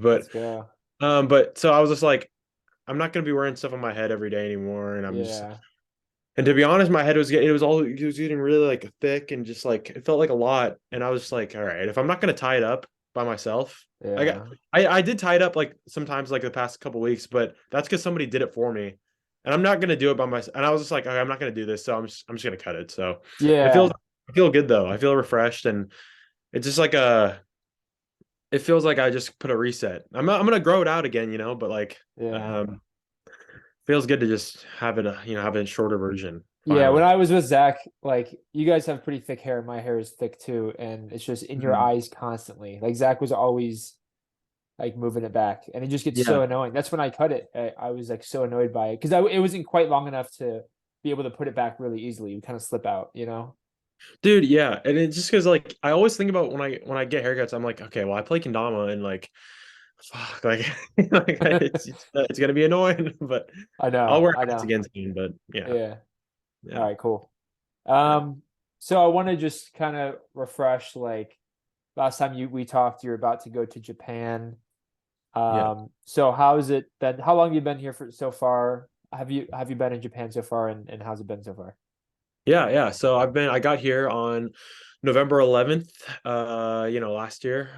But Let's go. but so I was just like, I'm not gonna be wearing stuff on my head every day anymore, and I'm just Yeah. and to be honest, my head was getting it was getting really like thick and just like it felt like a lot, and I was just like, all right, if I'm not gonna tie it up by myself, Yeah. I did tie it up like sometimes like the past couple weeks, but that's because somebody did it for me, and I'm not gonna do it by myself. And I was just like, okay, I'm not gonna do this, so I'm just gonna cut it. So it feels Yeah. I feel good though. I feel refreshed, and it's just like a it feels like I just put a reset. I'm gonna grow it out again, but like Yeah. feels good to just have it have a shorter version Yeah, when finally. I was with Zach, like you guys have pretty thick hair. My hair is thick too, and it's just in your Mhm. eyes constantly. Like Zach was always like moving it back, and it just gets so Yeah. annoying. That's when I cut it. I was like so annoyed by it because it wasn't quite long enough to be able to put it back really easily. You kind of slip out, you know? Dude, yeah. And it's just because like I always think about when I get haircuts, I'm like, okay, well I play kendama and like fuck, like like it's gonna be annoying, but I I'll know, wear I hats know. again soon, but yeah. Yeah. All Yeah. right, cool. Yeah. So I want to just kind of refresh. Like last time we talked, you're about to go to Japan. Yeah. So how's it been? How long have you been here for so far? Have you been in Japan so far, and how's it been so far? Yeah, yeah. So I got here on November 11th, last year.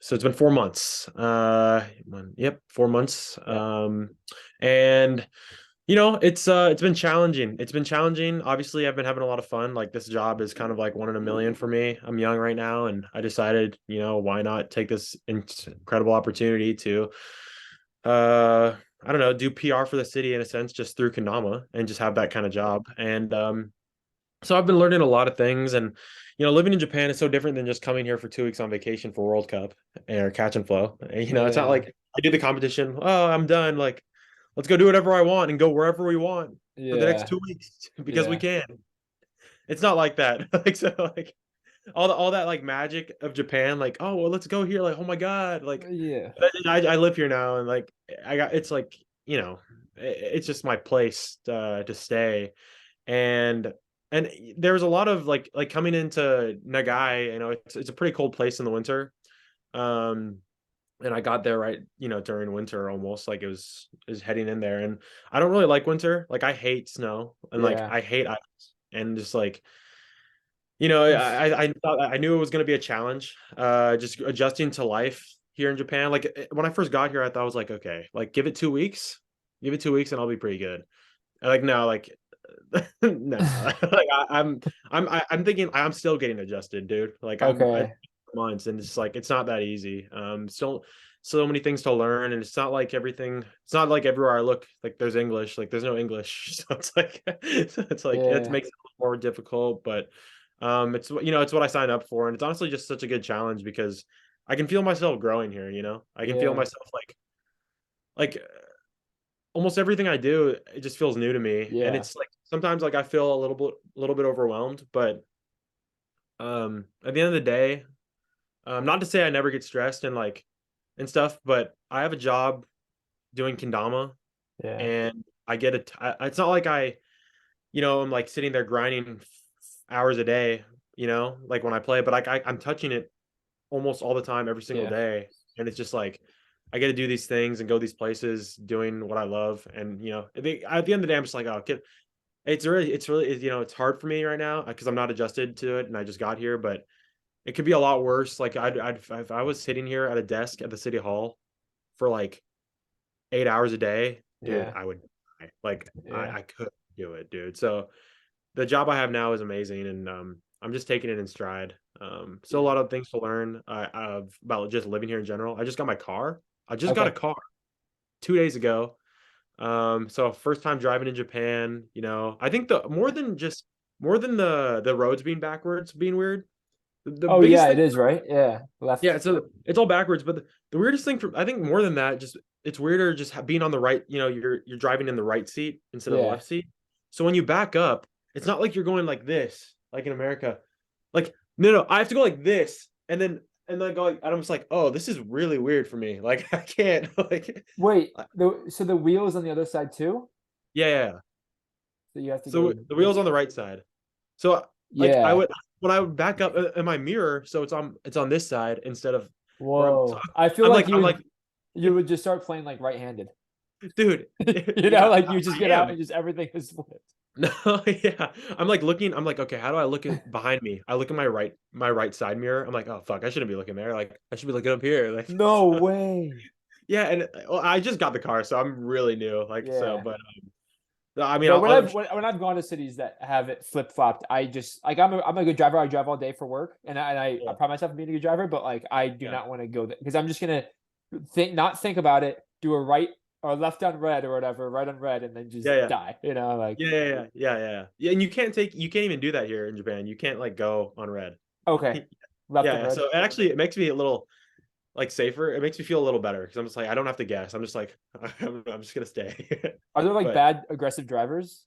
So it's been 4 months. Yep, 4 months. Yeah. And it's been challenging. It's been challenging. Obviously, I've been having a lot of fun. Like this job is kind of like one in a million for me. I'm young right now, and I decided, why not take this incredible opportunity to I don't know, do PR for the city in a sense, just through Kendama and just have that kind of job. And so I've been learning a lot of things, and living in Japan is so different than just coming here for 2 weeks on vacation for World Cup or catch and flow. And, it's not Yeah. like I do the competition. Oh, I'm done. Like, let's go do whatever I want and go wherever we want for the next Yeah. 2 weeks because we Yeah. can. It's not like that. Like so, like all that like magic of Japan. Like, oh well, let's go here. Like, oh my god. Like, Yeah. I live here now, and like I got it's like it's just my place to stay and there was a lot of like coming into Nagai, it's a pretty cold place in the winter. Um and I got there right, during winter almost like it was heading in there and I don't really like winter. Like I hate snow and like Yeah. I hate ice and just like I thought I knew it was going to be a challenge just adjusting to life here in Japan. Like when I first got here I thought I was like okay, like give it 2 weeks. Give it 2 weeks and I'll be pretty good. Like no, like no, like I'm thinking I'm still getting adjusted, dude. Like I Okay. months, and it's like it's not that easy. Still so many things to learn, and it's not like everything. It's not like everywhere I look, like there's English. Like there's no English, so it's like it Yeah. makes it more difficult. But it's what I signed up for, and it's honestly just such a good challenge because I can feel myself growing here. I can feel Yeah. myself like almost everything I do, it just feels new to me. And Yeah. it's like sometimes like I feel a little bit overwhelmed, but at the end of the day, not to say I never get stressed and stuff, but I have a job doing kendama Yeah. and I get it. It's not like I'm like sitting there grinding hours a day, like when I play, but I'm touching it almost all the time, every single Yeah. day. And it's just like I get to do these things and go these places doing what I love. And at the end of the day, I'm just like, oh, it's hard for me right now because I'm not adjusted to it and I just got here, but it could be a lot worse. Like if I was sitting here at a desk at the city hall for like 8 hours a day, dude, Yeah. I would die. Like Yeah. I could do it, dude. So the job I have now is amazing, and I'm just taking it in stride. Still a Yeah. lot of things to learn about just living here in general. I just got my car. I just got a Okay. car 2 days ago. So first time driving in Japan. I think the more than the roads being backwards, being weird. The Oh biggest yeah, thing, it is, right? Yeah. yeah, Left. so it's all backwards. But the weirdest thing I think more than that, just it's weirder just being on the right. You're driving in the right seat instead of the Yeah. left seat. So when you back up, it's not like you're going like this, like in America. Like no, I have to go like this, and then go like, and I'm just like, oh, this is really weird for me. Like I can't like, Wait, the wheel is on the other side too? yeah, yeah, yeah. So you have to So go the wheel's on the right side. So like I yeah. would when I would back up in my mirror, so it's on this side instead of Whoa. I feel I'm like like I'm like, you would just start playing like right-handed. dude, You know, yeah, like you just I get out am. and just everything is flipped. No, yeah. I'm like looking, I'm like, okay, how do I look at behind me? I look at my right side mirror. I'm like, oh fuck, I shouldn't be looking there. Like I should be looking up here. Like No way. yeah, and well, I just got the car, so I'm really new. Like so, Yeah. but I mean, No, I'm when I've gone to cities that have it flip flopped, I just like I'm a good driver. I drive all day for work, and I yeah, pride myself on being a good driver. But like I do yeah, not want to go there because I'm just gonna not think about it, do a right or left on red or whatever, right on red, and then just yeah, yeah. die. You know, like Yeah. And you can't even do that here in Japan. You can't like go on red. okay, left on Yeah. red. So it makes me a little like safer. It makes me feel a little better because I'm just like I don't have to guess. I'm just like I'm just gonna stay. Are there like But bad aggressive drivers?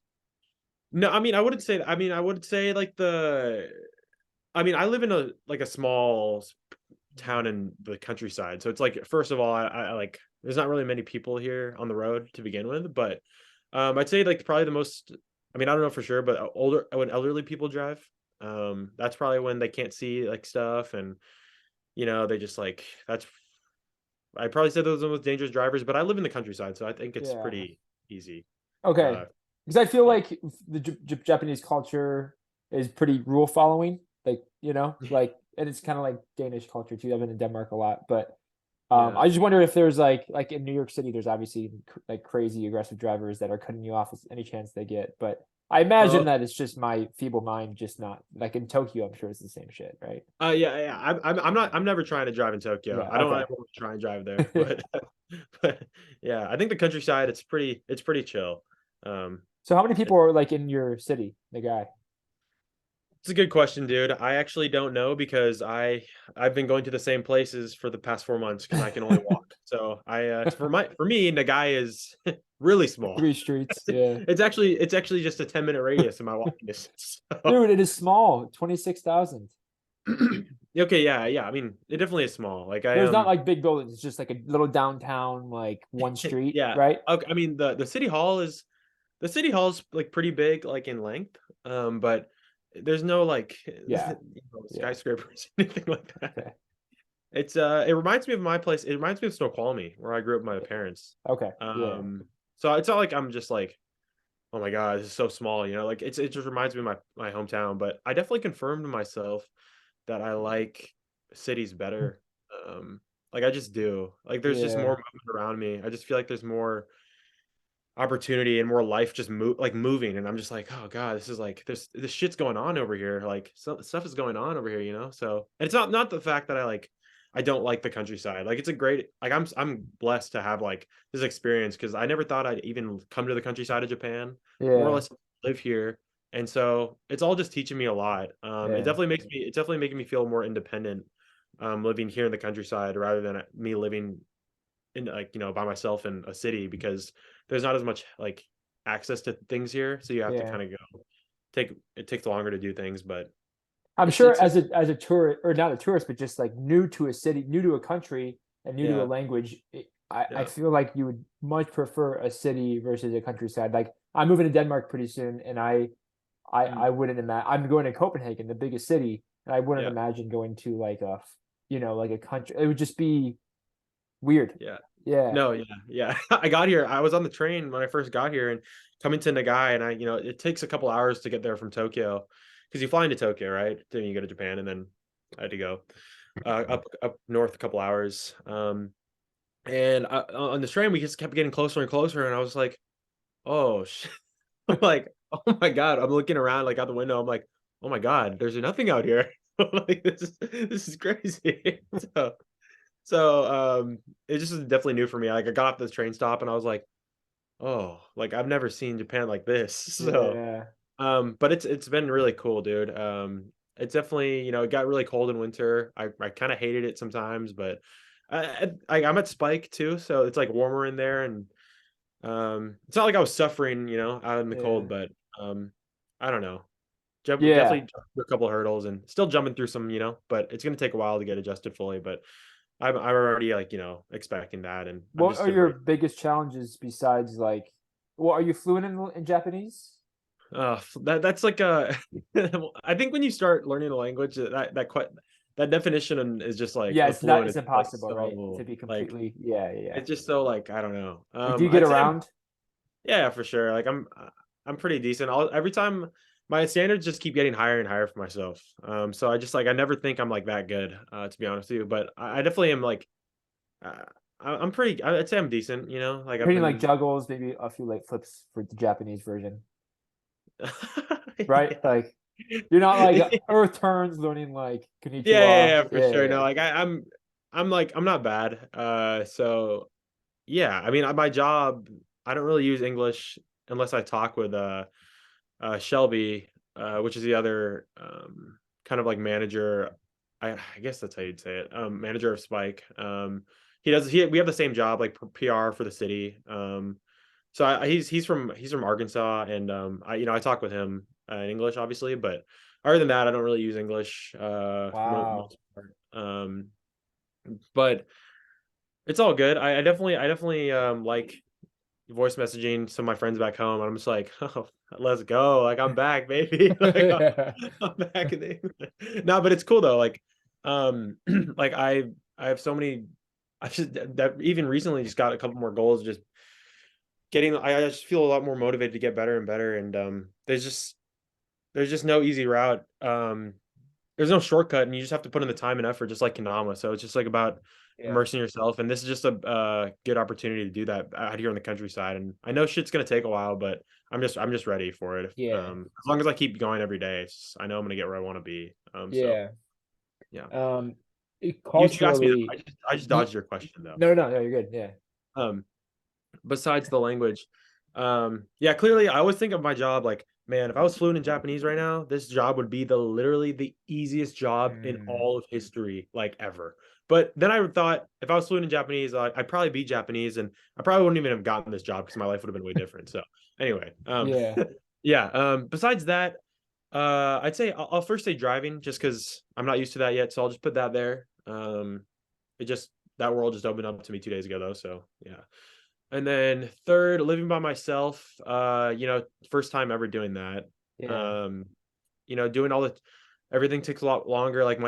no, I mean I wouldn't say. I mean I would say like the. I mean I live in a like a small town in the countryside, so it's like first of all I like there's not really many people here on the road to begin with, but I'd say like probably the most. I mean I don't know for sure, but older when elderly people drive, that's probably when they can't see like stuff and they just like that's I probably said those are the most dangerous drivers, but I live in the countryside, so I think it's Yeah. pretty easy. Okay. Uh, Because I feel yeah, like the Japanese culture is pretty rule following, like like, and it's kind of like Danish culture too. I've been in Denmark a lot, but yeah. I just wonder if there's like in New York City, there's obviously like crazy aggressive drivers that are cutting you off any chance they get. But I imagine Oh, that it's just my feeble mind, just not like in Tokyo. I'm sure it's the same shit, right? yeah. I'm not. I'm never trying to drive in Tokyo. Yeah. I don't Okay. ever want to try and drive there, but but yeah, I think the countryside it's pretty chill. Um, So how many people it's are like in your city? The guy. it's a good question, dude. I actually don't know because I've been going to the same places for the past 4 months because I can only walk. So for me, Nagai is really small. Three streets. Yeah. It's actually just a 10-minute radius of my walking distance. So Dude, it is small. 26,000. okay, yeah. I mean, it definitely is small. Like I There's not am, like big buildings. It's just like a little downtown, like one street, yeah. right? Okay, I mean the city hall is like pretty big, like in length. But there's no like Yeah. Yeah. skyscrapers or anything like that. Okay. It reminds me of my place. It reminds me of Snoqualmie, where I grew up with my parents. Okay. Yeah. Um, so it's not like I'm just like, oh my God, this is so small, like it just reminds me of my hometown. But I definitely confirmed to myself that I like cities better. Um, like I just do. Like there's just more Yeah. movement around me. I just feel like there's more opportunity and more life just moving, and I'm just like, oh God, this is like this shit's going on over here. Like stuff is going on over here, So and it's not the fact that I don't like the countryside. Like it's a great like I'm blessed to have like this experience because I never thought I'd even come to the countryside of Japan, more or Yeah. less live here. And so it's all just teaching me a lot. Yeah. It's definitely making me feel more independent, living here in the countryside rather than me living in like by myself in a city because there's not as much like access to things here, so you have to Yeah. kind of go take it takes longer to do things, but I'm it's sure it's as a tourist or not a tourist, but just like new to a city, new to a country, and new to a yeah, language, I yeah, feel like you would much prefer a city versus a countryside. Like I'm moving to Denmark pretty soon, and mm, I wouldn't imagine I'm going to Copenhagen, the biggest city, and I wouldn't yeah, imagine going to like like a country. It would just be weird. yeah. Yeah. No, yeah. I got here. I was on the train when I first got here and coming to Nagai, and it takes a couple hours to get there from Tokyo because you fly into Tokyo, right? Then you go to Japan, and then I had to go up north a couple hours. And on the train we just kept getting closer and closer, and I was like, oh shit. I'm like, oh my God. I'm looking around like out the window. I'm like, oh my God, there's nothing out here. Like this is crazy. So it just was definitely new for me. Like I got off this train stop and I was like, oh, like I've never seen Japan like this. So Yeah. but it's been really cool, dude. It's definitely, it got really cold in winter. I kind of hated it sometimes, but I'm at Spike too, so it's like warmer in there and it's not like I was suffering, out in the cold, Yeah. but um, I don't know. Definitely Yeah. jumped through a couple of hurdles and still jumping through some, but it's gonna take a while to get adjusted fully. But I'm already like, expecting that, and I'm What just are your embracing. biggest challenges besides like, well, are you fluent in Japanese? That's like a. I think when you start learning a language, that definition is just like Yeah, of it's not. fluent. It's It's like impossible, right? To so be like completely. Yeah, yeah, yeah. it's just so like I don't know. Like, do you get I'd say around? yeah, for sure. Like I'm pretty decent. Every time my standards just keep getting higher and higher for myself. So I just like I never think I'm like that good, to be honest with you. But I definitely am like uh, I'm pretty. I'd say I'm decent. You know, like I've Hitting like been. juggles, maybe a few like flips for the Japanese version, right? Yeah. Like you're not like earth turns learning like Yeah, yeah, konnichiwa. yeah, for Yeah, sure. yeah, No, yeah. like I'm like I'm not bad. So yeah, I mean, my job, I don't really use English unless I talk with Shelby, which is the other kind of like manager. I guess that's how you'd say it. Manager of Spike. We have the same job, like PR for the city. So he's from Arkansas, and I talk with him in English, obviously, but other than that, I don't really use English for Wow. most part. But it's all good. I definitely like voice messaging some of my friends back home, and I'm just like, oh, let's go. Like I'm back, baby. Like Yeah. I'm back in England. No, but it's cool though. Like, like I have so many. I just that even recently just got a couple more goals. Just getting. I just feel a lot more motivated to get better and better. And there's just no easy route. There's no shortcut, and you just have to put in the time and effort, just like Kendama. So it's just like about Yeah. immersing yourself, and this is just a good opportunity to do that out here in the countryside. And I know shit's gonna take a while, but I'm just ready for it. Yeah. As long as I keep going every day, I know I'm gonna get where I want to be. So Yeah. yeah. Um, You asked me that. culturally, I just you, dodged your question though. no, no, no, you're good. Yeah. Um, besides the language, yeah, clearly I always think of my job like, man, if I was fluent in Japanese right now, this job would be the literally the easiest job in Mm, all of history, like ever. But then I thought if I was fluent in Japanese, I'd probably be Japanese, and I probably wouldn't even have gotten this job because my life would have been way different. So anyway, yeah. yeah. Besides that, I'd say I'll first say driving, just because I'm not used to that yet. So I'll just put that there. It just that world just opened up to me 2 days ago though. So yeah. And then third, living by myself. First time ever doing that. Yeah. Um, doing all the everything takes a lot longer. Like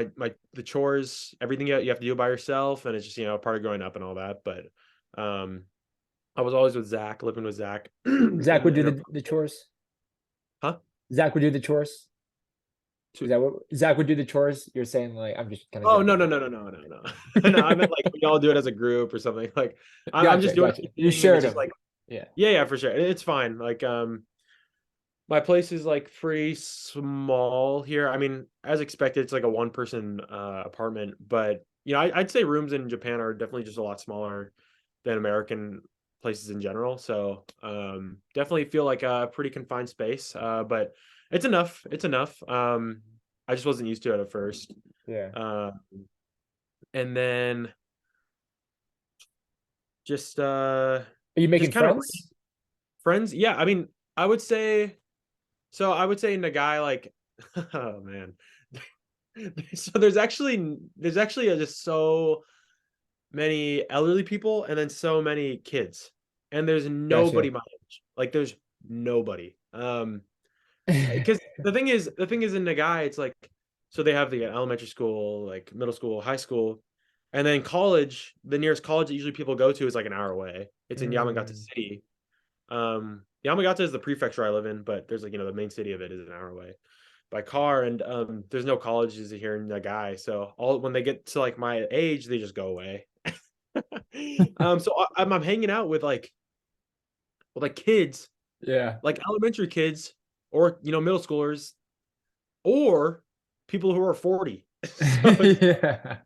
the chores, everything you have to do by yourself, and it's just part of growing up and all that. But um, I was always with Zach, living with Zach, Zach would do in a the chores. huh? Zach would do the chores. Is that what Zach would do the chores? You're saying like I'm just kind of Oh no jumping no in. no no no no no no! I meant like we all do it as a group or something. Like I'm just Gotcha, doing gotcha. You everything, and shared it's just him. like Yeah. yeah yeah for sure. It's fine. Like my place is like pretty small here. I mean, as expected, it's like a one person apartment, but I'd say rooms in Japan are definitely just a lot smaller than American places in general. So definitely feel like a pretty confined space. But it's enough. It's enough. I just wasn't used to it at first. Yeah. Uh, and then just Are you just making kind of friends? friends. Yeah, I mean, I would say so. I would say in a guy like, oh man. So there's actually just so many elderly people and then so many kids. And there's nobody Gotcha. my age. Like there's nobody. Because the thing is in the guy, it's like so they have the elementary school, like middle school, high school, and then college. The nearest college that usually people go to is like an hour away. It's in Yamagata Mm, City. Yamagata is the prefecture I live in, but there's like the main city of it is an hour away by car, and there's no colleges here in Nagai. So all when they get to like my age, they just go away. So I'm hanging out with kids, yeah. like elementary kids, or middle schoolers, or people who are 40. So Yeah.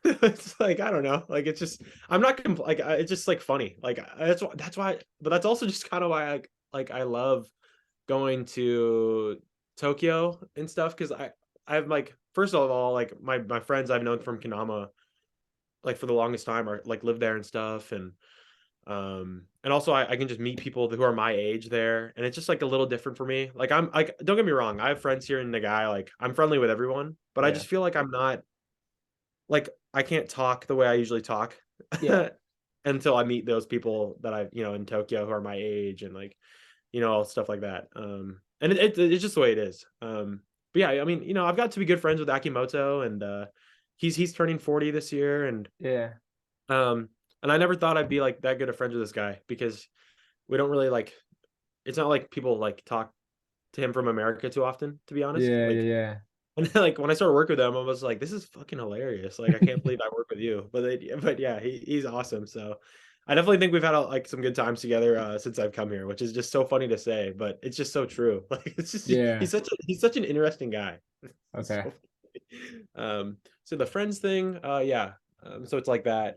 it's like I don't know, like it's just I'm not like it's just like funny, like that's why, but that's also just kind of why I love going to Tokyo and stuff because I have like first of all like my friends I've known from Kendama like for the longest time are like live there and stuff, and also I can just meet people who are my age there, and it's just like a little different for me. Like I'm like don't get me wrong, I have friends here in Nagai, like I'm friendly with everyone, but I Yeah. just feel like I'm not like I can't talk the way I usually talk Yeah. until I meet those people that I in Tokyo who are my age and like all stuff like that. And it's just the way it is. But yeah, I mean, I've got to be good friends with Akimoto, and he's turning 40 this year, Yeah. um and I never thought I'd be like that good of friends with this guy because we don't really like it's not like people like talk to him from America too often, to be honest. Yeah, Like yeah, and then, like when I started working with him, I was like, this is fucking hilarious. Like I can't believe I work with you. But yeah, he's awesome. So I definitely think we've had like some good times together since I've come here, which is just so funny to say, but it's just so true. Like it's just yeah. he's such an interesting guy. It's Okay. so funny. So the friends thing, yeah. So it's like that.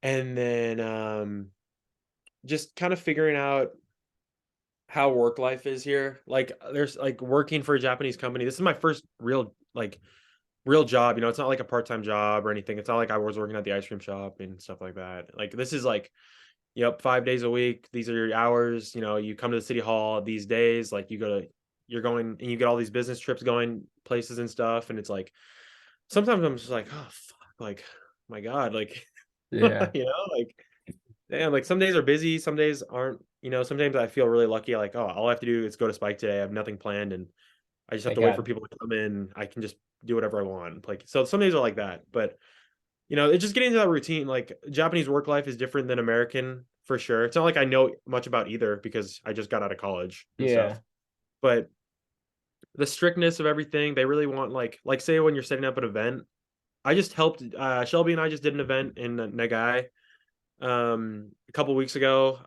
And then just kind of figuring out how work life is here. Like there's like working for a Japanese company. This is my first real job. You know, it's not like a part-time job or anything. It's not like I was working at the ice cream shop and stuff like that. Like this is like, yep, 5 days a week. These are your hours. You know, you come to the city hall these days. Like you're going and you get all these business trips going places and stuff. And it's like sometimes I'm just like, oh fuck, like my God, like Yeah. you know, like damn, like some days are busy, some days aren't. You know, sometimes I feel really lucky. Like, oh, all I have to do is go to Spike today. I have nothing planned, and I just have Thank to wait for God. people to come in. I can just do whatever I want. Like, so some days are like that. But you know, it's just getting into that routine. Like, Japanese work life is different than American for sure. It's not like I know much about either because I just got out of college and Yeah. stuff. But the strictness of everything, they really want like say when you're setting up an event. I just helped Shelby and I just did an event in Nagai a couple weeks ago.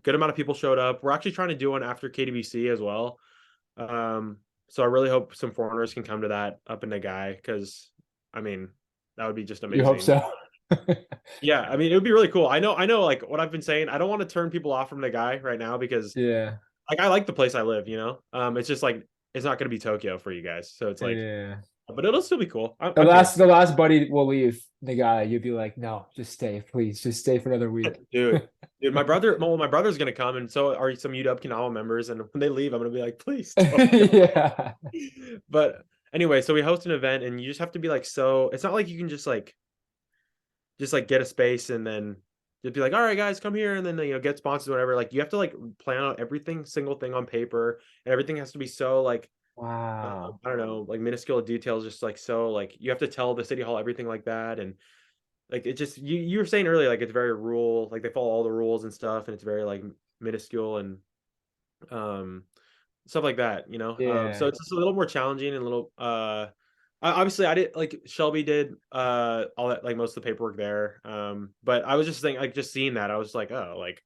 Good amount of people showed up. We're actually trying to do one after KWC as well. So I really hope some foreigners can come to that up in Nagai because I mean that would be just You hope amazing. so. Yeah, I mean it would be really cool. I know like what I've been saying. I don't want to turn people off from Nagai right now because Yeah. like I like the place I live, you know. It's just like it's not going to be Tokyo for you guys. So it's like Yeah. but it'll still be cool. The I'm last here. the last buddy will leave the guy. You'd be like, no, just stay, please. Just stay for another week. Dude, my brother's gonna come, and so are some UW Kanawha members. And when they leave, I'm gonna be like, please don't go. Yeah. But anyway, so we host an event, and you just have to be like, so it's not like you can just like get a space and then just be like, all right, guys, come here, and then you know get sponsors or whatever. Like you have to like plan out everything, single thing on paper, and everything has to be so like Wow. I don't know, like minuscule details, just like so like you have to tell the city hall everything like that, and like it just you were saying earlier like it's very rule like they follow all the rules and stuff and it's very like minuscule and um stuff like that, you know. So Yeah. it's just a little more challenging and a little obviously I did like Shelby did all that like most of the paperwork there, but I was just thinking like just seeing that I was like oh like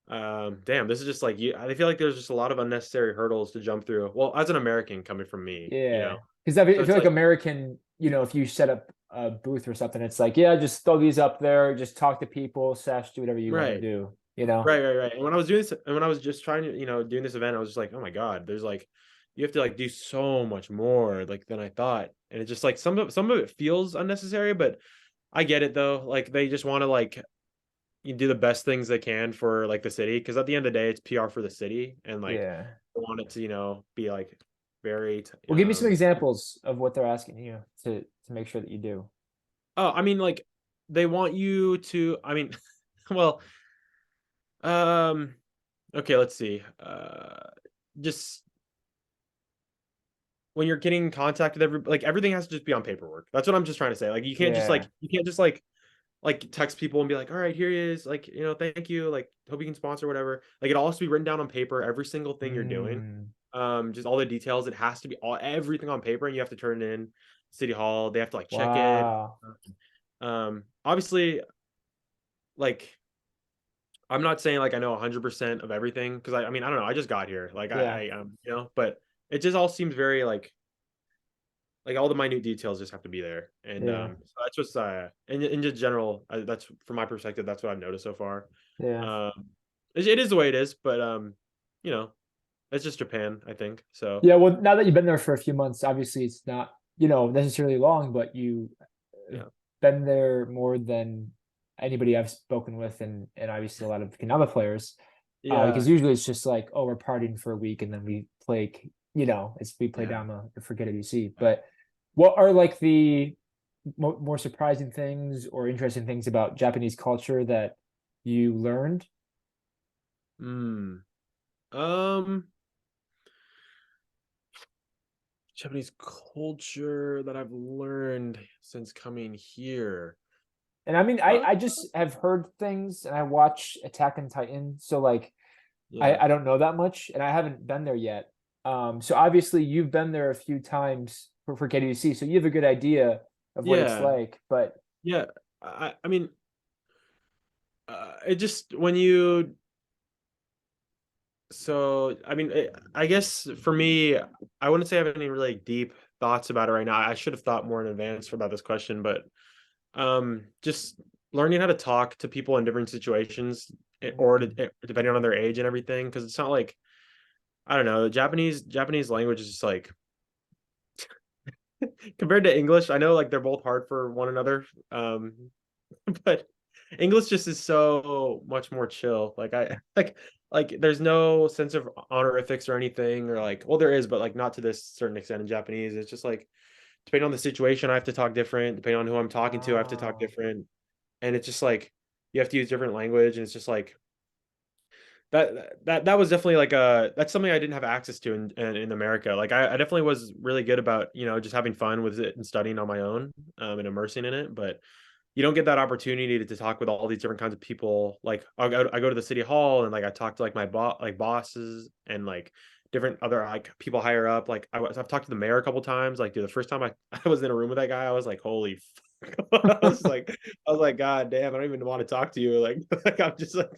damn, this is just like you I feel like there's just a lot of unnecessary hurdles to jump through, well as an American coming from me, you know. Yeah. Because So I feel it's like like American, if you set up a booth or something, it's like, yeah, just throw these up there, just talk to people, sesh, do whatever you want to right. do, you know? Right. And when I was doing this, and when I was just trying to, you know, doing this event, I was just like, oh my God, there's like, you have to like do so much more like than I thought. And it's just like some of it feels unnecessary, but I get it though. Like they just want to like you do the best things they can for like the city. Cause at the end of the day, it's PR for the city. And like Yeah. they want it to, you know, be like very Well, give me some examples of what they're asking you to make sure that you do. oh, I mean like they want you to I mean, well, um, okay, let's see. Just when you're getting in contact with like everything has to just be on paperwork. That's what I'm just trying to say. Like Yeah. you can't just like text people and be like, all right, here he is, like, you know, thank you, like hope you can sponsor whatever. Like it all has to be written down on paper, every single thing you're doing. Mm, Just all the details. It has to be all everything on paper and you have to turn it in City Hall. They have to like check it. wow. Obviously, like I'm not saying like I know 100% of everything because I mean I don't know, I just got here. Like Yeah. you know, but it just all seems very like all the minute details just have to be there and Yeah. so that's just in just general that's from my perspective that's what I've noticed so far. Yeah. um it is the way it is but you know it's just Japan I think so Yeah. Well, now that you've been there for a few months, obviously it's not, necessarily long, but you have yeah been there more than anybody I've spoken with, and obviously a lot of Kendama players. yeah Because usually it's just like, oh, we're partying for a week and then we play, we play yeah Dama for KWC. But what are like the more surprising things or interesting things about Japanese culture that you learned? mm. um Japanese culture that I've learned since coming here. And I mean, Uh, I just have heard things, and I watch Attack on Titan, so like yeah. I don't know that much, and I haven't been there yet. So obviously you've been there a few times for KWC, so you have a good idea of what it's Yeah. like. But Yeah. I mean, it just when you so I mean, I guess for me, I wouldn't say I have any really deep thoughts about it right now. I should have thought more in advance about this question, but just learning how to talk to people in different situations, depending on their age and everything, because it's not like I don't know, Japanese language is just like compared to English. I know like they're both hard for one another, but English just is so much more chill. Like I like there's no sense of honorifics or anything, or like well there is, but like not to this certain extent in Japanese. It's just like depending on the situation, I have to talk different. Depending on who I'm talking to, I have to talk oh, different. And it's just like you have to use different language, and it's just like that was definitely like a that's something I didn't have access to in America. Like I definitely was really good about just having fun with it and studying on my own and immersing in it, but you don't get that opportunity to talk with all these different kinds of people. Like I go to the city hall and like I talk to like my bosses and like different other like people higher up. Like I've talked to the mayor a couple times. Like dude, the first time I was in a room with that guy, I was like, holy fuck. I was like, God damn, I don't even want to talk to you. Like, like I'm just like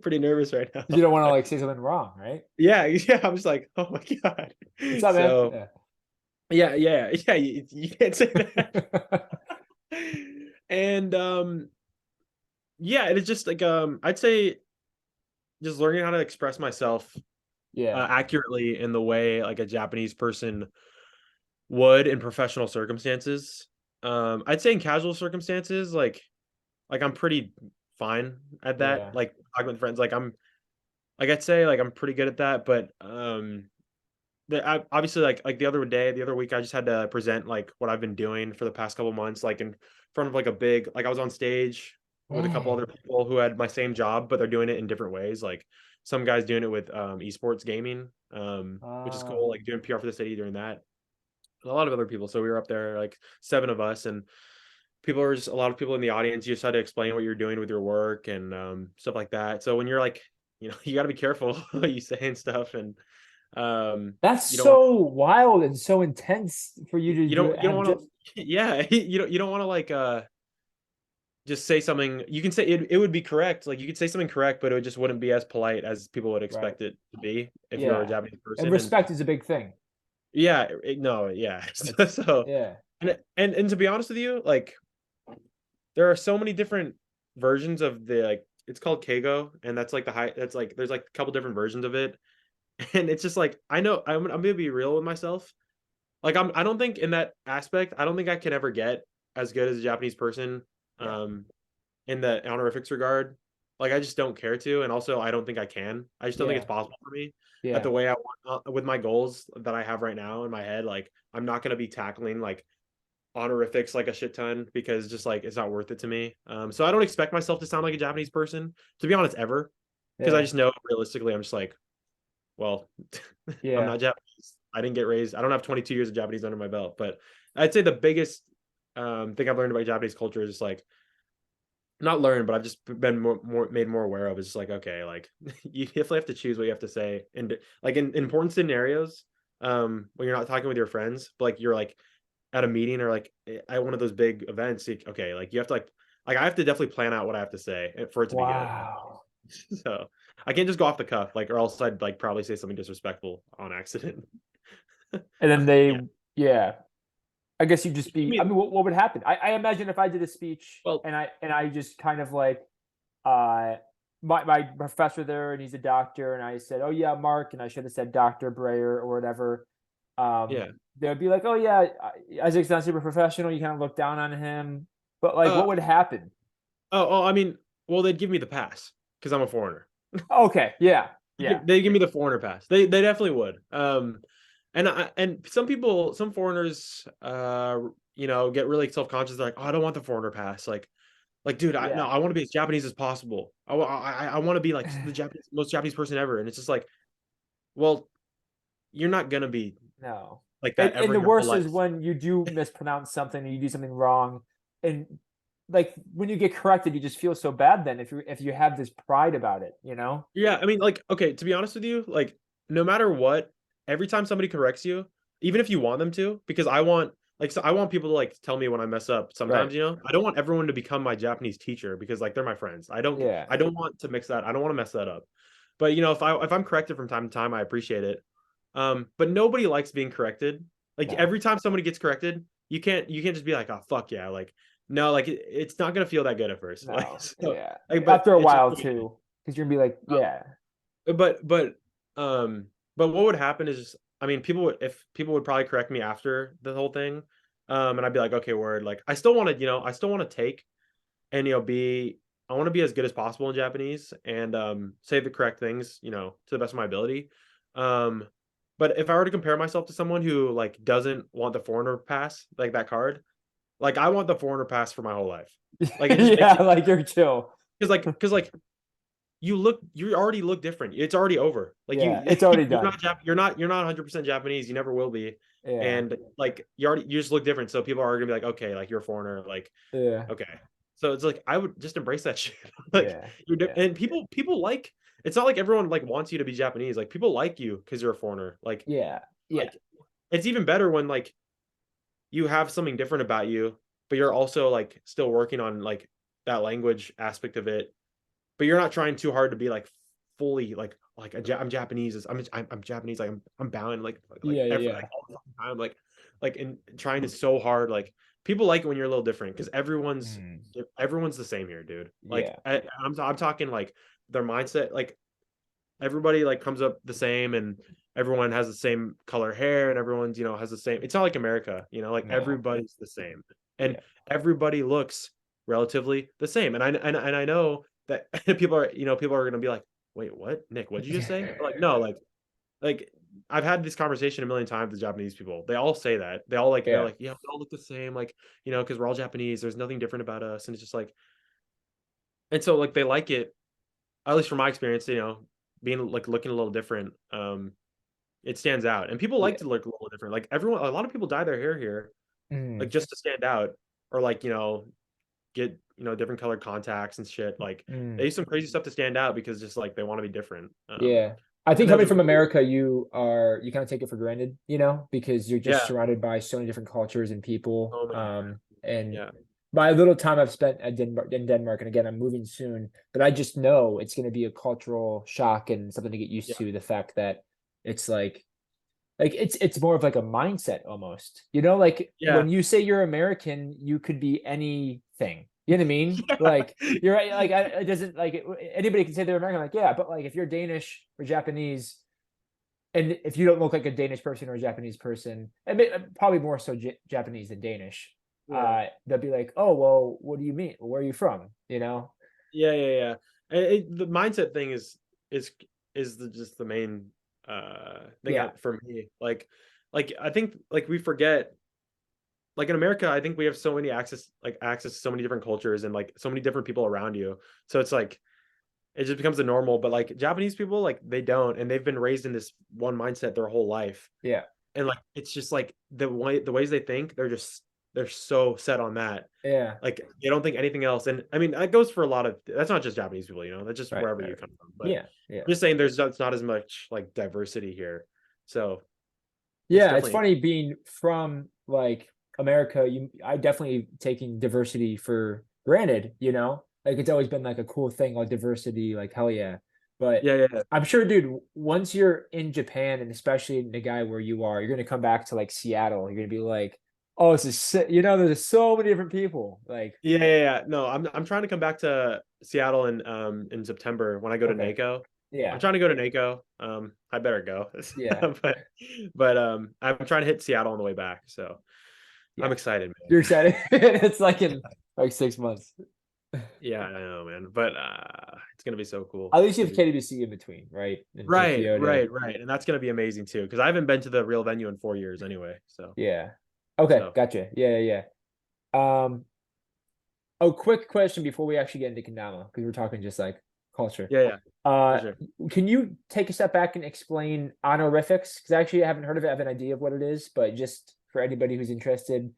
pretty nervous right now. you don't want to like say something wrong, right? Yeah, yeah. I'm just like, oh my God. What's up, man? So Yeah. yeah. You can't say that. And yeah, it's just like I'd say just learning how to express myself Yeah, accurately in the way like a Japanese person would in professional circumstances. I'd say in casual circumstances, like I'm pretty fine at that. yeah. Like talking with friends, like I'd say like I'm pretty good at that. But obviously like the other week, I just had to present like what I've been doing for the past couple months, like in front of like a big like I was on stage with a couple other people who had my same job, but they're doing it in different ways. Like some guys doing it with esports gaming, which is cool, Oh, like doing PR for the city doing that. And a lot of other people. So we were up there, like seven of us, and people are just a lot of people in the audience. You just had to explain what you're doing with your work and stuff like that. So when you're like, you got to be careful what you say and stuff, and that's you don't want so wild and so intense for you to you don't have want just. to yeah you don't want to like just say something. You can say it would be correct, like you could say something correct, but it just wouldn't be as polite as people would Right. expect it to be if you're a Yeah. Japanese And person. And respect is a big thing. yeah, no, yeah. It's So yeah. and to be honest with you, like there are so many different versions of the like it's called Keigo, and that's like the high that's like there's like a couple different versions of it. And it's just like I know I'm gonna be real with myself. Like I don't think in that aspect, I don't think I can ever get as good as a Japanese person Yeah. um in the honorifics regard. Like I just don't care to, and also I don't think I can. I just don't think it's Yeah. possible for me at Yeah. the way I want with my goals that I have right now in my head. Like I'm not gonna be tackling like honorifics like a shit ton because just like it's not worth it to me. So I don't expect myself to sound like a Japanese person, to be honest, ever. Because I Yeah. just know realistically, I'm just like, well, I'm Yeah. not Japanese. I didn't get raised. I don't have 22 years of Japanese under my belt. But I'd say the biggest thing I've learned about Japanese culture is just like not learned, but I've just been more made more aware of. Is just like okay, like you definitely have to choose what you have to say, and like in important scenarios, when you're not talking with your friends, but like you're like at a meeting or like at one of those big events, okay, like you have to like I have to definitely plan out what I have to say for it to be good. Wow. So I can't just go off the cuff, like or else I'd like probably say something disrespectful on accident. And then they, Yeah. yeah, I guess you'd just I be. I mean, mean, what would happen? I imagine if I did a speech well, and I just kind of like uh my professor there and he's a doctor and I said, oh yeah, Mark, and I should have said Dr. Breyer or whatever. Um, yeah. they would be like, oh yeah, Isaac's not super professional. You kind of look down on him, but like, Uh what would happen? I mean, well, they'd give me the pass because I'm a foreigner. Okay, yeah, yeah, They give me the foreigner pass. They definitely would. And some people, some foreigners, get really self conscious. They're like, oh, I don't want the foreigner pass. Like, dude, no, yeah. I want to be as Japanese as possible. I want to be like the most Japanese person ever. And it's just like, well, you're not gonna be No. like that And ever the in your whole worst is life. when you do mispronounce something and you do something wrong, and like when you get corrected, you just feel so bad. Then if you have this pride about it, you know. Yeah, I mean, like, okay, to be honest with you, like, no matter what, every time somebody corrects you, even if you want them to, because I want, like, so I want people to like tell me when I mess up. Right. Sometimes, I don't want everyone to become my Japanese teacher because like they're my friends. Yeah. I don't want to mix that. I don't want to mess that up. But if I'm corrected from time to time, I appreciate it. But nobody likes being corrected. Like No. every time somebody gets corrected, you can't just be like, oh fuck yeah, like no, like it's not gonna feel that good at first. Like No. so, Yeah. like, but After a it's just while too, because you're gonna be like, yeah, but um but what would happen is I mean people would probably correct me after the whole thing, and I'd be like, okay, word, like I still want to take and be I want to be as good as possible in Japanese and say the correct things, to the best of my ability. um but if I were to compare myself to someone who like doesn't want the foreigner pass, like that card, like I want the foreigner pass for my whole life. Like it just makes yeah, it like you're chill. because like you already look different. It's already over. Like Yeah, it's already you're done. you're not 100% Japanese. You never will be. Yeah, And like you just look different. So people are gonna be like, okay, like you're a foreigner. Like yeah, okay. So it's like I would just embrace that shit. Like yeah, you're yeah, and people like it's not like everyone like wants you to be Japanese. Like people like you because you're a foreigner. yeah, yeah, Like it's even better when like you have something different about you, but you're also like still working on like that language aspect of it, but you're not trying too hard to be like fully I'm Japanese. I'm Japanese. Like I'm bowing yeah, yeah, every yeah. like all the fucking time. Like and trying is so hard. Like people like it when you're a little different because Mm, everyone's the same here, dude. Like yeah, I'm talking like their mindset. Like everybody like comes up the same and everyone has the same color hair and everyone's has the same. It's not like America, like no, everybody's the same and yeah, everybody looks relatively the same. And I know that people are gonna be like, wait, what, Nick, what'd you just say? Like no, like I've had this conversation a million times with Japanese people. They all say that. They're yeah, like, yeah, we all look the same, like, because we're all Japanese, there's nothing different about us. And it's just like, and so like they like it, at least from my experience, being like looking a little different. It stands out, and people like yeah. to look a little different. Like everyone, a lot of people dye their hair here, like Mm, just to stand out, or like get different colored contacts and shit. Like they mm, use some crazy stuff to stand out because just like they want to be different. yeah. I think And those coming are from cool. America, you kind of take it for granted, because you're just Yeah, surrounded by so many different cultures and people. so many different. And Yeah, my little time I've spent at Denmark, and again, I'm moving soon, but I just know it's going to be a cultural shock and something to get used yeah, to. The fact that it's like it's more of like a mindset almost. Like yeah, when you say you're American, you could be anything. You know what I mean? yeah, Like you're right. Like it doesn't like anybody can say they're American. Like yeah, but like if you're Danish or Japanese, and if you don't look like a Danish person or a Japanese person, and probably more so Japanese than Danish, yeah, they'll be like, oh well, what do you mean? Where are you from? yeah, yeah, yeah. The mindset thing is just the main thing Yeah, for me. Like I think like we forget like in America, I think we have so many access to so many different cultures and like so many different people around you. So it's like it just becomes the normal. But like Japanese people, like they don't, and they've been raised in this one mindset their whole life. yeah, And like it's just like the ways they think, they're so set on that. yeah. Like they don't think anything else. And I mean that goes for a lot of that's not just Japanese people, that's just Right, wherever right, you right. come from. But Yeah, yeah. I'm just saying there's it's not as much like diversity here. So it's Yeah, it's definitely funny being from like America. I definitely taking diversity for granted. Like it's always been like a cool thing, like diversity, like hell yeah. But yeah, yeah, yeah. I'm sure, dude, once you're in Japan and especially in the guy where you are, you're gonna come back to like Seattle. You're gonna be like, oh, this is there's so many different people. Like, Yeah, yeah, yeah. No, I'm trying to come back to Seattle in September when I go to okay, NACO. I'm yeah, trying to go to NACO. I better go. yeah, But I'm trying to hit Seattle on the way back. So I'm yeah. excited, You're man. excited. It's like in like 6 months. Yeah, I know, man. But it's gonna be so cool. At It's least you gonna have be KWC in between, right? In right, Kyoto. right, right. And that's gonna be amazing too, because I haven't been to the real venue in 4 years anyway. So Yeah. Okay, so gotcha. Yeah, yeah, yeah. A quick question before we actually get into Kendama, because we're talking just like culture. Yeah, yeah, for Uh, sure. can you take a step back and explain honorifics? Because actually I haven't heard of it. I have an idea of what it is, but just for anybody who's interested,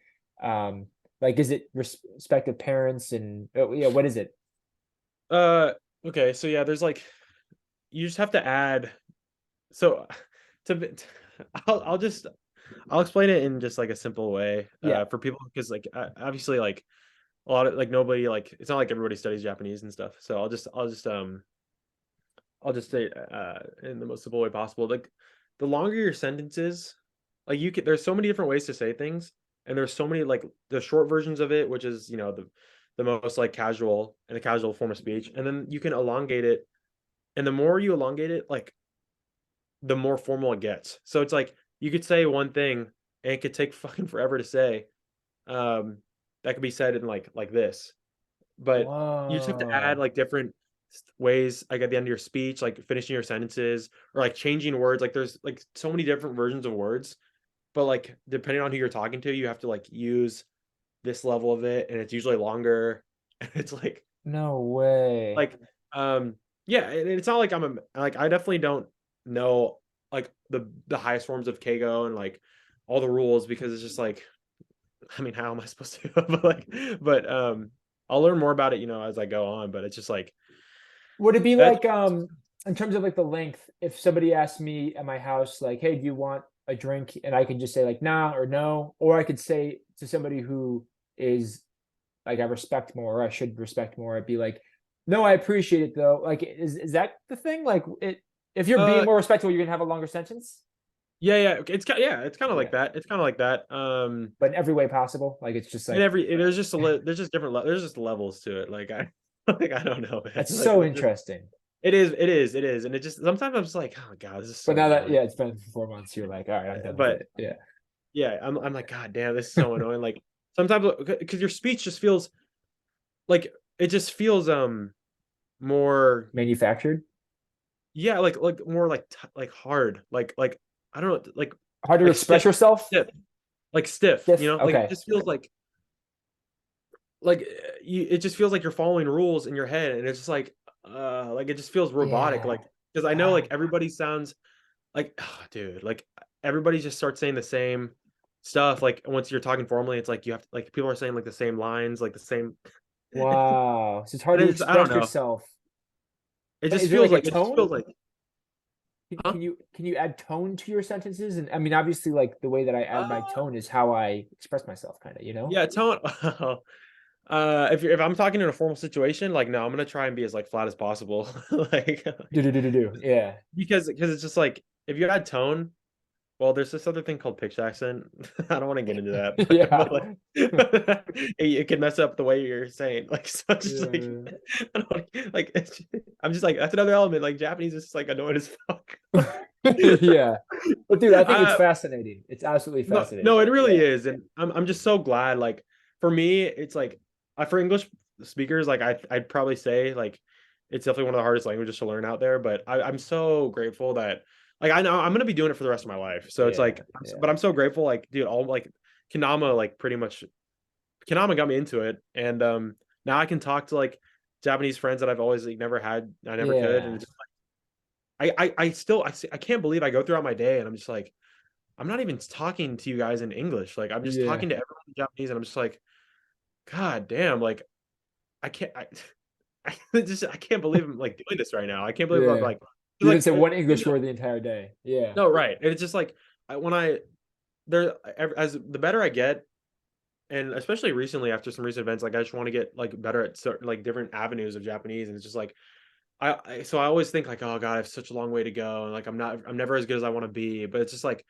um, like, is it respect of parents and yeah, what is it? Uh, okay, so yeah, there's like you just have to add. So to I'll just I'll explain it in just like a simple way Yeah. for people because like obviously like a lot of like nobody like it's not like everybody studies Japanese and stuff. So I'll just say in the most simple way possible. Like the longer your sentences, like you can there's so many different ways to say things, and there's so many like the short versions of it, which is the most like casual and a casual form of speech, and then you can elongate it, and the more you elongate it, like the more formal it gets. So it's like you could say one thing and it could take fucking forever to say. Um, that could be said in like this, but you just have to add Whoa. like different ways, like at the end of your speech, like finishing your sentences or like changing words. Like there's like so many different versions of words, but like depending on who you're talking to, you have to like use this level of it, and it's usually longer. And it's No way. like yeah, and it's not like like I definitely don't know like the highest forms of Keigo and like all the rules because it's just like I mean, how am I supposed to? But I'll learn more about it, as I go on. But it's just like Would it be that's like in terms of like the length, if somebody asked me at my house, like, hey, do you want a drink? And I could just say like nah or no, or I could say to somebody who is like I respect more, or I should respect more, I'd be like, no, I appreciate it though. Like is that the thing? Like it if you're being uh more respectful, you're gonna have a longer sentence? yeah, yeah. Yeah, it's kind of like Yeah. that. It's kind of like that. But in every way possible. Like it's just In like there's just different there's just levels to it. Like I like I don't know, man. that's so interesting. It is, and it just sometimes I'm just like, oh god, this is But so now that annoying. yeah, it's been 4 months, you're like, all right, I'm done with But it. Yeah. yeah, I'm like, god damn, this is so annoying. Like sometimes because your speech just feels like it just feels more Manufactured. yeah like more like hard like I don't know Hard to like express yourself. stiff like stiff Stiff. like it Okay. just feels like it just feels like you're following rules in your head, and it's just like it just feels robotic Yeah. like because I know Ah, like everybody sounds like dude like everybody just starts saying the same stuff like once you're talking formally it's like you have to like people are saying like the same lines like the same wow. So it's hard and to it's I don't express know yourself. But is there like a it just feels tone? like huh Can you add tone to your sentences? And I mean, obviously, like the way that I add my uh tone is how I express myself, kind of, you know? yeah tone if I'm talking in a formal situation, like, no, I'm gonna try and be as, like, flat as possible, like, Do do do do do. Yeah. because it's just, like, if you add tone well, there's this other thing called pitch accent. I don't wanna get into that, but, Yeah. like, it can mess up the way you're saying, like, so it's just, like, Yeah. I don't like, I'm just, like, that's another element, like, Japanese is, like, annoying as fuck. Yeah. But dude, I think it's Uh fascinating. It's absolutely No, no, fascinating. it really Yeah. is, and I'm just so glad. Like for me, it's like for English speakers, like I'd probably say like it's definitely one of the hardest languages to learn out there. But I'm so grateful that like I know I'm gonna be doing it for the rest of my life. So it's Yeah. like, Yeah. but I'm so grateful. Like, dude, all like Kendama, like pretty much Kendama got me into it, and now I can talk to like Japanese friends that I've always like never had, I never could, and Yeah. it's just I still I can't believe I go throughout my day and I'm just like. I'm not even talking to you guys in English. Like I'm just Yeah. talking to everyone in Japanese, and I'm just like, God damn, like I can't, I can't believe I'm like doing this right now. I can't believe I'm Yeah. like, You didn't like, say one English word the entire day. Yeah. no, right. And it's just like when there as the better I get, and especially recently after some recent events, like I just want to get like better at certain like different avenues of Japanese, and it's just like so I always think like, oh God, I have such a long way to go, and like I'm never as good as I want to be, but it's just like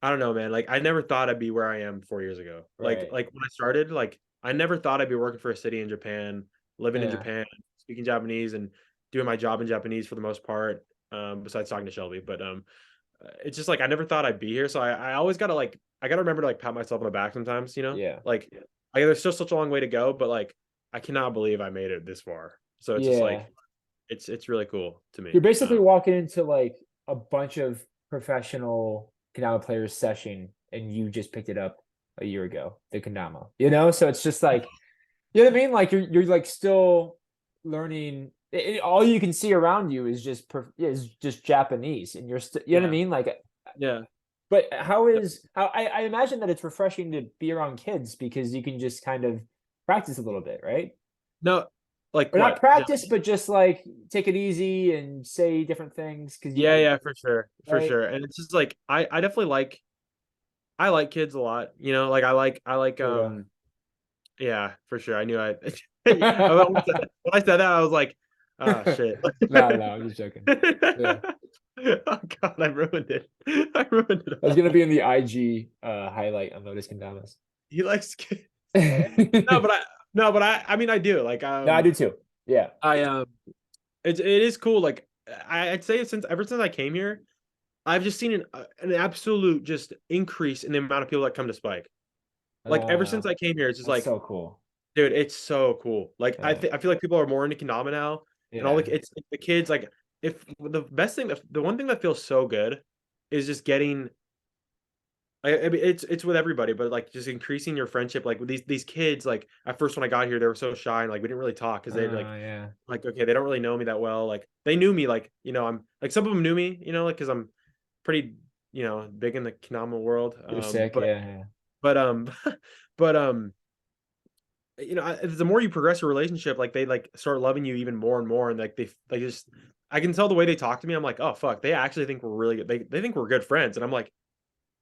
I don't know, man. Like I never thought I'd be where I am 4 years ago. Right. Like when I started, like I never thought I'd be working for a city in Japan, living in Yeah. Japan, speaking Japanese, and doing my job in Japanese for the most part. Besides talking to Shelby, but it's just like I never thought I'd be here. So I always gotta like I gotta remember to like pat myself on the back sometimes. Yeah. Like there's still such a long way to go, but like I cannot believe I made it this far. So it's just Yeah. like it's really cool to You're me. basically walking into like a bunch of professional Kendama players session and you just picked it up a year ago, the Kendama. You know? So it's just like you know what I mean? Like you're like still learning. All you can see around you is just Japanese, and you know what I Yeah. mean? Like, Yeah. but how I imagine that it's refreshing to be around kids because you can just kind of practice a little bit, right? No, like Or not what? practice, but just like take it easy and say different things because Yeah, yeah, for sure. For right? sure. And it's just like I definitely I like kids a lot. You know, like I like Yeah. yeah, for sure. I knew I when I said that I was like, oh shit. No, no, I'm just joking. Yeah. Oh God, I ruined it. I ruined it That's gonna all. be in the IG highlight on Lotus Kendamas. He likes kids. No, No, but I mean I do. Like I do too. Yeah. I it is cool. Like I'd say since ever since I came here, I've just seen an absolute just increase in the amount of people that come to Spike. Like ever since Uh, I came here, it's just that's like, so cool. dude, it's so cool. Like Yeah. I feel like people are more into Kendama now, and all Yeah. the it's the kids. Like if the best thing, the one thing that feels so good is just getting. I mean, it's with everybody, but like just increasing your friendship. Like with these kids, like at first when I got here, they were so shy and like we didn't really talk because they Yeah. like okay, they don't really know me that well. Like they knew me, like I'm like some of them knew me, like because I'm pretty big in the Kendama world. You're sick. Yeah. But but the more you progress your relationship, like they like start loving you even more and more, and like they just I can tell the way they talk to me. I'm like, oh fuck, they actually think we're really good. They think we're good friends, and I'm like,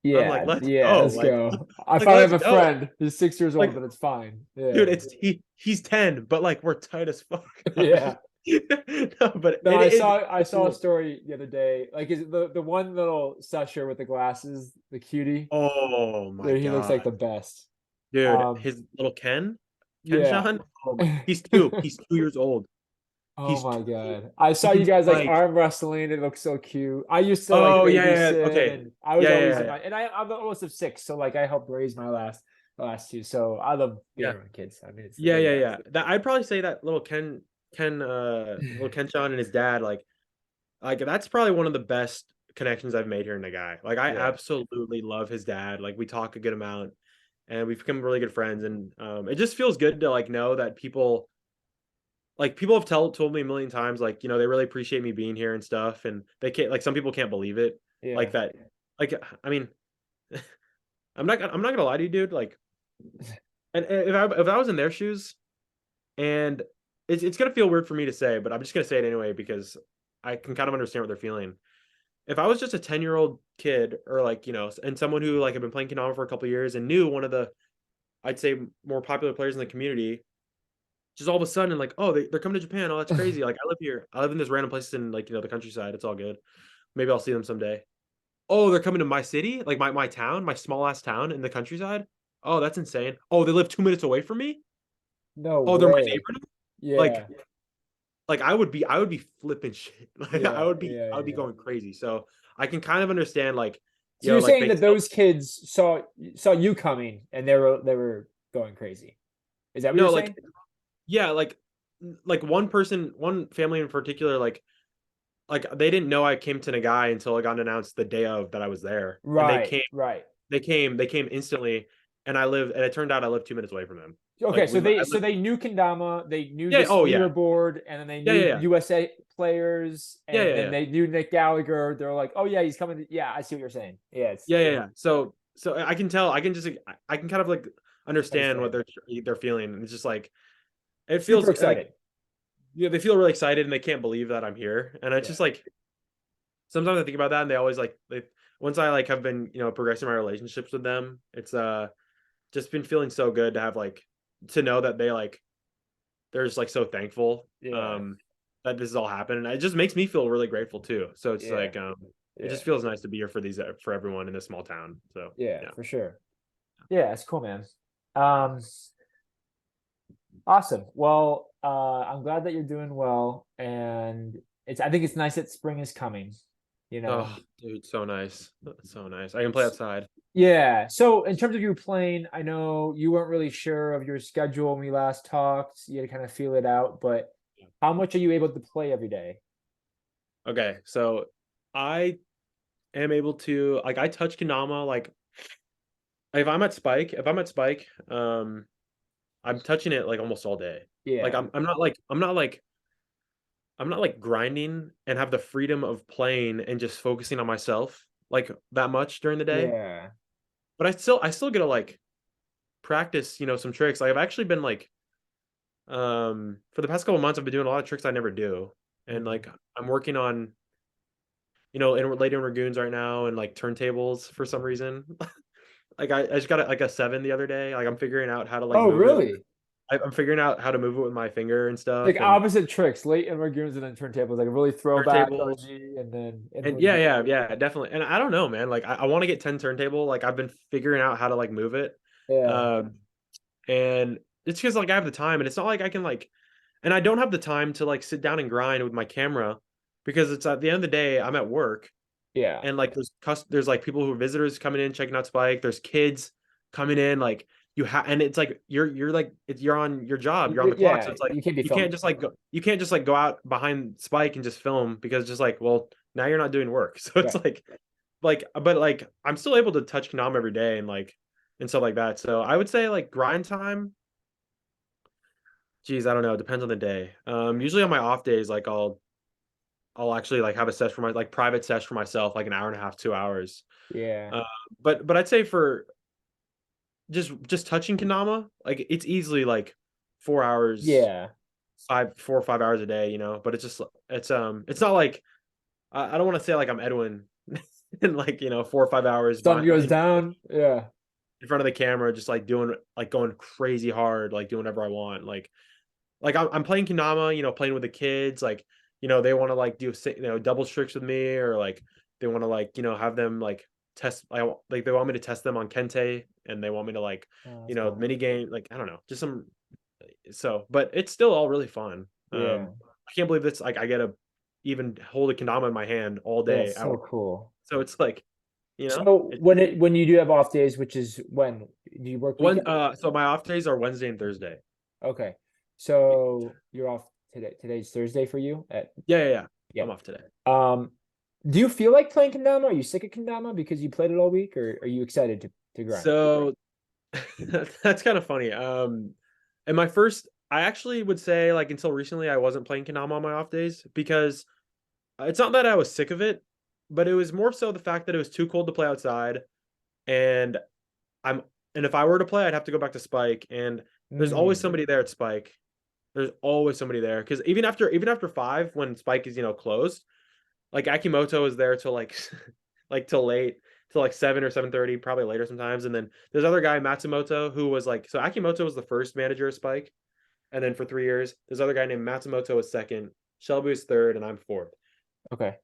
Yeah. let's Yeah. go, Let's go. I like finally let's have a go, friend. He's 6 years old, like but it's fine. dude, Yeah. he's 10, but like we're tight as fuck. Yeah. No, but No, I it's saw a cool. story the other day. Like, is it the one little Susher with the glasses, the cutie? Oh my Dude, he looks like god, the best. dude, Um, his little Ken yeah. Sean. Oh my, he's 2 years old. Oh He's my 2. God. I He saw you can guys like spike. arm wrestling. It looks so cute. I used to like Oh yeah, yeah, yeah. babysit Okay, and I was yeah, yeah, always yeah, in yeah. I'm the oldest of six. So like I helped raise the last two. So I love being Yeah. around kids. I mean, Yeah, they're the yeah, best. yeah. That I'd probably say that little Ken Sean and his dad, like that's probably one of the best connections I've made here in the guy. Like I Yeah. absolutely love his dad. Like we talk a good amount and we've become really good friends. And it just feels good to like know that people have told me a million times, like, they really appreciate me being here and stuff. And they can't like some people can't believe it. Like Yeah. that. Like I mean, I'm not gonna lie to you, dude. Like and if I was in their shoes, and it's gonna feel weird for me to say, but I'm just gonna say it anyway because I can kind of understand what they're feeling. If I was just a 10-year-old kid or like, and someone who like had been playing Konami for a couple of years and knew one of the, I'd say more popular players in the community, just all of a sudden like, oh, they're coming to Japan. Oh, that's crazy. Like I live here. I live in this random place in like, the countryside. It's all good. Maybe I'll see them someday. Oh, they're coming to my city, like my town, my small ass town in the countryside. Oh, that's insane. Oh, they live 2 minutes away from me. No Oh, they're my way. neighbor. Like Yeah. I would be flipping shit. Like Yeah. I would be Yeah. going crazy. So I can kind of understand like, So you're like saying they that still those kids saw you coming and they were going crazy. Is that what you're no, like saying? yeah, like one family in particular, like they didn't know I came to Nagai until it got announced the day of that I was there. And Right. Right. they came instantly and it turned out I lived 2 minutes away from them. Okay, Like so I lived, they knew Kendama, they knew yeah, this oh yeah. leaderboard, and then they Yeah, knew yeah, yeah. USA players, Yeah, and yeah, then yeah. they knew Nick Gallagher. They're like, oh yeah, he's coming. Yeah, I see what you're saying. Yeah, it's Yeah, yeah, yeah. So I can tell, I can kind of like understand what understand. they're feeling. And it's just like it feels Super like excited. they feel really excited and they can't believe that I'm here. And it's Yeah, just like sometimes I think about that and they always like they once I like have been, progressing my relationships with them, it's just been feeling so good to have like to know that they're just like so thankful yeah, that this has all happened. And it just makes me feel really grateful too. So it's yeah, like it yeah, just feels nice to be here for everyone in this small town. So yeah, yeah. for sure. Yeah, it's cool, man. Um, awesome. Well, I'm glad that you're doing well, and I think it's nice that spring is coming. You know, Oh, dude, so nice. So nice. I can play outside. yeah. So in terms of you playing, I know you weren't really sure of your schedule when we last talked. You had to kind of feel it out, but how much are you able to play every day? Okay, so I am able to like I touch Kendama like if I'm at Spike, I'm touching it like almost all day. Like Yeah. I'm not like I'm not like grinding and have the freedom of playing and just focusing on myself like that much during the day. Yeah. But I still get to like practice, some tricks. Like I've actually been like for the past couple months I've been doing a lot of tricks I never do. And Mhm. like I'm working on, in late in Ragoons right now and like turntables for some reason. Like I just got like a 7 the other day. Like I'm figuring out how to like Oh, move it. really? I'm figuring out how to move it with my finger and Like stuff and opposite tricks, late in Lagoons and then turntables, like a really throwback turntables. OG and then And influence. yeah, yeah, yeah, definitely. And I don't know, man. Like I want to get 10 turntable. Like I've been figuring out how to like move it. Yeah. Um and it's because like I have the time and it's not like I can like and I don't have the time to like sit down and grind with my camera because it's at the end of the day, I'm at work Yeah. and like there's like people who are visitors coming in checking out Spike. There's kids coming in like you have and it's like you're like you're on your job, you're on the clock. So Yeah. it's like You can't be filming. you can't just like go out behind Spike and just film because it's just like, well, now you're not doing work. So it's Right. but like I'm still able to touch Kendama every day and like and stuff like that. So I would say like grind time. Geez, I don't know. It depends on the day. Usually on my off days, like I'll actually like have a set for my like private sesh for myself, like an hour and a half, 2 hours. Yeah. Uh, but I'd say for just touching Kendama, like it's easily like 4 hours, Yeah. 4 or 5 hours a day, But it's not like I don't want to say like I'm Edwin in like 4 or 5 hours Sun goes in down. Yeah. front of the camera, just like doing like going crazy hard, like doing whatever I want, like I'm playing Kendama, playing with the kids, like they want to like do double tricks with me, or like they want to like have them like test. Like they want me to test them on Kente, and they want me to like Oh, that's cool. mini game. Like I don't know, just some. But it's still all really fun. Yeah. I can't believe this. Like I get to even hold a Kendama in my hand all Yeah. day at So work. cool. So it's like So it, when you do have off days, which is when do you work one. weekend? So my off days are Wednesday and Thursday. Okay. So you're off today. Today's Thursday for you at Yeah, yeah, yeah. yeah. I'm off today. Um, do you feel like playing kendama? Are you sick of kendama because you played it all week, or are you excited to grind? So that's kind of funny. And I actually would say like until recently, I wasn't playing Kendama on my off days because it's not that I was sick of it, but it was more so the fact that it was too cold to play outside, and I'm and if I were to play, I'd have to go back to Spike, and there's always Mm, somebody there at Spike. There's always somebody there because even after 5, when Spike is closed, like Akimoto is there till like like till late, till like 7 or 7:30, probably later sometimes. And then there's other guy Matsumoto who was like, so Akimoto was the first manager of Spike, and then for 3 years, there's other guy named Matsumoto is second, Shelby is third, and I'm fourth. okay.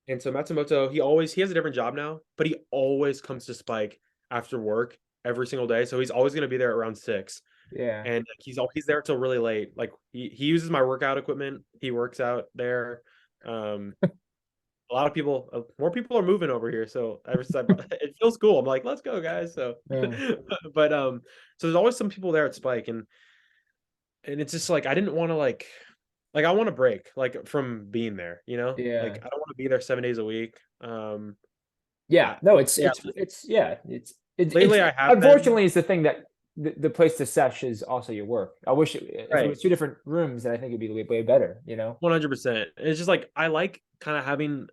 And so Matsumoto, he has a different job now, but he always comes to Spike after work every single day. So he's always gonna be there around 6. Yeah. And like, he's there till really late. Like he uses my workout equipment. He works out there. Um, a lot of people, more people are moving over here, so it feels cool. I'm like, let's go, guys. So, Yeah. but so there's always some people there at Spike, and it's just like I didn't want to like I want to break like from being there, like Yeah. I don't want to be there 7 days a week. Yeah. No, Yeah, it's yeah, it's lately I have been unfortunately it's the thing that the place to sesh is also your work. I wish if it right, was two different rooms, then I think it'd be way better, you know? 100%. It's just like I like kind of having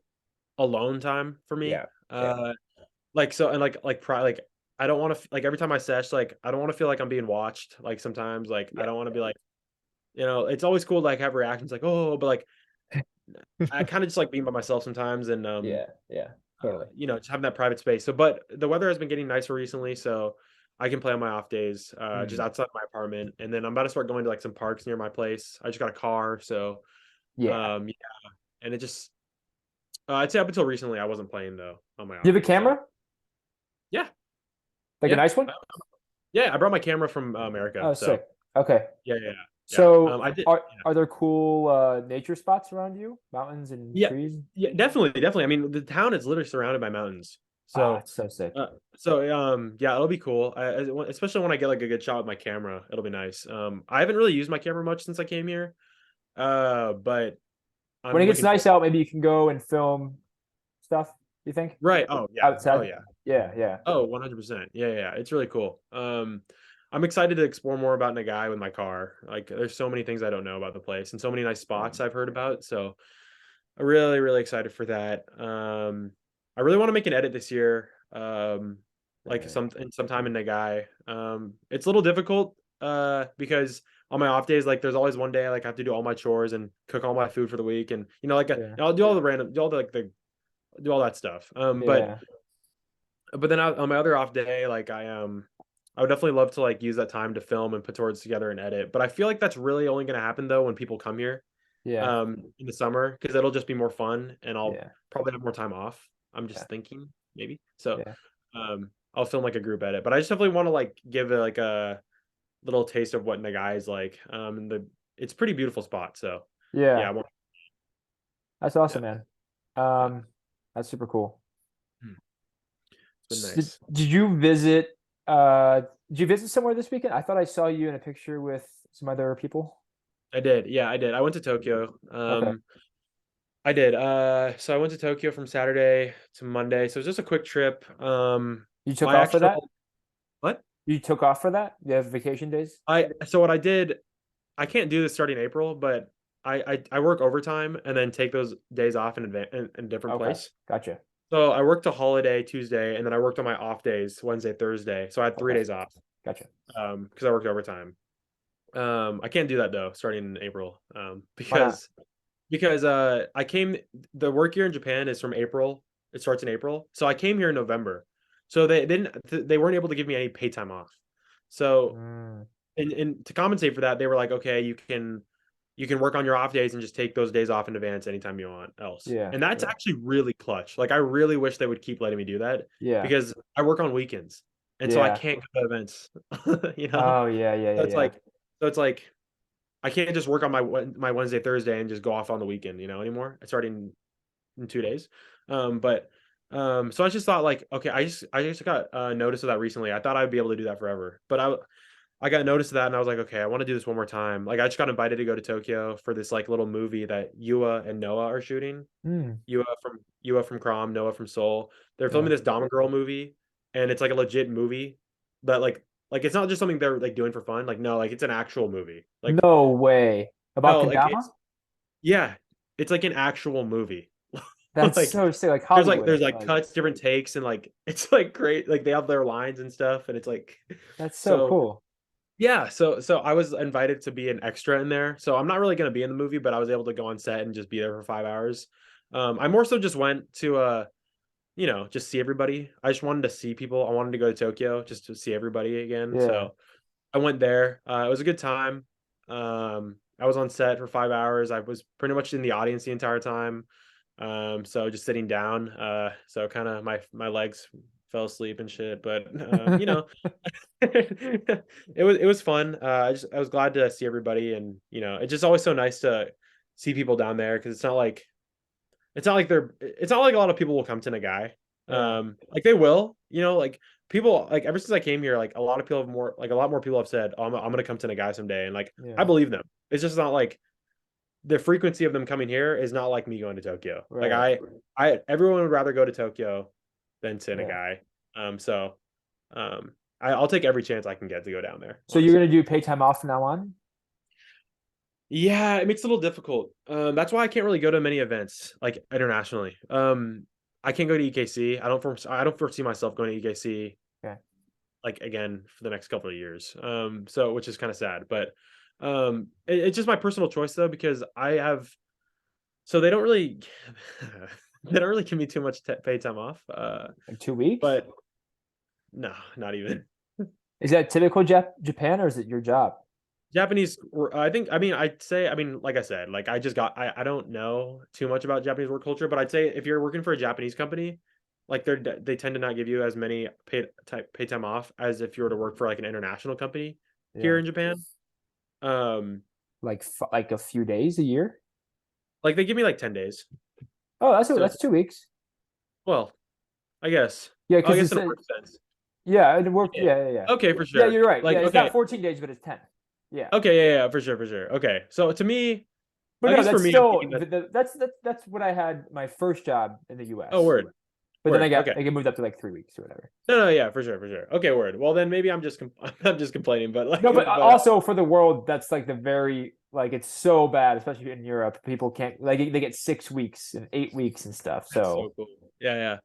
alone time for me. Yeah. Yeah. Like so and like I don't want to like every time I sesh like I don't want to feel like I'm being watched like sometimes like I Yeah. don't want to be like it's always cool to like have reactions like oh but like I kind of just like being by myself sometimes and Yeah. Yeah. Totally. just having that private space. So but the weather has been getting nicer recently, so I can play on my off days just Mm. outside my apartment, and then I'm about to start going to like some parks near my place. I just got a car, so Yeah. yeah, and it just I'd say up until recently I wasn't playing though on my Do you off have a days. So camera? yeah, Like a yeah. nice one? Yeah, I brought my camera from America, Oh, so sick. Okay. yeah, yeah, yeah. So I did. are there cool nature spots around you? Mountains and Yeah, trees? yeah, definitely, definitely. I mean, the town is literally surrounded by mountains, Ah, so it's so sick. yeah, it'll be cool. Especially when I get like a good shot with my camera, it'll be nice. I haven't really used my camera much since I came here, but When it I'm gets looking nice forward. out, maybe you can go and film stuff, you think? Right? Oh yeah. Oh Outside? yeah. Yeah, yeah. Oh, 100%. Yeah, yeah, yeah. It's really cool. I'm excited to explore more about Nagai with my car. Like, there's so many things I don't know about the place and so many nice Yeah. spots I've heard about. So I'm really, really excited for that. I really want to make an edit this year. Like Right. sometime in Nagai. It's a little difficult because on my off days, like there's always one day like I have to do all my chores and cook all my food for the week, and like Yeah. I'll do all the random, do all the like the do all that stuff. Yeah. But then on my other off day, like I would definitely love to like use that time to film and put towards together and edit. But I feel like that's really only going to happen though when people come here Yeah. in the summer because it'll just be more fun and I'll Yeah. probably have more time off. I'm Yeah. just thinking maybe. So Yeah. I'll film like a group edit, but I just definitely want to like give it like a little taste of what Nagai is like. And it's a pretty beautiful spot. So yeah, Yeah. That's yeah, awesome, man. yeah. That's super cool. Hmm. It's been Did, nice. did you visit uh did you visit somewhere this weekend? I thought I saw you in a picture with some other people. I did. Yeah, I did. I went to Tokyo. Okay. I did. So I went to Tokyo from Saturday to Monday. So it was just a quick trip. You took My off for that? actual what? You took off for that? You have vacation days? What I did, I can't do this starting April, but I work overtime and then take those days off in advance in a different Okay. place. Gotcha. So I worked a holiday Tuesday and then I worked on my off days Wednesday, Thursday. So I had 3 days off Gotcha. because I worked overtime. I can't do that though starting in April Why not? because I came the work year in Japan is from April. It starts in April. So I came here in November. So they weren't able to give me any pay time off. So Mm, and to compensate for that, they were like, okay, you can work on your off days and just take those days off in advance anytime you want else. yeah. And that's Yeah. actually really clutch. Like I really wish they would keep letting me do that Yeah. because I work on weekends. And so I Yeah. can't go to events, you know? Oh yeah, yeah, So yeah, yeah. it's like I can't just work on my Wednesday, Thursday and just go off on the weekend, anymore. It's starting in 2 days. But so I just thought like, okay, I just got notice of that recently. I thought I'd be able to do that forever, but I got notice of that and I was like, okay, I want to do this one more time. Like I just got invited to go to Tokyo for this like little movie that Yua and Noah are shooting. Mm, Yua from Crom, Noah from Seoul. They're yeah. filming this Dama Girl movie, and it's like a legit movie that like it's not just something they're like doing for fun. Like no, like it's an actual movie. Like No way. About no, like Kendama? it's yeah, it's like an actual movie. That's Like so sick, like Hollywood. there's like Like cuts, different takes, and like it's like great. Like they have their lines and stuff, and it's like that's so so cool. yeah. So I was invited to be an extra in there. So I'm not really gonna be in the movie, but I was able to go on set and just be there for 5 hours. I more so just went to just see everybody. I just wanted to see people. I wanted to go to Tokyo just to see everybody again. Yeah. So I went there. It was a good time. I was on set for 5 hours. I was pretty much in the audience the entire time. So just sitting down. So kind of my legs fell asleep and shit. But it was fun. I was glad to see everybody, and it's just always so nice to see people down there because it's not like a lot of people will come to Nagai. Yeah. Like they will, like people like ever since I came here, like a lot of people have more like a lot more people have said, oh, I'm gonna come to Nagai someday. And like I Yeah. believe them. It's just not like the frequency of them coming here is not like me going to Tokyo. Like Right. everyone would rather go to Tokyo than to Yeah. Nagai. So I'll take every chance I can get to go down there, So you're honestly. gonna do pay time off from now on? Yeah, it makes it a little difficult. That's why I can't really go to many events like internationally. I can't go to EKC. I don't foresee myself going to EKC Okay. like again for the next couple of years. So which is kind of sad, but it's just my personal choice though because I have so they don't really they don't really give me too much paid time off. Like 2 weeks? But no, not even. Is that typical Japan or is it your job? Japanese, I think, I mean, I'd say, I mean, like I said, like I don't know too much about Japanese work culture, but I'd say if you're working for a Japanese company, like they tend to not give you as many pay time off as if you were to work for like an international company here Yeah. in Japan. Um, Like a few days a year? like they give me like 10 days. Oh, that's So that's 2 weeks. well, I guess. Yeah, Oh, I because guess it's in a work sense. yeah, it worked. Yeah. Yeah, yeah, yeah. Okay, for Yeah, sure. you're right. Like, Yeah, it's okay. not 14 days, but it's 10. Yeah. Okay, yeah, for sure, for sure. Okay. So to me, But at no, least for that's me, I'm still thinking that, that's what I had my first job in the oh, US. word. but then Word. Okay. I get moved up to like 3 weeks or whatever. No, no, yeah, for sure, for sure. Okay, word. Well, then maybe I'm just complaining, but like, No, but but also for the world, that's like the very like it's so bad, especially in Europe. People can't like they get 6 weeks and 8 weeks and stuff. that's so So cool. Yeah, yeah.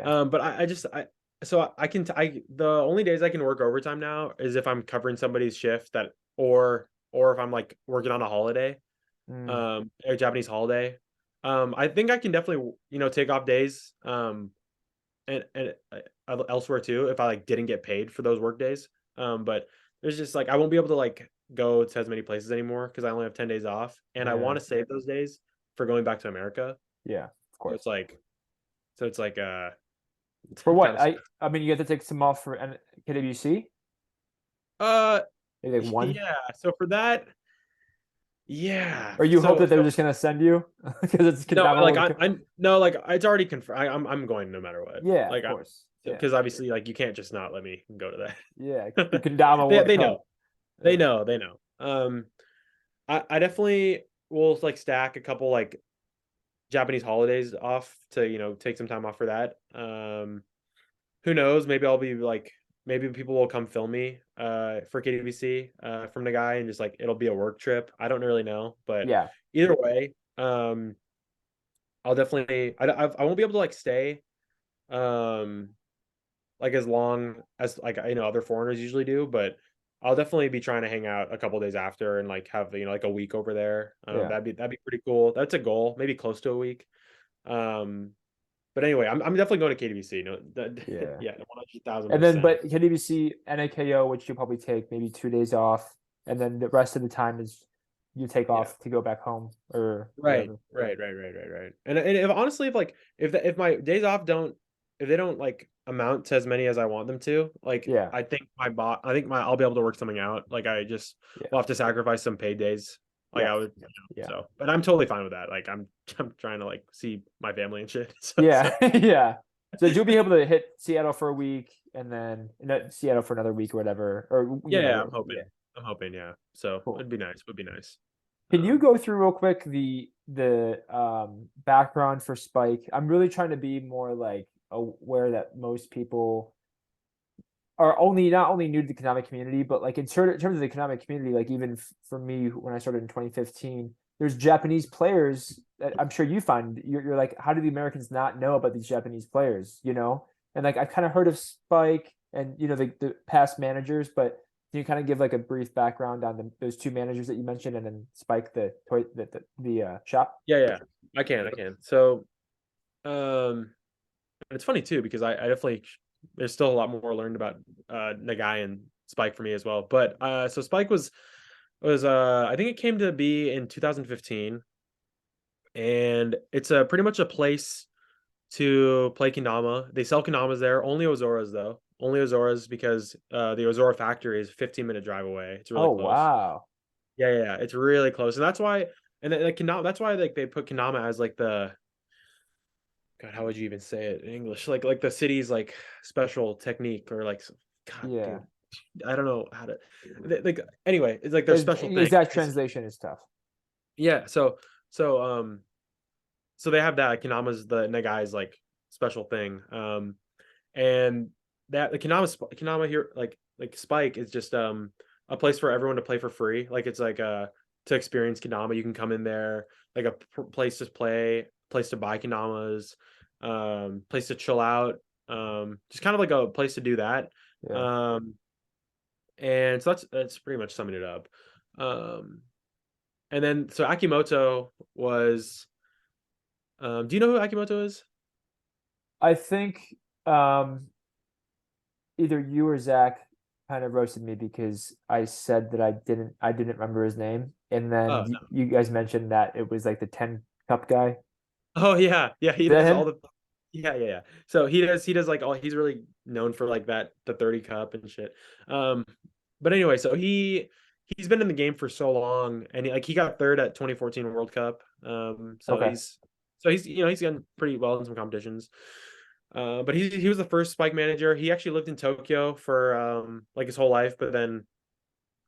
yeah. But I just so I can the only days I can work overtime now is if I'm covering somebody's shift that or if I'm like working on a holiday, Mm, a Japanese holiday. I think I can definitely take off days and elsewhere too if I like didn't get paid for those work days. But there's just like I won't be able to like go to as many places anymore because I only have 10 days off, and I yeah. want to save those days for going back to America. Yeah. Of So course. it's like For kind what? of I mean, you have to take some off for KWC. uh Maybe like one. yeah. So for that, yeah. Or you hope So that they're just gonna send you because it's no, Kendama like will I'm no, like it's already confirmed. I'm going no matter what. Yeah, of Like I'm course. Yeah. because obviously like you can't just not let me go to Yeah. The that. Kendama World They Cup. know. They Yeah. know. They know. I definitely will like stack a couple like Japanese holidays off to, take some time off for that. Who knows? Maybe I'll be like maybe people will come film me for KWC from the guy and just like it'll be a work trip. I don't really know, but Yeah. either way, I'll definitely I won't be able to like stay um like as long as like other foreigners usually do, but I'll definitely be trying to hang out a couple days after and like have like a week over there. Yeah. That'd be pretty cool. That's a goal, maybe close to a week. Um, but anyway, I'm definitely going to KWC. No, Yeah. yeah, 100,000 And then, percent. but KWC, NAKO, which you'll probably take maybe 2 days off, and then the rest of the time is you take Yeah. off to go back home or Right, whatever. right, right, right, right, right. And if honestly, if like if my days off don't if they don't like amount to as many as I want them to, like Yeah. I think my I'll be able to work something out. Like I just Yeah. will have to sacrifice some paid days. Like Yeah. I would, Yeah. so, but I'm totally fine with that. Like I'm trying to like see my family and shit. So Yeah. Yeah. So you'll be able to hit Seattle for a week and then Seattle for another week or whatever, or yeah, yeah, yeah, I'm hoping, yeah. So cool. would be nice. Can you Um, go through real quick the background for Spike? I'm really trying to be more like aware that most people are only not only new to the economic community, but like in terms of the economic community, like even for me when I started in 2015, there's Japanese players that I'm sure you find you're like, how do the Americans not know about these Japanese players? And like I've kind of heard of Spike and the past managers, but can you kind of give like a brief background on those two managers that you mentioned, and then Spike the toy the shop? yeah, yeah, I can. So it's funny too because I definitely there's still a lot more learned about Nagai and Spike for me as well. But so Spike was I think it came to be in 2015, and it's a pretty much a place to play kendama. They sell kendamas there, only Ozoras though. Only Ozoras because the Ozora factory is a 15-minute drive away. It's really Oh close. wow. Yeah, yeah, yeah, it's really close. And that's why like kendama that's why like they put kendama as like the God, how would you even say it in English? Like the city's like special technique or like God, Yeah. dude, I don't know how to like anyway, it's like their Is special thing. exact translation is tough. Yeah, so so they have that like, Kanama's the Nagai's like special thing. And that the Kanama here like Spike is just a place for everyone to play for free. Like it's like to experience Kendama, you can come in there, like a place to play, place to buy Kendamas, place to chill out, just kind of like a place to do that. Yeah. Um, and so that's pretty much summing it up. Um, and then so Akimoto was, do you know who Akimoto is? I think um, either you or Zach kind of roasted me because I said that I didn't remember his name, and then Oh you guys mentioned that it was like the 10 cup guy. Oh yeah, yeah, he Is that does all him? the yeah, yeah, yeah. So he does like all he's really known for like that the 30 cup and shit. Um but anyway, so he's been in the game for so long and like he got third at 2014 World Cup. So Okay. he's he's done pretty well in some competitions. But he was the first Spike manager. He actually lived in Tokyo for like his whole life, but then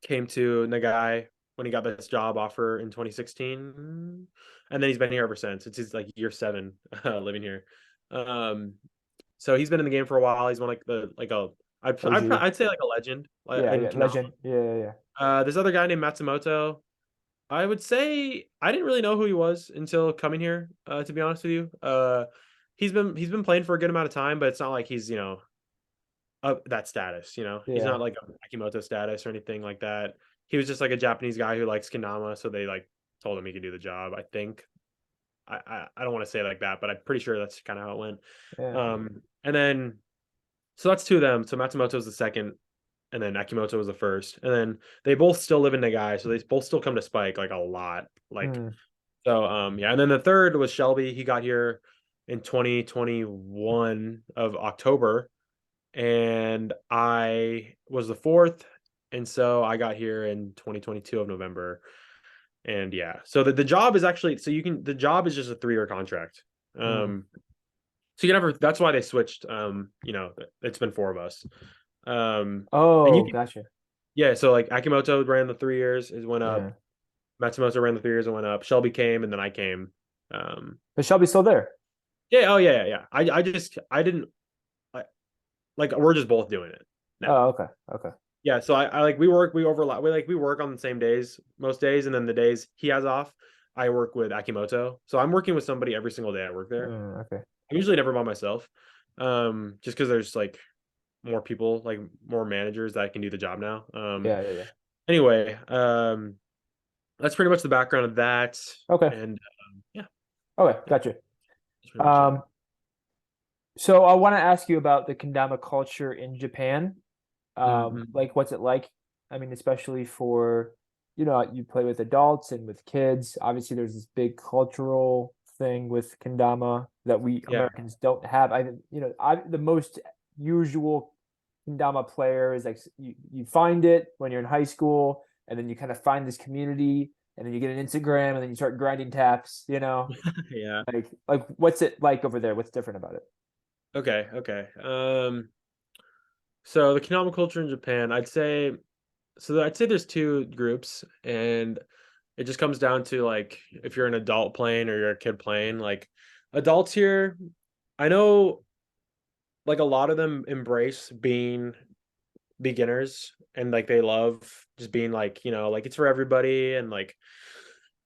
came to Nagai when he got this job offer in 2016, and then he's been here ever since. It's his like year 7 living here. Um, So he's been in the game for a while. He's one like the like a OG. I'd say like a legend Yeah, in yeah, Kendama. legend. Yeah, yeah, yeah. This other guy named Matsumoto. I would say I didn't really know who he was until coming here. To be honest with you, he's been playing for a good amount of time, but it's not like he's that status. He's Yeah. not like a Akimoto status or anything like that. He was just like a Japanese guy who likes kendama, so they like told him he could do the job. I think I don't want to say it like that, but I'm pretty sure that's kind of how it went. Yeah. And then so that's two of them. So Matsumoto was the second, and then Akimoto was the first, and then they both still live in Nagai, so they both still come to Spike like a lot. Like Mm. so, yeah. And then the third was Shelby. He got here in 2021 of October, and I was the fourth, and so I got here in 2022 of November. And yeah, so the job is actually so you can the job is just a 3-year contract. Mm. So you can never. That's why they switched. It's been four of us. And you Oh, can gotcha. yeah. So like Akimoto ran the 3 years, it went up. Yeah. Matsumoto ran the 3 years, and went up. Shelby came, and then I came. Um, But Shelby's still there. yeah. Oh yeah, yeah, yeah. I didn't I, like we're just both doing it now. Oh, okay. Okay. Yeah. So I like we overlap. We work on the same days most days, and then the days he has off, I work with Akimoto. So I'm working with somebody every single day I work there. Okay. I'm usually never by myself. Just because there's like more people, like more managers that can do the job now. Yeah, yeah, yeah. Anyway, that's pretty much the background of that. Okay. And yeah, Okay, yeah, gotcha. that's pretty much it. Um, so I want to ask you about the kendama culture in Japan. Mm-hmm. Like what's it like? I mean, especially for, you play with adults and with kids. Obviously, there's this big cultural thing with kendama that we Yeah. Americans don't have. The most usual kendama player is like you find it when you're in high school, and then you kind of find this community, and then you get an Instagram, and then you start grinding taps. Yeah. Like what's it like over there? What's different about it? Okay. Okay. So the Kenama culture in Japan, I'd say there's two groups, and it just comes down to like if you're an adult playing or you're a kid playing. Like adults here, I know like a lot of them embrace being beginners, and like they love just being like, like it's for everybody, and like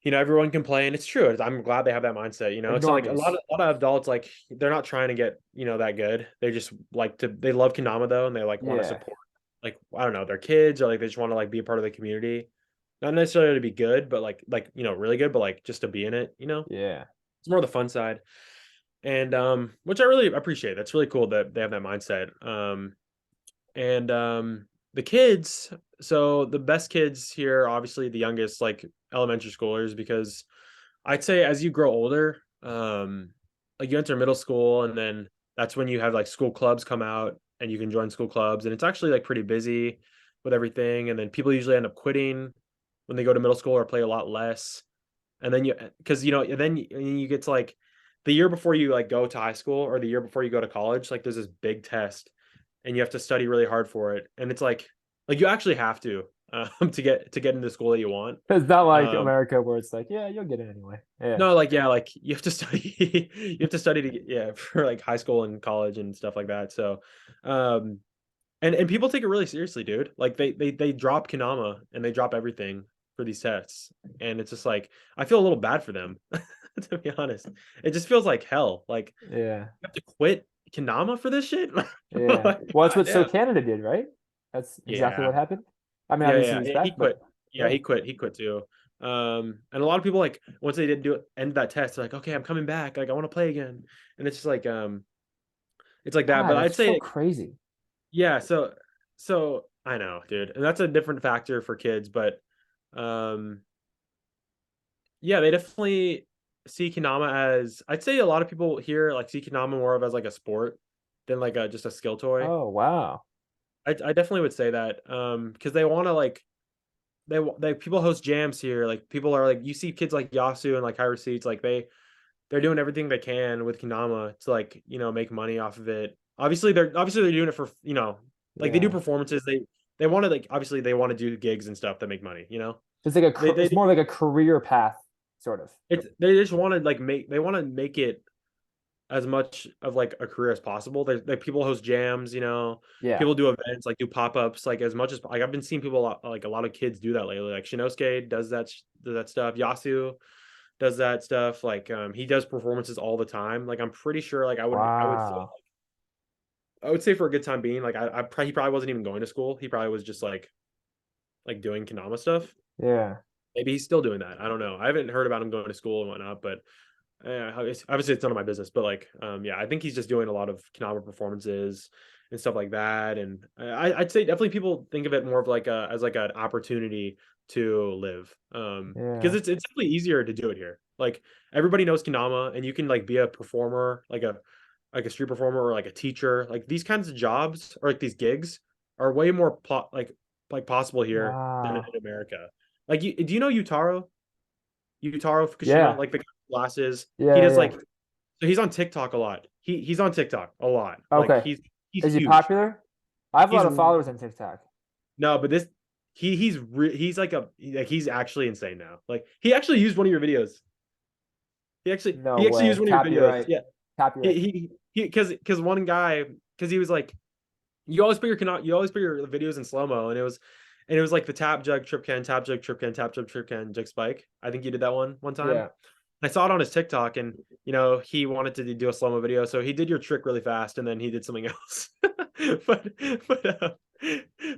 everyone can play, and it's true. I'm glad they have that mindset. Like It's like a lot normies. of adults, like they're not trying to get that good. They just they love Kendama though, and they like want to Yeah. support, like I don't know, their kids, or like they just want to like be a part of the community, not necessarily to be good, but like really good, but like just to be in it. Yeah. It's more the fun side, and which I really appreciate. That's really cool that they have that mindset. And the kids, so the best kids here, obviously the youngest, like elementary schoolers, because I'd say as you grow older, like you enter middle school, and then that's when you have like school clubs come out, and you can join school clubs, and it's actually like pretty busy with everything. And then people usually end up quitting when they go to middle school or play a lot less. And then because then you get to like the year before you like go to high school, or the year before you go to college, like there's this big test, and you have to study really hard for it. And it's like you actually have to to get into the school that you want. It's not like Um, America where it's like, yeah, you'll get it anyway. Yeah. no, like yeah, like you have to study. You have to study to get, yeah, for like high school and college and stuff like that. So, um, and people take it really seriously, dude. Like they drop Kanama, and they drop everything for these tests, and it's just like I feel a little bad for them, to be honest. It just feels like hell. Like Yeah. you have to quit Kanama for this shit. Yeah. Like, Well, that's God what So damn. Canada did, right? That's exactly Yeah, what happened. I mean, yeah, obviously yeah. he's Yeah, he back, but quit. Yeah, yeah. he quit too. And a lot of people like once they did do it, end that test, they're like, okay, I'm coming back. Like I want to play again. And it's just like it's like that. God, But that's I'd so say crazy. yeah, so I know, dude. And that's a different factor for kids, but um yeah, they definitely see Kanama as I'd say a lot of people here like see Kanama more of as like a sport than like a just a skill toy. Oh, wow. I definitely would say that. Because they want to like they people host jams here. Like people are like you see kids like Yasu and like high receipts, like they're doing everything they can with Kendama to like make money off of it. Obviously they're doing it for like they do Yeah. performances. They want to like obviously they want to do gigs and stuff that make money. It's like They it's more like a career path, sort of. they just want to like make they want to make it as much of like a career as possible. There's like people host jams, you know, Yeah. people do events, like do pop-ups, like as much as like I've been seeing people like a lot of kids do that lately. Like Shinosuke does that stuff. Yasu does that stuff. Like he does performances all the time. Like I'm pretty sure like Wow. I would say for a good time being, like he probably wasn't even going to school. He probably was just like doing Kendama stuff. Yeah. Maybe he's still doing that. I don't know. I haven't heard about him going to school and whatnot, but obviously it's none of my business. But like, yeah, I think he's just doing a lot of Kendama performances and stuff like that. And I'd say definitely people think of it more of like a as like an opportunity to live, because Yeah. it's definitely easier to do it here. Like everybody knows Kendama, and you can like be a performer, like a street performer or like a teacher. Like these kinds of jobs or like these gigs are way more like possible here than in Wow. America. Like, do you know Yutaro Fukushima, Yeah. like the guy with glasses? He Yeah. does like Yeah. so he's on TikTok a lot. He's on TikTok a lot. Like Okay. he's Is he huge. popular? I have a He's lot of followers on TikTok. no, but this he's like he's actually insane now. Like he actually used one of your videos. No He actually used way. one of your videos. Copyright. Yeah. Copyright. Because one guy, because he was like, you always put your videos in slow mo, and it was like the tap jug trip can tap jug trip can jug spike. I think you did that one time. Yeah. I saw it on his TikTok, and you know he wanted to do a slow mo video, so he did your trick really fast, and then he did something else. but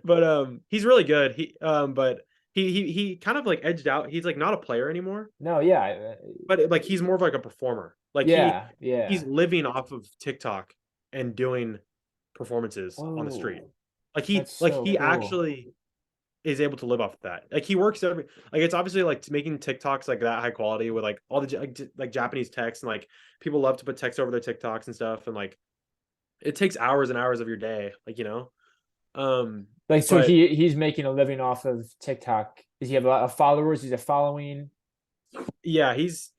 but he's really good. But he kind of like edged out. He's like not a player anymore, No, yeah. but like he's more of like a performer. Like Yeah. he's Yeah. living off of TikTok and doing performances on the street. Whoa. He That's like so he cool. actually is able to live off of that. Like he works like it's obviously like making TikToks like that high quality with like all the like Japanese text, and like people love to put text over their TikToks and stuff, and like it takes hours and hours of your day, like you know. Um Like, so but he's making a living off of TikTok. Does he have a lot of followers? He's a following. yeah, he's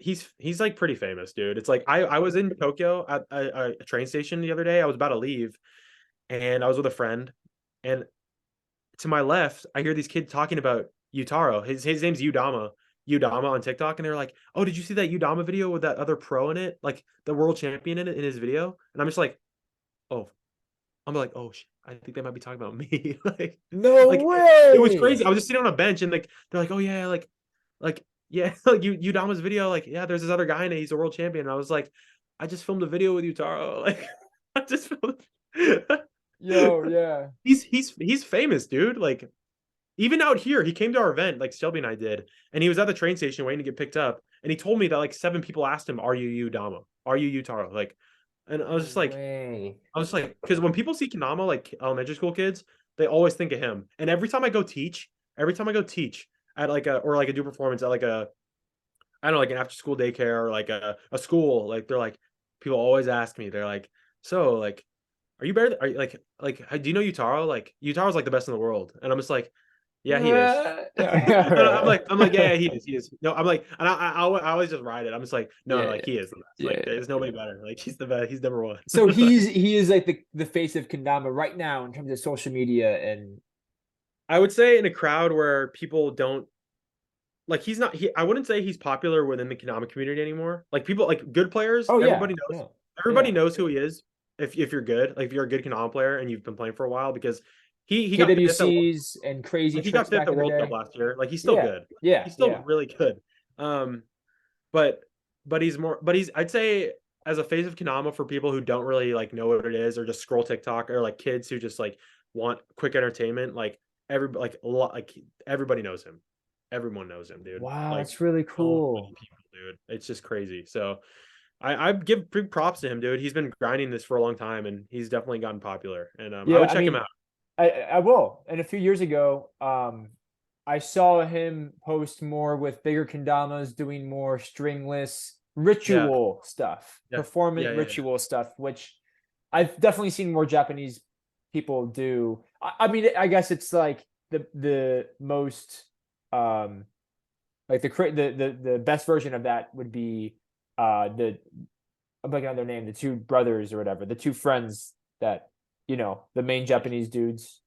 like pretty famous, dude. It's like I was in Tokyo at a train station the other day. I was about to leave, and I was with a friend, and to my left, I hear these kids talking about Utaro. His name's Udama on TikTok, and they're like, "Oh, did you see that Udama video with that other pro in it, like the world champion in it in his video?" And I'm just like, "Oh," I'm like, "Oh, I think they might be talking about me." No it was way. crazy. I was just sitting on a bench, and like they're like, "Oh yeah, like yeah, like Udama's video, like yeah, there's this other guy in it. He's a world champion." And I was like, "I just filmed a video with Utaro, like I just filmed." Yo, yeah. He's famous, dude. Like even out here, he came to our event, like Shelby and I did, and he was at the train station waiting to get picked up. And he told me that like 7 people asked him, "Are you Udama? Are you Utaro?" Like, and No way. I was like, because when people see Kendama, like elementary school kids, they always think of him. And every time I go teach at like a or like a do performance at like a I don't know, like an after school daycare or like a school, like they're like people always ask me, they're like, so like, are you better? Are you do you know Utaro? Like Utaro's like the best in the world, and I'm just like, yeah, he is. I'm like, yeah, he is. No, I'm like, and I always just ride it. I'm just like, no, Yeah, like he is the best. yeah, Like yeah. there's nobody better. Like he's the best. He's number one. So he is like the face of Kendama right now in terms of social media and I would say in a crowd where people don't like he's not he I wouldn't say he's popular within the Konami community anymore. Like people like good players, oh yeah, yeah, everybody yeah. knows who he is if you're good, like if you're a good Konami player and you've been playing for a while because he got fifth at KWCs and crazy like he got tricks fifth back at in the World Cup day. last year. Like he's still Yeah, good. yeah, He's still yeah. really good. Um but he's I'd say as a face of Konami for people who don't really like know what it is or just scroll TikTok or like kids who just like want quick entertainment, like like everybody knows him. Everyone knows him, dude. Wow, Like that's really so many cool. people, dude. It's just crazy. So I give big props to him, dude. He's been grinding this for a long time, and he's definitely gotten popular. And I Yeah, would I check him mean, out. I will. And a few years ago, I saw him post more with bigger kendamas, doing more stringless Yeah, ritual stuff, yeah, performant yeah. ritual stuff, which I've definitely seen more Japanese people do. I mean, I guess it's like the most um like the best version of that would be the I'm blanking on their name, the two brothers or whatever, the two friends that the main Japanese dudes.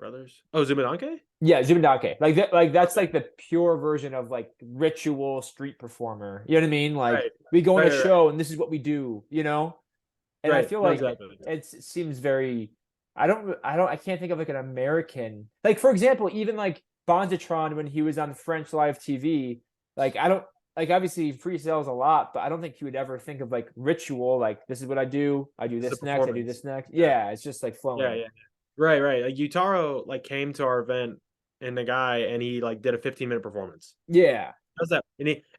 brothers. Oh, Zubidanke? Yeah, Zubindake. Like that, like that's Okay. like the pure version of like ritual street performer. You know what I mean? Like Right. we go on Right, a right, right. show and this is what we do, you know? And I Right. feel No, like exactly. it seems very I can't think of like an American. Like for example, even like Bonzatron when he was on French live TV, like I don't like obviously free sales a lot, but I don't think he would ever think of like ritual, like this is what I do It's a this next, I do performance. this next. Yeah. Yeah, it's just like Yeah, flowing. yeah. Right, right. Like Utaro like came to our event and the guy and he like did a 15-minute performance. Yeah. Does that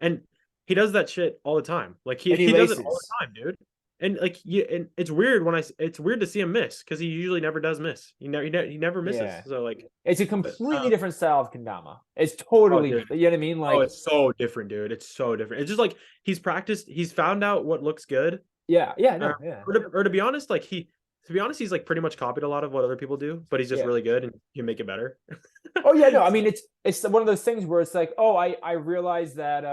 and he does that shit all the time. Like he And he he does it all laces. the time, dude. And like you and it's weird when it's weird to see him miss because he usually never does miss. He never misses. Yeah. So like It's a but, completely different style of kendama. It's totally, dude. you know what I mean? Oh, Like, it's so different, dude. It's so different. It's just like he's practiced, he's found out what looks good. yeah, yeah, Or, no, yeah, or to be honest, like to be honest, he's like pretty much copied a lot of what other people do, but he's just yeah. really good and you make it better. Oh yeah, no, I So, mean it's one of those things where it's like, oh, I realize that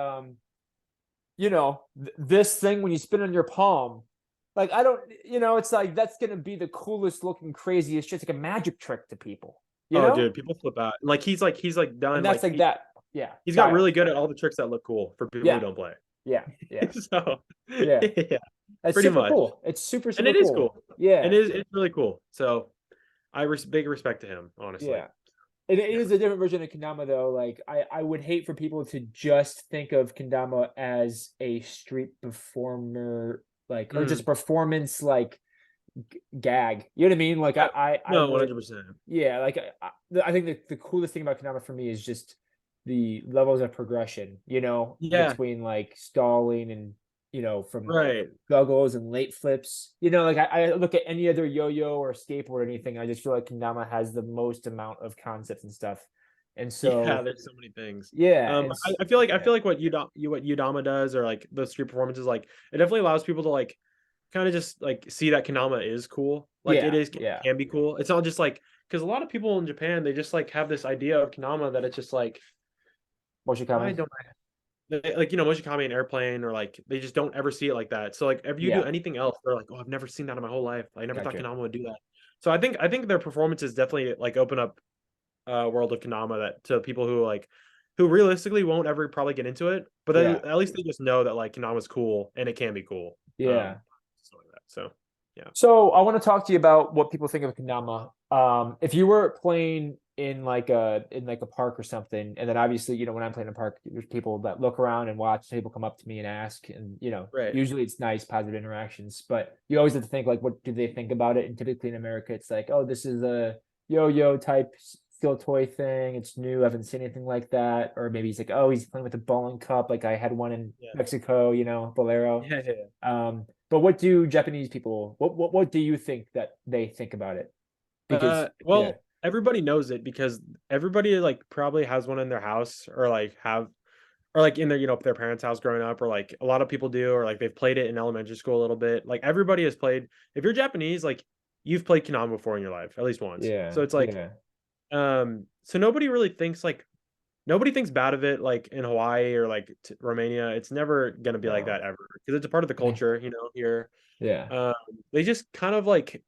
this thing when you spin on your palm, like I don't, it's like that's gonna be the coolest looking, craziest shit. It's like a magic trick to people, you oh, know? dude, people flip out. Like he's like And done that's like like that, yeah, he's got style. really good at all the tricks that look cool for people who Yeah, don't play. yeah, yeah, So yeah. yeah, It's pretty super much. cool. It's super, And super it is cool. cool. And Yeah, it's really cool. So big respect to him, honestly. yeah. It is a different version of kendama though. Like I would hate for people to just think of kendama as a street performer, like, or Mm. just performance, like gag. You know what I mean? Like Yeah. I No, would, 100%. yeah. Like I think the coolest thing about kendama for me is just the levels of progression. Yeah, Between like stalling and from right. juggles and late flips. Like I look at any other yo-yo or skateboard or anything, I just feel like kendama has the most amount of concepts and stuff. And Yeah, so there's so many things. yeah, I feel like yeah, what what Udama does or like the street performances, like it definitely allows people to like kind of just like see that Kanama is cool. Like yeah, it yeah. can be cool. It's not just like because a lot of people in Japan they just like have this idea of Kanama that it's just like why Moshikami. don't like Moshikami and Airplane or like they just don't ever see it like that. So like if you do Yeah, anything else, they're like, oh, I've never seen that in my whole life. I never thought gotcha. Kanama would do that. So I think their performances definitely like open up world of Kanama that to people who like who realistically won't ever probably get into it, but then Yeah, at least they just know that like Kanama's cool and it can be cool. yeah. Stuff like that. So yeah. So I want to talk to you about what people think of kendama. If you were playing in like a park or something, and then obviously, when I'm playing in a park, there's people that look around and watch, people come up to me and ask, and Right. usually it's nice, positive interactions. But you always have to think like, what do they think about it? And typically in America, it's like, oh, this is a yo-yo type steel toy thing. It's new. I haven't seen anything like that. Or maybe he's like, oh, he's playing with a bowling cup. Like I had one in Yeah. Mexico, Bolero. Yeah, yeah. But what do Japanese people? What do you think that they think about it? Because yeah, Well, everybody knows it because everybody like probably has one in their house or like have or like in their their parents' house growing up or like a lot of people do or like they've played it in elementary school a little bit. Like everybody has played. If you're Japanese, like you've played Konami before in your life at least once. yeah, So it's like yeah, so nobody really thinks like nobody thinks bad of it like in Hawaii or like Romania. It's never gonna be like no, that ever because it's a part of the culture, here. yeah, Um, they just kind of like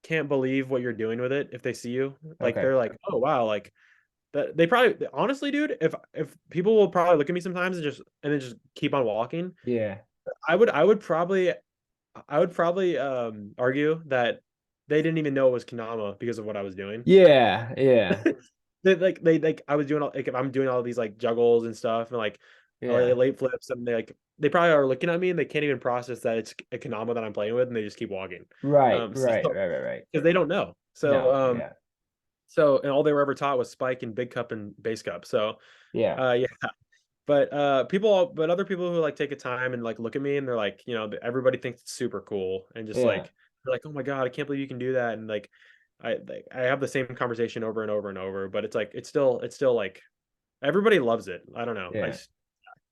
can't believe what you're doing with it if they see you. Like okay, they're like, oh wow, like that they probably honestly, dude, if people will probably look at me sometimes and then just keep on walking, yeah, I would probably argue that they didn't even know it was Kanama because of what I was doing. yeah, yeah, They I was doing like if I'm doing all these like juggles and stuff and like yeah. late flips and they probably are looking at me and they can't even process that it's a Kanama that I'm playing with and they just keep walking. Right, So right, right, right, right. because they don't know. So No, yeah, and all they were ever taught was spike and big cup and base cup. So yeah, yeah. But but other people who like take a time and like look at me and they're like, everybody thinks it's super cool and just yeah. like they're like, oh my God, I can't believe you can do that. And like I have the same conversation over and over and over, but it's like it's still like everybody loves it. I don't know. Yeah.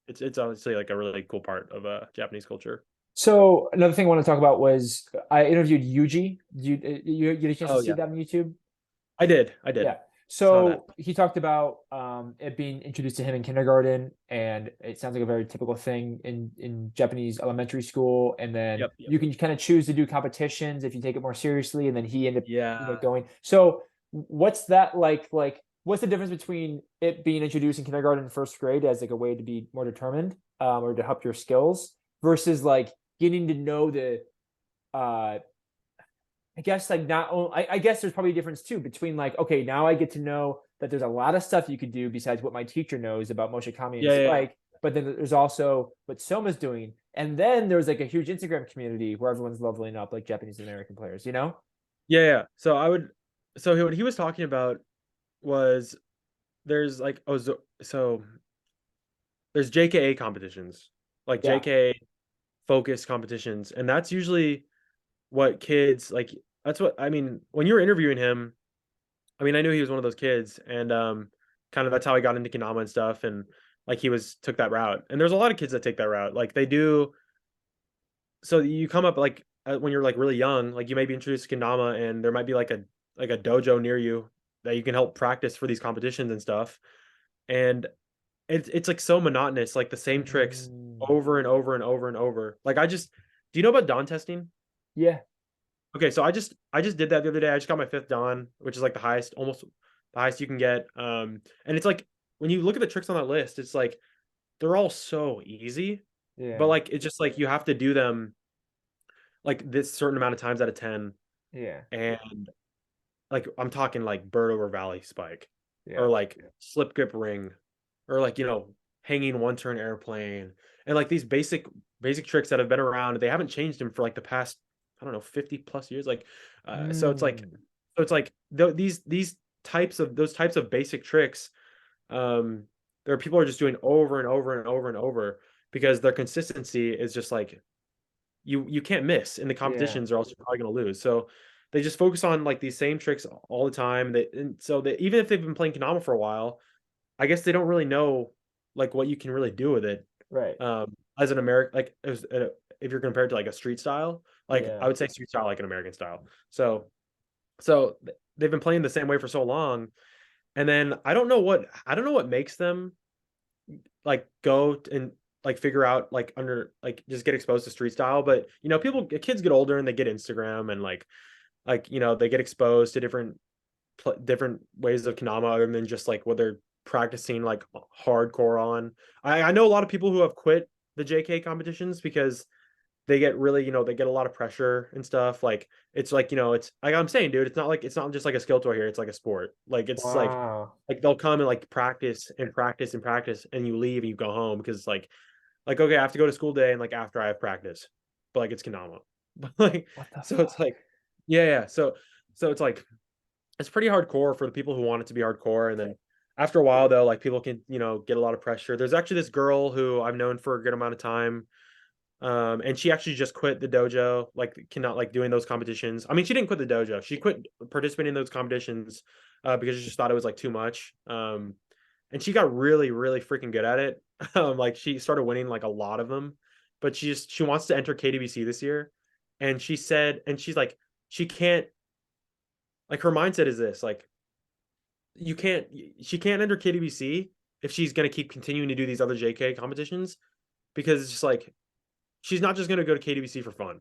It's honestly like a really cool part of Japanese culture. So another thing I want to talk about was I interviewed Yuji. You get a chance to Oh see yeah. that on YouTube? I did. Yeah. Saw that. So he talked about it being introduced to him in kindergarten, and it sounds like a very typical thing in Japanese elementary school. And then Yep. you can kind of choose to do competitions if you take it more seriously. And then he ended up, Yeah. going. So what's that like? Like, what's the difference between it being introduced in kindergarten and first grade as like a way to be more determined, or to help your skills, versus like getting to know the, uh, I guess like not only, I guess there's probably a difference too between like, okay, now I get to know that there's a lot of stuff you could do besides what my teacher knows about Moshe Kami and Yeah, yeah, Spike, but then there's also what Soma's doing. And then there's like a huge Instagram community where everyone's leveling up like Japanese American players, you know? yeah, yeah. So I would, so what he was talking about was there's like, oh, so there's JKA competitions, like Yeah. JK focused competitions, and that's usually what kids like. That's what I mean when you were interviewing him. I mean, I knew he was one of those kids, and kind of that's how I got into Kendama and stuff, and like he was took that route. And there's a lot of kids that take that route. Like they do. So you come up like when you're like really young, like you may be introduced to Kendama, and there might be like a dojo near you that you can help practice for these competitions and stuff. And it's like so monotonous, like the same tricks Mm, over and over and over and over. Like I just, do you know about dawn testing? yeah. Okay, so I just did that the other day. I just got my fifth dawn, which is like the highest, almost the highest you can get. And it's like when you look at the tricks on that list, it's like they're all so easy, but Yeah. like it's just like you have to do them like this certain amount of times out of 10. Yeah. And like I'm talking like bird over valley spike, or Yeah. like slip grip ring, or like hanging one turn airplane, and like these basic tricks that have been around. They haven't changed them for like the past, I don't know, 50 plus years. Like, Mm, so it's like these types of those types of basic tricks. Um, there are people who are just doing over and over and over and over because their consistency is just like you can't miss in the yeah. competitions or else you're probably going to lose. So they just focus on like these same tricks all the time. And so they, even if they've been playing Konami for a while, I guess they don't really know like what you can really do with it. Right. As an American, like if you're compared to like a street style, like I Yeah. would say street style like an American style. So they've been playing the same way for so long, and then I don't know what makes them like and like figure out like under like just get exposed to street style. But people, kids get older and they get Instagram, and like they get exposed to different ways of Kanama other than just like what they're practicing like hardcore on. I know a lot of people who have quit the JK competitions because they get really, they get a lot of pressure and stuff. Like it's like, it's like I'm saying, dude, it's not just like a skill tour here, it's like a sport. Like it's Wow. like they'll come and like practice and practice and practice, and you leave and you go home because like okay, I have to go to school day and like after I have practice. But like it's Kanama. But like What the so it's fuck? like yeah, yeah. So it's like it's pretty hardcore for the people who want it to be hardcore. And then after a while though, like people can, get a lot of pressure. There's actually this girl who I've known for a good amount of time. And she actually just quit the dojo, like cannot like doing those competitions. I mean, she didn't quit the dojo. She quit participating in those competitions because she just thought it was like too much. And she got really, really freaking good at it. Like she started winning like a lot of them, but she wants to enter KWC this year. And she said, and she's like, she can't, like her mindset is this, like you can't she can't enter KWC if she's gonna keep continuing to do these other JK competitions, because it's just like she's not just gonna go to KWC for fun.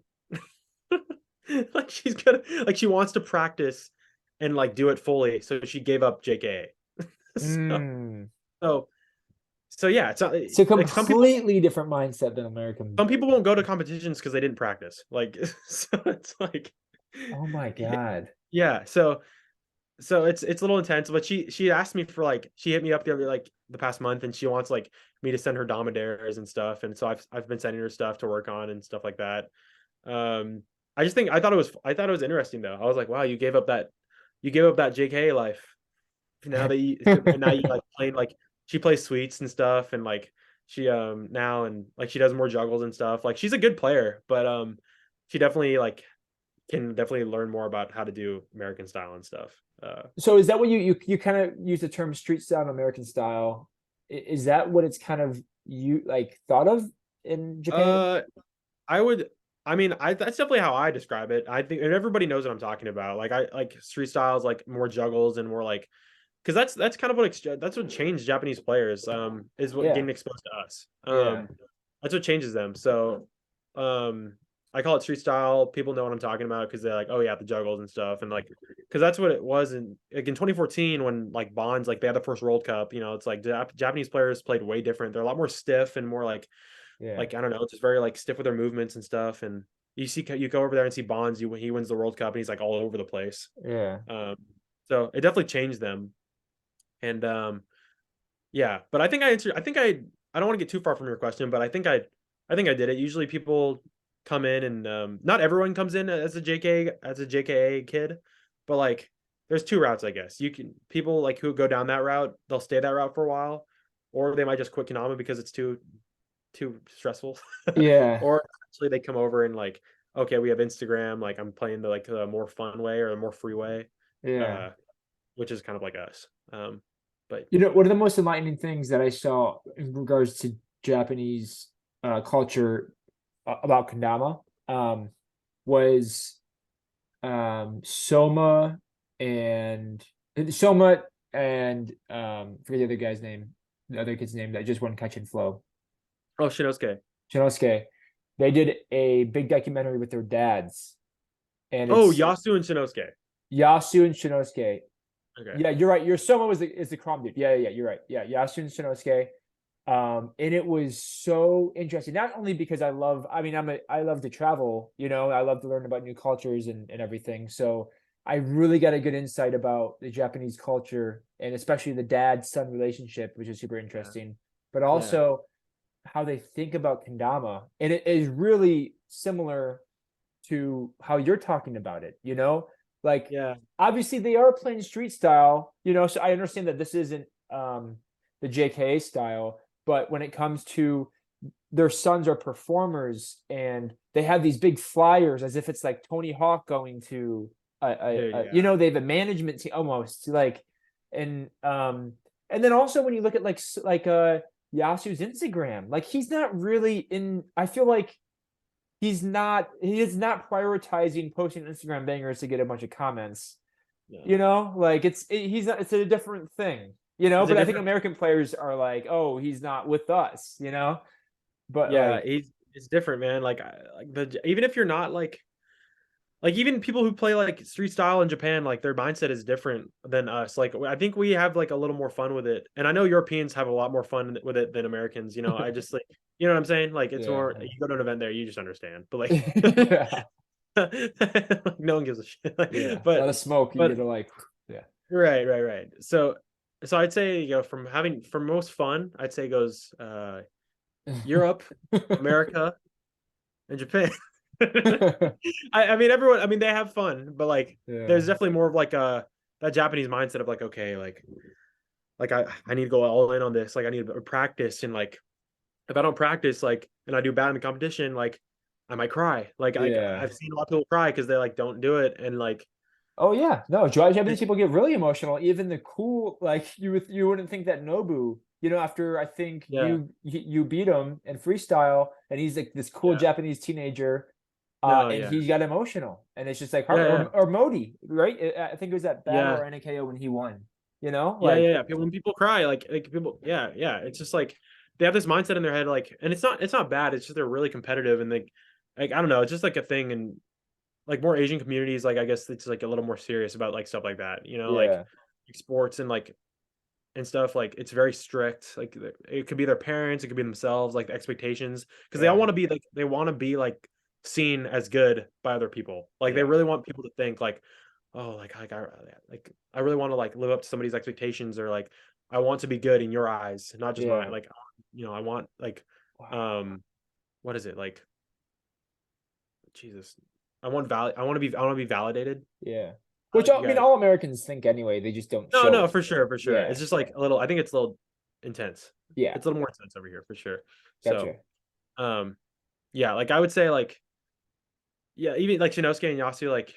Like she's gonna like she wants to practice and like do it fully, so she gave up JKA. so Mm. so so yeah, it's not, It's a like completely different mindset than American. some people won't go to competitions because they didn't practice. Like so it's like Oh my God. yeah, so it's a little intense. But she asked me for like she hit me up the other like the past month, and she wants like me to send her Dominaires and stuff, and so I've been sending her stuff to work on and stuff like that. um I just think I thought it was interesting though. I was like, wow, you gave up that JK life now that you and now you like playing like she plays suites and stuff, and like she now and like she does more juggles and stuff. Like she's a good player, but she definitely like can definitely learn more about how to do American style and stuff. So is that what you kind of use the term street style and American style? Is that what it's kind of you like thought of in Japan? uh, I would. I mean, that's definitely how I describe it. I think, and everybody knows what I'm talking about. Like, I like street styles, like more juggles and more like, because that's kind of that's what changed Japanese players. Is what Yeah. getting exposed to us. Yeah. That's what changes them. So, um, I call it street style. People know what I'm talking about because they're like, oh yeah, the juggles and stuff, and like, because that's what it was in like in 2014 when like Bonds like they had the first World Cup. You know, it's like Japanese players played way different. They're a lot more stiff and more Yeah. like I don't know, just very like stiff with their movements and stuff. And you go over there and see Bonds. He wins the World Cup and he's like all over the place. Yeah. Um, so it definitely changed them. And yeah, but I think I answered. I don't want to get too far from your question, but I think I did it. Usually people come in and not everyone comes in as a JKA kid, but like there's two routes, I guess. You can people like who go down that route, they'll stay that route for a while, or they might just quit Konami because it's too stressful. Yeah. Or actually they come over and like, okay, we have Instagram, like I'm playing the more fun way or the more free way. Yeah. Uh, which is kind of like us. But You know, one of the most enlightening things that I saw in regards to Japanese culture about kendama was Soma and Soma and forget the other guy's name, the other kid's name that just won Catch and Flow. oh, Shinosuke. Shinosuke. They did a big documentary with their dads, and Oh, it's Yasu and Shinosuke. Yasu and Shinosuke. Okay. Yeah, you're right. Your Soma was the Crom dude. Yeah, you're right. Yeah, Yasu and Shinosuke. And it was so interesting. Not only because I mean, I love to travel, you know, I love to learn about new cultures and everything. So I really got a good insight about the Japanese culture and especially the dad-son relationship, which is super Yeah. interesting. But Yeah. also how they think about kendama. And it is really similar to how you're talking about it, you know? Like Yeah. obviously they are playing street style, you know, so I understand that this isn't the JKA style, but when it comes to their sons are performers and they have these big flyers as if it's like Tony Hawk going to Dude, you yeah. know, they have a management team almost like and then also when you look at like Yasu's Instagram, like he's not really in I feel like he is not prioritizing posting Instagram bangers to get a bunch of comments. You No. know, like he's not it's a different thing, you know, It's a but I think different American players are like, oh, he's not with us, you know? But yeah, like, it's different, man. Like the even if you're not like even people who play like street style in Japan, like their mindset is different than us. Like I think we have like a little more fun with it. And I know Europeans have a lot more fun with it than Americans, you know. I just like you know what I'm saying? Like it's yeah. more you go to an event there, you just understand. But like Yeah. like, no one gives a shit. Yeah. A but lot of smoke. You but get to like, yeah. right. So I'd say, you know, from most fun, I'd say goes Europe, America, and Japan. I mean everyone I mean they have fun, but like Yeah. there's definitely more of like that Japanese mindset of like, okay, like I need to go all in on this. Like I need to practice and like if I don't practice, like and I do bad in the competition, like I might cry. Like Yeah. I've seen a lot of people cry because they like don't do it and like Oh yeah. No, Japanese it's people get really emotional. Even the cool, like you wouldn't think that Nobu, you know, after I think yeah, you beat him in freestyle, and he's like this cool yeah. Japanese teenager, No, and yeah. he got emotional, and it's just like Yeah, heart yeah. or Modi, right? I think it was that battle Yeah. or NAKO when he won. You know, Yeah. like Yeah. When people cry, like people, yeah. It's just like they have this mindset in their head, like, and it's not bad. It's just they're really competitive and like I don't know, it's just like a thing, and like more Asian communities, like I guess it's like a little more serious about like stuff like that, you know, yeah, like sports and like and stuff. Like it's very strict. Like it could be their parents, it could be themselves, like the expectations, because they all yeah, want to be like they want to be like seen as good by other people. Like they yeah, really want people to think like, oh, I really want to like live up to somebody's expectations or like I want to be good in your eyes, not just mine. yeah. Like you know, I want like Wow. um what is it like Jesus. I want to be validated. Yeah. Which You I mean, guys. all Americans think anyway. They just don't No, show no, it. for sure, for sure. Yeah, It's just like a little. I think it's a little intense. yeah. It's a little more intense over here for sure. So, Gotcha. um, yeah, like I would say, like yeah, even like Shinosuke and Yasu, like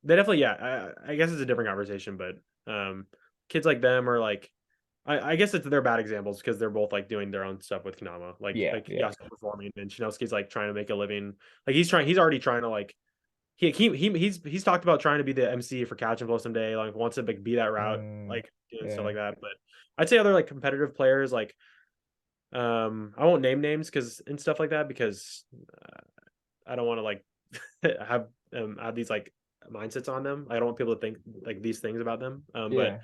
they definitely yeah. I guess it's a different conversation, but kids like them are like I guess it's they're bad examples because they're both like doing their own stuff with Kanama. Yeah, Like yeah. Yasu performing and Shinosuke's like trying to make a living. Like he's already trying to like he's talked about trying to be the MC for Catch and Flow someday. Like wants to like be that route, Mm, like doing stuff yeah. like that. But I'd say other like competitive players, like I won't name names because and stuff like that because I don't want to like have these like mindsets on them. I don't want people to think like these things about them. Yeah.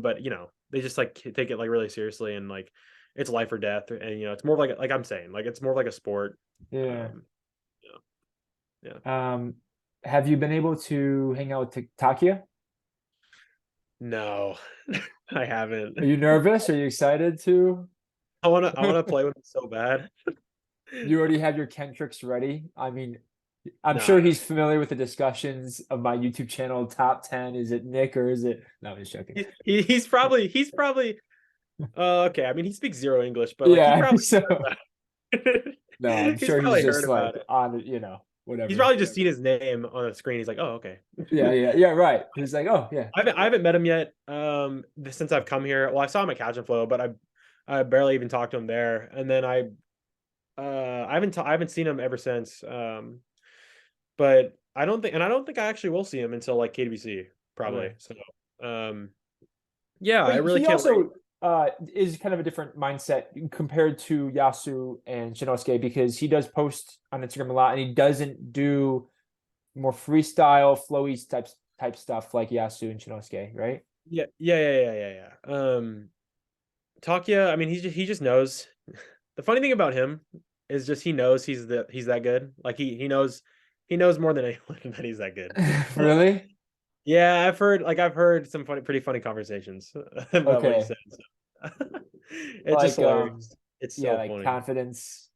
But you know, they just like take it like really seriously and like it's life or death. And you know, it's more like I'm saying, like it's more like a sport. Yeah. Um, yeah, yeah. Um, have you been able to hang out with Takia? No, I haven't. Are you nervous? Are you excited to? I wanna play with him so bad. You already have your Kentricks ready. I mean, I'm No, sure he's familiar with the discussions of my YouTube channel. Top 10. Is it Nick or is it? No, I'm just joking. he's probably okay. I mean, he speaks zero English, but like he Yeah. probably So heard about no, I'm it. He's sure he's probably just heard like about it. on, He's whatever. probably just seen his name on the screen. He's like, oh, okay. Yeah, yeah, yeah. Right. He's like, oh yeah, I haven't met him yet. Since I've come here. Well, I saw him at Catch and Flow, but I barely even talked to him there. And then I haven't seen him ever since. But I don't think I actually will see him until like KWC probably. right. So um, yeah, But I really he can't wait. also is kind of a different mindset compared to Yasu and Shinosuke because he does post on Instagram a lot and he doesn't do more freestyle, flowy type stuff like Yasu and Shinosuke, right? Yeah. Takia, I mean, he just knows. The funny thing about him is just he knows he's that good. Like he knows more than anyone that he's that good. Really? Yeah, I've heard some pretty funny conversations about what he Okay. said. So. It's just Like hilarious. It's yeah, so like funny. confidence,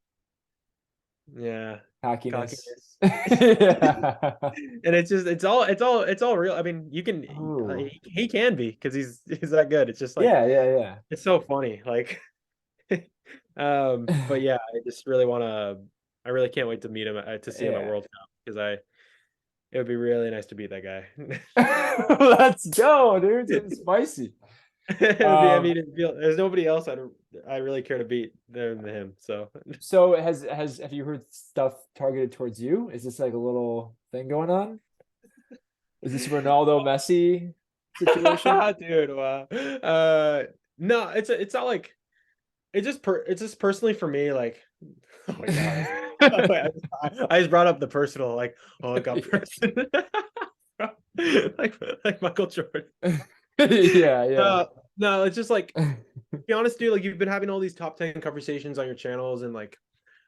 Yeah, cockiness. cockiness. Yeah. And it's all real. I mean, you can Ooh. he can be because he's that good. It's just like Yeah, yeah, it's so funny. Like but yeah. yeah, I really can't wait to meet him to see him at Yeah. World Cup because I it would be really nice to beat that guy. Let's go, dude. It's getting spicy. It would be, I Um, mean, there's nobody else I really care to beat than him. So so have you heard stuff targeted towards you? Is this like a little thing going on? Is this Ronaldo Messi situation? dude, wow. No, it's not like it's just personally for me, like oh my god. I just brought up the personal, like, oh, it got personal. like Michael Jordan. Yeah, yeah. Uh, no, it's just like, to be honest, dude, like you've been having all these top 10 conversations on your channels, and like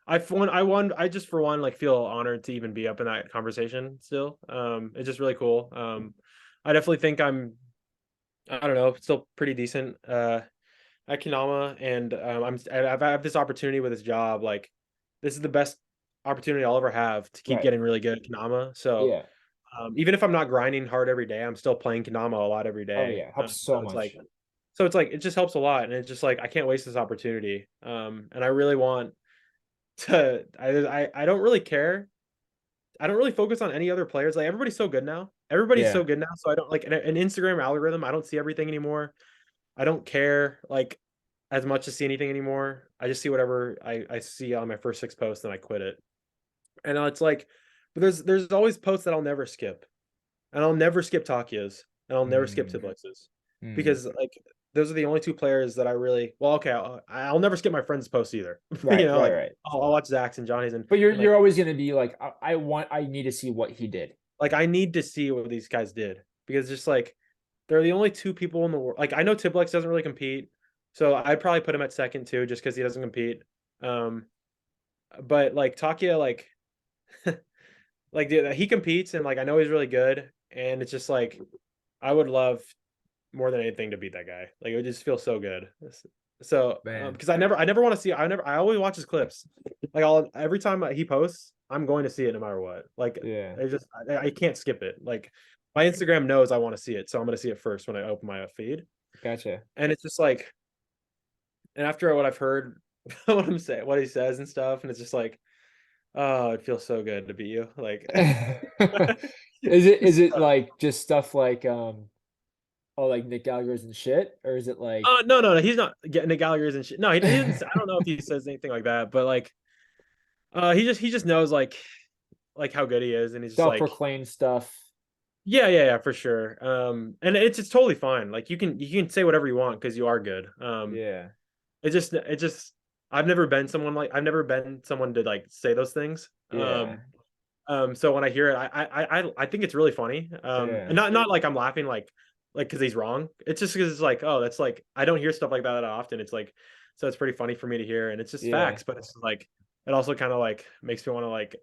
I just for one like feel honored to even be up in that conversation still. It's just really cool. I definitely think I don't know, still pretty decent at Kendama, and I have this opportunity with this job. Like, this is the best opportunity I'll ever have to keep Right. getting really good at Kendama. So Yeah. even if I'm not grinding hard every day, I'm still playing Kendama a lot every Oh day. yeah. Helps so much. So it's like it just helps a lot, and it's just like I can't waste this opportunity. And I really want to. I don't really care. I don't really focus on any other players. Like everybody's so good now. Everybody's Yeah. so good now. So I don't like an Instagram algorithm. I don't see everything anymore. I don't care like as much to see anything anymore. I just see whatever I see on my first 6 posts, and I quit it. And it's like, but there's always posts that I'll never skip, and I'll never skip Takia's, and I'll never skip Mm, Tiblex's, mm. because like those are the only two players that I really well. Okay, I'll never skip my friend's posts either. Right, right, Like right. I'll watch Zach's and Johnny's, But and you're always gonna be like, I need to see what he did. like I need to see what these guys did, because just like they're the only two people in the world. Like I know Tiblex doesn't really compete, so I'd probably put him at second too, just because he doesn't compete. Um, but like Takia, like like dude, he competes, and like I know he's really good, and it's just like I would love more than anything to beat that guy. Like it would just feel so good. So Man. because I never want to see I always watch his clips. Like every time he posts, I'm going to see it no matter what. Like Yeah. I can't skip it. Like my Instagram knows I want to see it, so I'm going to see it first when I open my feed. Gotcha. And it's just like, and after what I've heard, what he says and stuff, and it's just like, oh, it feels so good to beat you. Like, Is it like just stuff like oh like Nick Gallagher's and shit? Or is it like no, he's not getting the Gallagher's and shit. No, he didn't. I don't know if he says anything like that, but like, he just knows like how good he is, and he's just like, self-proclaimed stuff? yeah, for sure. And it's totally fine. Like you can say whatever you want because you are good. Yeah. It just I've never been someone to like say those things. Yeah. So when I hear it, I think it's really funny. And Yeah. not like I'm laughing like because he's wrong. It's just because it's like, oh, that's like I don't hear stuff like that often. It's like so it's pretty funny for me to hear, and it's just Yeah. facts, but it's like it also kind of like makes me want to like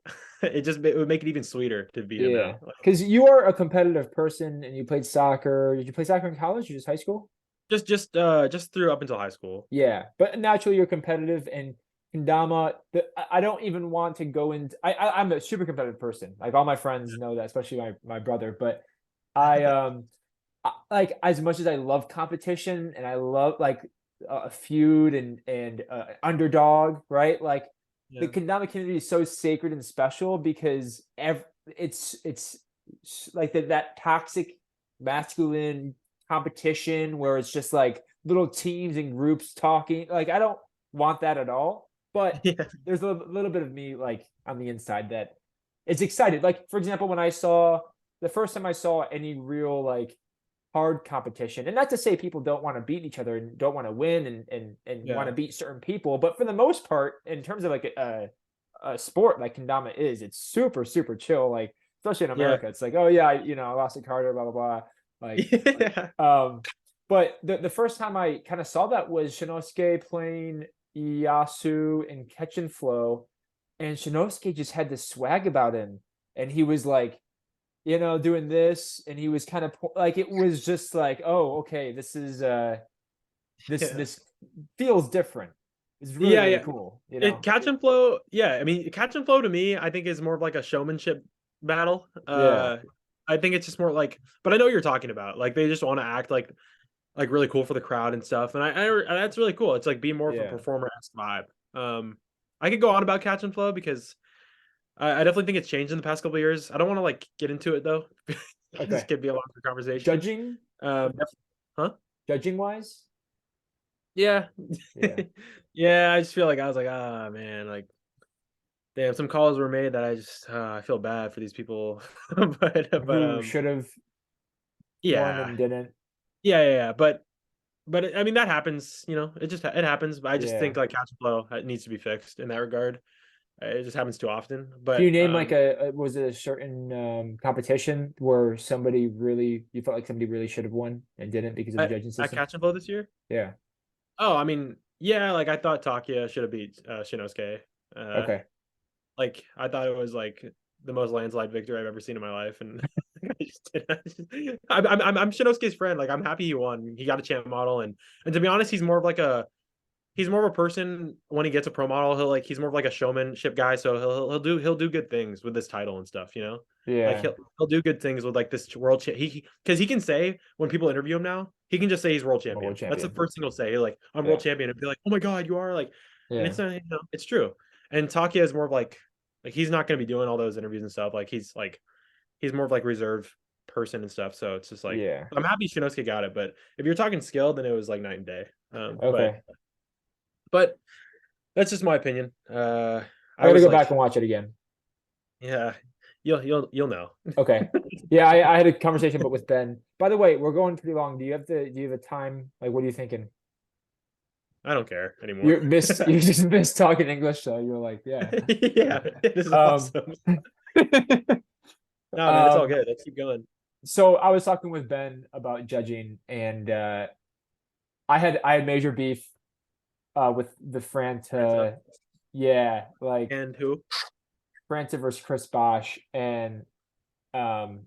it would make it even sweeter to beat him Yeah. now. Like, Because you are a competitive person and you played soccer. Did you play soccer in college or just high school? just through up until high school. Yeah. But naturally you're competitive and Kendama, I don't even want to go into I'm a super competitive person. Like all my friends know that, especially my brother. But like as much as I love competition and I love like a feud and underdog, right? Like the Yeah. Kendama community is so sacred and special because it's like that toxic masculine competition where it's just like little teams and groups talking. Like I don't want that at all. But Yeah. there's a little bit of me like on the inside that is excited. Like for example, when I saw the first time I saw any real like hard competition. And not to say people don't want to beat each other and don't want to win and want Yeah. to beat certain people, but for the most part, in terms of like a sport like kendama is, it's super super chill. Like especially in Yeah. America, it's like oh yeah, I lost a Carter, blah blah blah. Like Yeah. but the first time I kind of saw that was Shinosuke playing Iyasu in Catch and Flow, and Shinosuke just had this swag about him, and he was like doing this, and he was kind of like it was just like, oh, okay, this is Yeah. this feels different. It's really Yeah, really yeah. cool, It catch and flow, yeah. I mean, catch and flow to me, I think is more of like a showmanship battle. Yeah, I think it's just more like, but I know what you're talking about. Like they just want to act like really cool for the crowd and stuff, and that's really cool. It's like be more of a yeah, performer-esque vibe. I could go on about catch and flow because I definitely think it's changed in the past couple of years. I don't want to like get into it though. This okay. could be a longer conversation. Judging Huh? judging wise, Yeah. yeah, Yeah, I just feel like I was like, ah, man, like damn, some calls were made that I just I feel bad for these people, but who should have won yeah, and didn't. yeah. But I mean that happens, you know. It happens. But I just Yeah. think like catch and flow needs to be fixed in that regard. It just happens too often. Can you But name like was it a certain competition where somebody really you felt like somebody really should have won and didn't because of the judging at system? catch and flow this year. Yeah. Oh, I mean, yeah, like I thought Takia should have beat Shinosuke. Uh, Okay. like I thought it was like the most landslide victory I've ever seen in my life, and I'm Shinosuke's friend. Like I'm happy he won. He got a champ model, and to be honest, he's more of a person when he gets a pro model. He's more of like a showmanship guy. So he'll do good things with this title and stuff. You know, like Yeah. he'll do good things with like this world. He because he can say when people interview him now, he can just say he's world World champion. That's the champion. first thing he'll say. Like I'm world Yeah. champion, and be like, oh my god, you are like, and Yeah. it's not, it's true. And Takia is more of like he's not going to be doing all those interviews and stuff. Like he's more of like reserved person and stuff. So it's just like Yeah. I'm happy Shinosuke got it, but if you're talking skill, then it was like night and day. Okay. But that's just my opinion. I I gotta was go like, back and watch it again. yeah, you'll know. Okay. Yeah, I had a conversation but with Ben. By the way, we're going pretty long. Do you have a time? Like what are you thinking? I don't care anymore. You just missed talking English, so you're like, yeah. Yeah, this is Um awesome. No, man, it's all um good. Let's keep going. so I was talking with Ben about judging and I had major beef with the Franta. Franta. Yeah, like And who? Franta versus Chris Bosch and um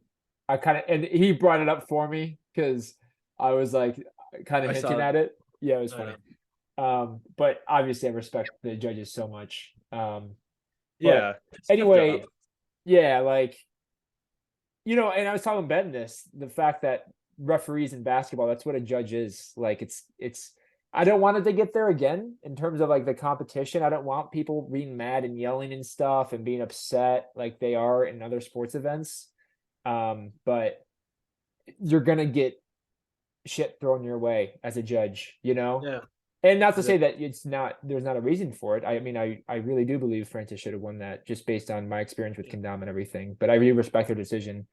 I kind of and he brought it up for me because I was like kind of I hinting saw. at it. Yeah, it was I know. funny. But obviously I respect the judges so much. But Yeah, it's a tough anyway, job. yeah, like and I was telling Ben this, the fact that referees in basketball, that's what a judge is. Like it's I don't want it to get there again in terms of like the competition. I don't want people being mad and yelling and stuff and being upset like they are in other sports events. But you're gonna get shit thrown your way as a judge, you know? Yeah, And not to say exactly. that there's not a reason for it. I mean, I really do believe Francis should have won that just based on my experience with Kendama and everything. But I really respect her decision.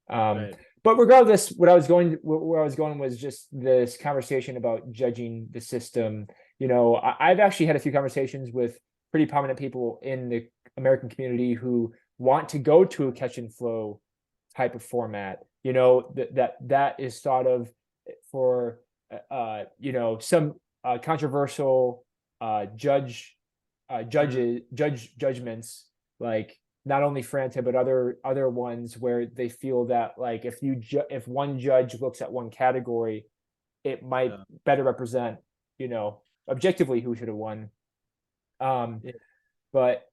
Um, Right. but regardless, where I was going was just this conversation about judging the system. I've actually had a few conversations with pretty prominent people in the American community who want to go to a catch and flow type of format. You know, that is thought of for some controversial judgments, like not only Franta but other ones where they feel that like if one judge looks at one category, it might Yeah. better represent, objectively who should have won. Yeah. But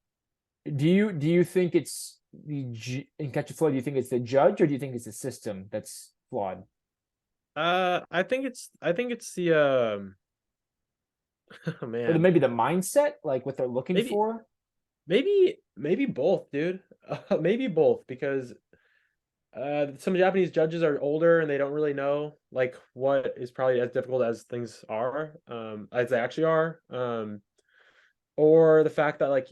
do you think it's in catch and flow? Do you think it's the judge, or do you think it's the system that's flawed? I think it's the oh Or man. maybe the mindset, like what they're looking Maybe for? maybe both, dude. Maybe both because some Japanese judges are older and they don't really know like what is probably as difficult as things are, as they actually are. Or the fact that like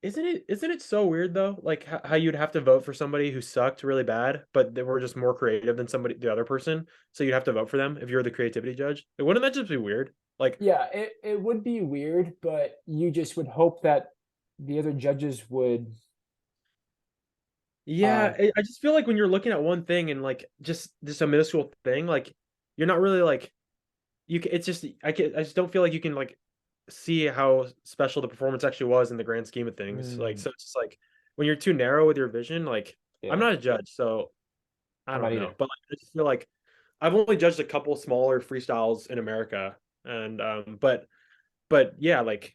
isn't it so weird though? Like how you'd have to vote for somebody who sucked really bad, but they were just more creative than the other person. So you'd have to vote for them if you're the creativity judge. Like, wouldn't that just be weird? Like, Yeah, it would be weird, but you just would hope that the other judges would yeah, I just feel like when you're looking at one thing and like just a minuscule thing, like you're not really like it's just I just don't feel like you can like see how special the performance actually was in the grand scheme of things. Like, mm, so it's just like when you're too narrow with your vision, like I'm yeah, not a judge, so I I'm not don't know, either. but like, I just feel like I've only judged a couple smaller freestyles in America, and but yeah, like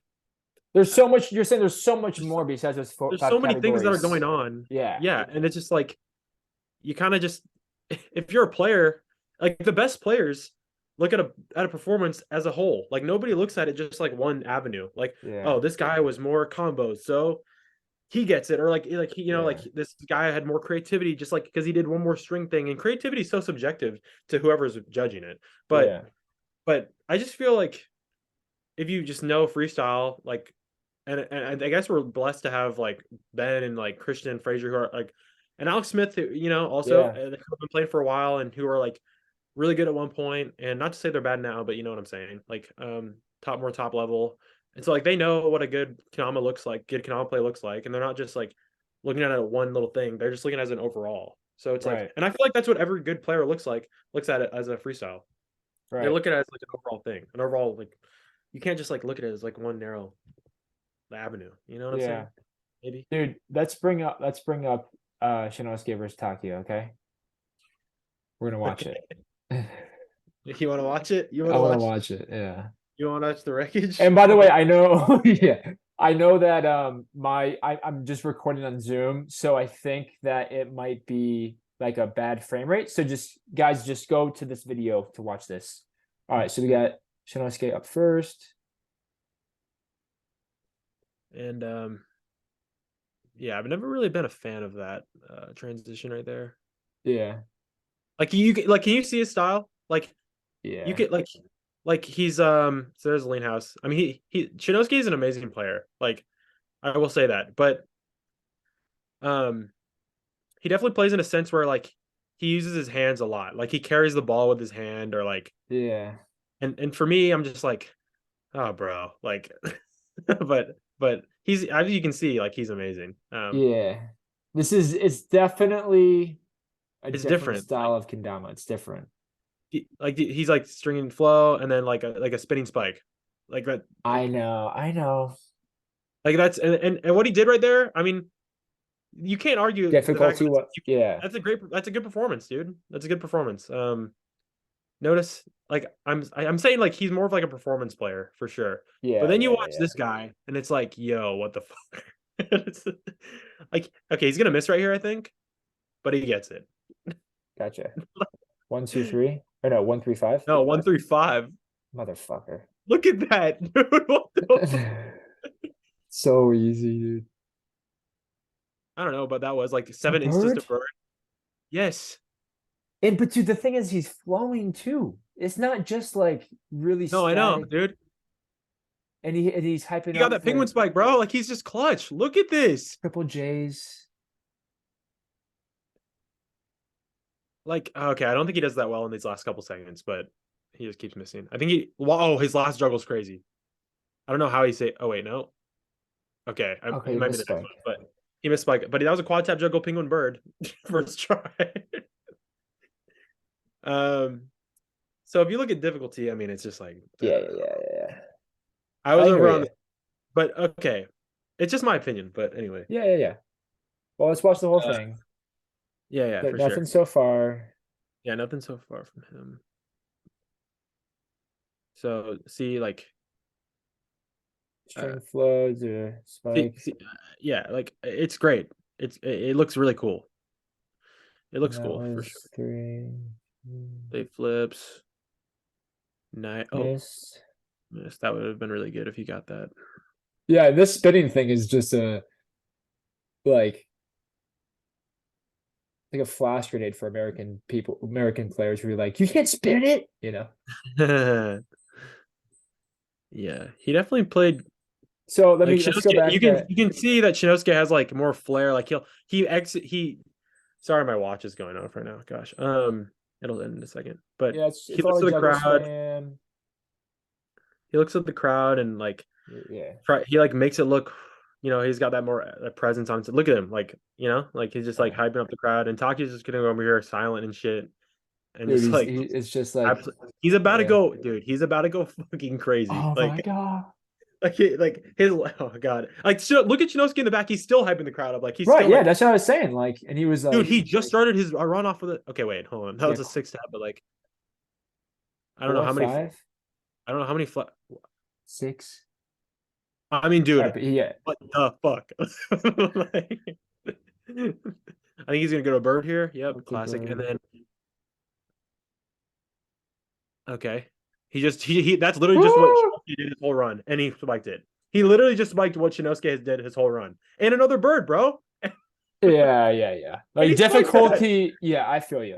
There's uh, so much you're saying there's so much there's more besides those there's five so many things that are going categories. on. Yeah, Yeah, and it's just like you kind of just if you're a player, like the best players look at a performance as a whole. Like nobody looks at it just like one avenue. Like, yeah, oh, this guy was more combos, so he gets it, or like he, like yeah, this guy had more creativity, just like because he did one more string thing. And creativity is so subjective to whoever's judging it. But yeah, but I just feel like if you just know freestyle, like, and I guess we're blessed to have like Ben and like Christian and Fraser who are like, and Alex Smith, who, also yeah, who have been playing for a while and who are like really good at one point, and not to say they're bad now, but you know what I'm saying, like top level. And so like they know what a good Kanama looks like, good Kanama play looks like, and they're not just like looking at it one little thing. They're just looking at it as an overall. So it's like, right, and I feel like that's what every good player looks at it as a freestyle. They right, look at it as like an overall thing, an overall like you can't just like look at it as like one narrow avenue. You know what I'm saying? yeah. Maybe. Dude, let's bring up Shinosuke versus Takio, okay? We're gonna watch it. Okay. You want to watch it? You want I to want to watch? watch it, yeah. You want to watch the wreckage? And by the way, I know, yeah, I know that I'm just recording on Zoom, so I think that it might be like a bad frame rate. So just guys, just go to this video to watch this. All right, so we got Shinosuke up first. And yeah, I've never really been a fan of that transition right there. Yeah, Like can you see his style? Like you yeah, could like he's so there's Lean House. I mean he Shinosuke is an amazing player. Like I will say that. But um he definitely plays in a sense where like he uses his hands a lot. Like he carries the ball with his hand or like yeah, and for me I'm just like, oh bro, like but he's as you can see like he's amazing. yeah. It's definitely a It's different different. style of kendama. It's different. He's like stringing flow and then like a spinning spike. Like that I know. like that's and what he did right there, I mean, you can't argue the fact that Difficulty, what? Yeah, that's a good performance, dude. That's a good performance. Notice like I'm saying like he's more of like a performance player for sure. But yeah, then you yeah, yeah, watch yeah. this guy and it's like, yo, what the fuck? It's like okay, he's gonna miss right here, I think, but he gets it. Gotcha. 1, 2, 3. Or no, 1, 3, 5. No, 135. Motherfucker. Look at that, dude. What the fuck? So easy, dude. I don't know, but that was like A 7 inches to bird? burn. Yes. And but dude, the thing is he's flowing too. It's not just like really No, I know, static, dude. and he's hyping He got up that penguin for spike, bro. Like he's just clutch. Look at this. triple J's. Like, okay, I don't think he does that well in these last couple seconds, but he just keeps missing. I think wow, his last juggle's crazy. I don't know how he say, oh, wait, no. Okay, Okay, it he might be missed the next spike. one, but He missed spike, but that was a quad tap juggle penguin bird first try. So if you look at difficulty, I mean, it's just like Yeah. I was I hear over on you. the, but okay, it's just my opinion. But anyway, Yeah. Well, let's watch the whole uh, thing. yeah, But for sure. nothing so far. Yeah, nothing so far from him. So see, like, uh, String flows or spike. yeah, like it's great. It looks really cool. It And looks that cool for sure. was three. They flips. Night. Oh, Miss. yes, that would have been really good if you got that. Yeah, this spinning thing is just a like a flash grenade for American people, American players who are like, you can't spin it, you know. Yeah, he definitely played So like let's go Shinosuke. back to You can see that Shinosuke has like more flair. Like he exit he. Sorry, my watch is going off right now. Gosh, it'll end in a second. But yeah, he it's a lot looks of at the juggle crowd. spam. He looks at the crowd and like Yeah. he like makes it look. He's got that more presence on. Look at him, like like he's just like Yeah. hyping up the crowd, and Taki's just gonna go over here silent and shit, and Dude, just like it's just like he's about to yeah. go, dude. He's about to go fucking crazy. Oh my god. Like his oh god. Like look at Shinosuke in the back. He's still hyping the crowd up. Like he's Right, still yeah, like, that's what I was saying. Like, and he was dude, like, he just started his run off of the. Okay, wait, hold on. That yeah, was a six tap, but like I don't know four, how many. five, I don't know how many. 6. I mean, All right, dude, but yeah. what the fuck? Like, I think he's gonna go to bird here. Yep, Up to classic. And bird. then okay, he that's literally just what Woo! Shinosuke did his whole run, and he spiked it. He literally just spiked what Shinosuke has did his whole run, and another bird, bro. Yeah. And Like he spiked that. difficulty, yeah, I feel you.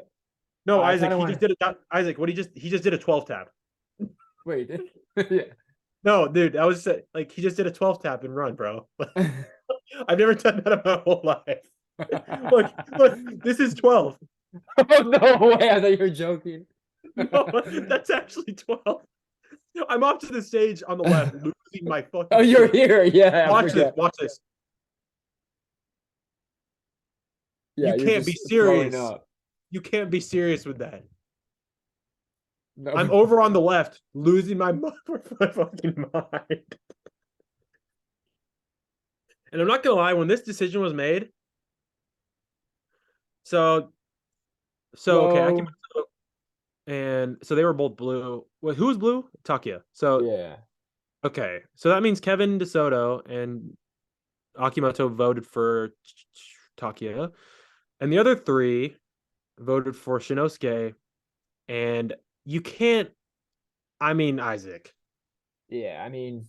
No, I Isaac, kind of he want just to did it. Isaac, what he just did a 12 tap. wait. Yeah. No, dude, I was like he just did a 12 tap and run, bro. I've never done that in my whole life. Look, this is 12. Oh no way! I thought you were joking. No, that's actually 12. I'm off to the stage on the left, losing my Oh, fucking you're shit. here. Yeah, I Watch this, forgot. watch this. Yeah, You you're can't be just throwing serious. up. You can't be serious with that. No. I'm over on the left, losing my fucking mind. And I'm not gonna lie, when this decision was made, so okay, Flow. and so they were both blue. Wait, who was blue? Takia. So Yeah. okay, so that means Kevin DeSoto and Akimoto voted for Takia, and the other three voted for Shinosuke. And you can't. I mean, Isaac. Yeah. I mean,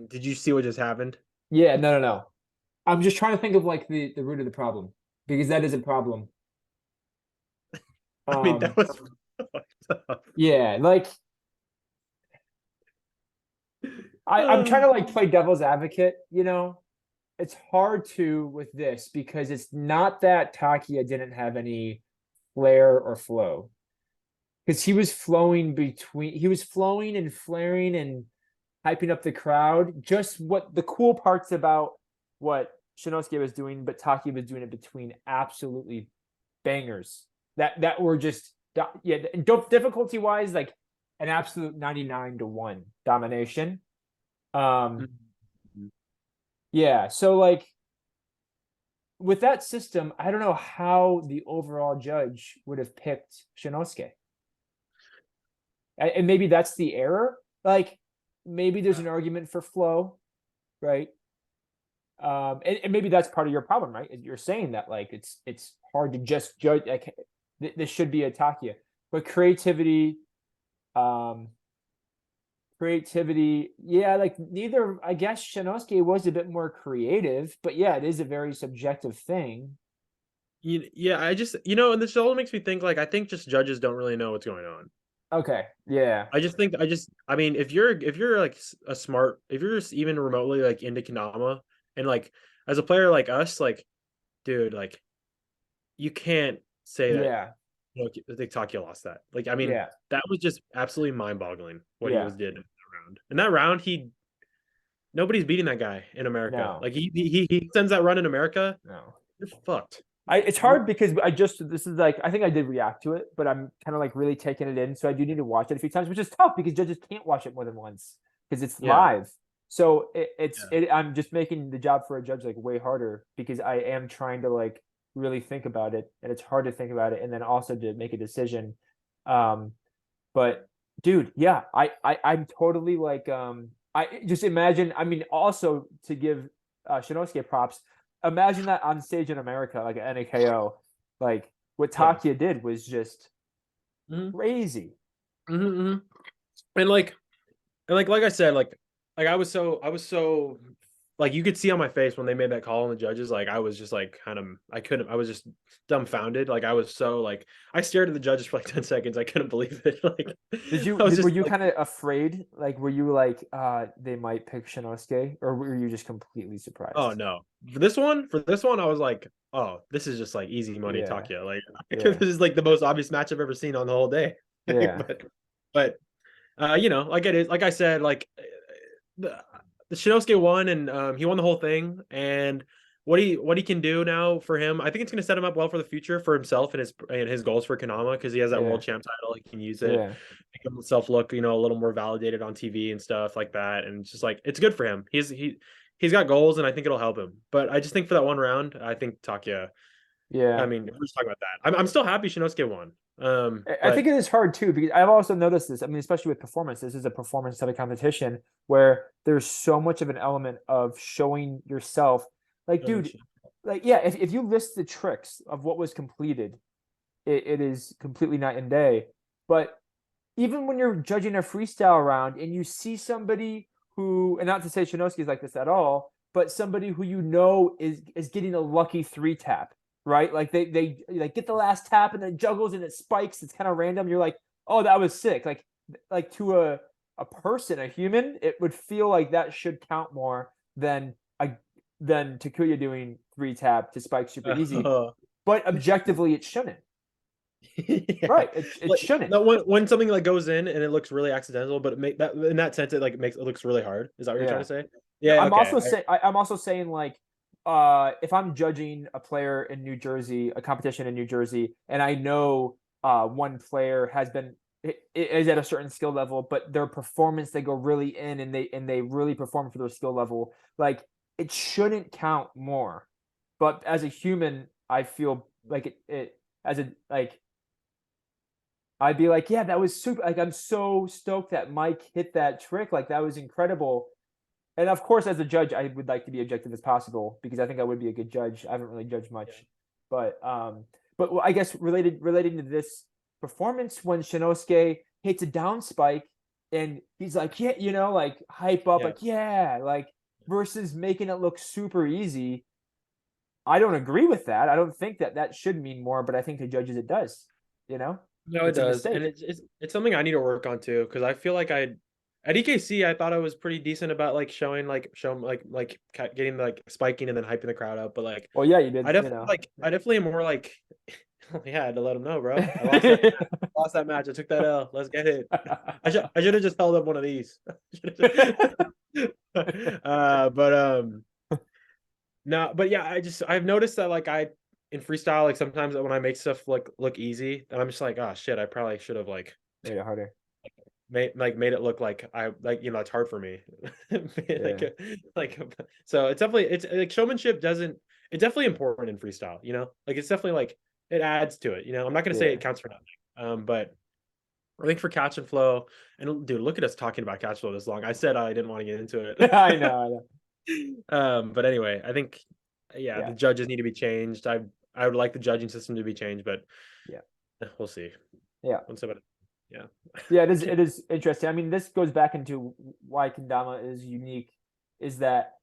did you see what just happened? Yeah. No. I'm just trying to think of like the root of the problem because that is a problem. I mean, that Um. was fucked up. Yeah. Like I'm trying to like play devil's advocate. It's hard to with this because it's not that Takia didn't have any flair or flow because he was flowing and flaring and hyping up the crowd. Just what the cool parts about what Shinosuke was doing, but Taki was doing it between absolutely bangers that were just yeah, difficulty wise like an absolute 99-1 domination. Yeah, so like with that system, I don't know how the overall judge would have picked Shinosuke. And maybe that's the error. Like maybe there's an argument for flow, right? And maybe that's part of your problem, right? You're saying that like it's hard to just judge like this should be a Takia. But um creativity, yeah, like neither I guess Shinosuke was a bit more creative, but yeah, it is a very subjective thing. Yeah, and this all makes me think. Like, I think just judges don't really know what's going on. Okay, yeah. I mean, if you're like a smart, if you're just even remotely like into Kendama, and like as a player like us, like, dude, like you can't say that Yeah. Takia lost that. Like, I mean, Yeah. that was just absolutely mind boggling what he Yeah. was did in that round. In that round, he Nobody's beating that guy in America. No, Like he sends that run in America, no. you're fucked. It's hard because this is like I think I did react to it, but I'm kind of like really taking it in, so I do need to watch it a few times, which is tough because judges can't watch it more than once because it's Yeah, live. So yeah. I'm just making the job for a judge like way harder because I am trying to like really think about it, and it's hard to think about it and then also to make a decision. Um, but dude, yeah, I'm totally like I just imagine. I mean, also to give Shinosuke props, imagine that on stage in America, like at NAKO, like what Yeah. Takia did was just Mm-hmm. crazy. Mm-hmm. And like I said, like I was so like you could see on my face when they made that call on the judges, like I was just like kind of I was just dumbfounded. Like I was so like I stared at the judges for like 10 seconds. I couldn't believe it. Like I was Were just you like, kind of afraid? Like, were you like, they might pick Shinosuke, or were you just completely oh surprised? no. For this one, I was like, oh, this is just like easy money Yeah, Takia. Like yeah, this is like the most obvious match I've ever seen on the whole day. yeah, But you know, like it is, like I said, like the, the Shinosuke won and he won the whole thing. And what he can do now for him, I think it's going to set him up well for the future for himself and his goals for Kanama because he has that yeah, world champ title. He can use it, yeah, make himself look a little more validated on TV and stuff like that. And it's just like it's good for him. He's got goals and I think it'll help him. But I just think for that one round, I think Takia. I yeah. mean, we're just talking about that. I'm still happy Shinosuke won. I think But it is hard too because I've also noticed this. I mean, especially with performance, this is a performance type of competition where there's so much of an element of showing yourself. Like, dude, like yeah, if you list the tricks of what was completed, it is completely night and day. But even when you're judging a freestyle round and you see somebody who, and not to say Shinosuke is like this at all, but somebody who you know is getting a lucky three tap, right? Like they like get the last tap and then juggles and it spikes. It's kind of random. You're like, oh, that was sick. Like to a person, a human, it would feel like that should count more a than Takuya doing three tap to spike super easy. uh, But objectively, it shouldn't. yeah, Right? It like shouldn't. no, when something like goes in and it looks really accidental, but it make that in that sense it like makes it looks really hard. Is that what you're trying Yeah. to say? No, Yeah. Okay. I'm also saying like if I'm judging a player in New Jersey, a competition in New Jersey, and I know one player is at a certain skill level, but their performance they go really in and they really perform for their skill level, like it shouldn't count more. But as a human, I feel like it as a like I'd be like, yeah, that was super. Like, I'm so stoked that Mike hit that trick. Like, that was incredible. And of course, as a judge, I would like to be objective as possible because I think I would be a good judge. I haven't really judged Yeah. much, but I guess relating to this performance when Shinosuke hits a down spike and he's like, yeah, like hype up, Yeah. like yeah, like versus making it look super easy. I don't agree with that. I don't think that that should mean more, but I think to judges it does. You know, No, it it's a does, and mistake. it's something I need to work on too because I feel like I at EKC I thought I was pretty decent about like showing getting like spiking and then hyping the crowd up, but like Well, yeah, you did. You know, I definitely am more like yeah, I had to let him know, bro. Lost that match. I took that L. Let's get it. I should have just held up one of these. But no, but yeah, I've noticed that like I in freestyle like sometimes when I make stuff look easy, and I'm just like, oh shit, I probably should have like made it harder. made it look like I like it's hard for me. Yeah, Like so it's like showmanship doesn't it's definitely important in freestyle, Like it's definitely like it adds to it, I'm not gonna say yeah. it counts for nothing. But I think for catch and flow, and dude, look at us talking about catch flow this long. I said I didn't want to get into it. I know, I know. But anyway, I think yeah, Yeah, the judges need to be changed. I would like the judging system to be changed, but yeah, we'll see. yeah. Once about it. Yeah. Yeah, it is interesting. I mean, this goes back into why Kendama is unique, is that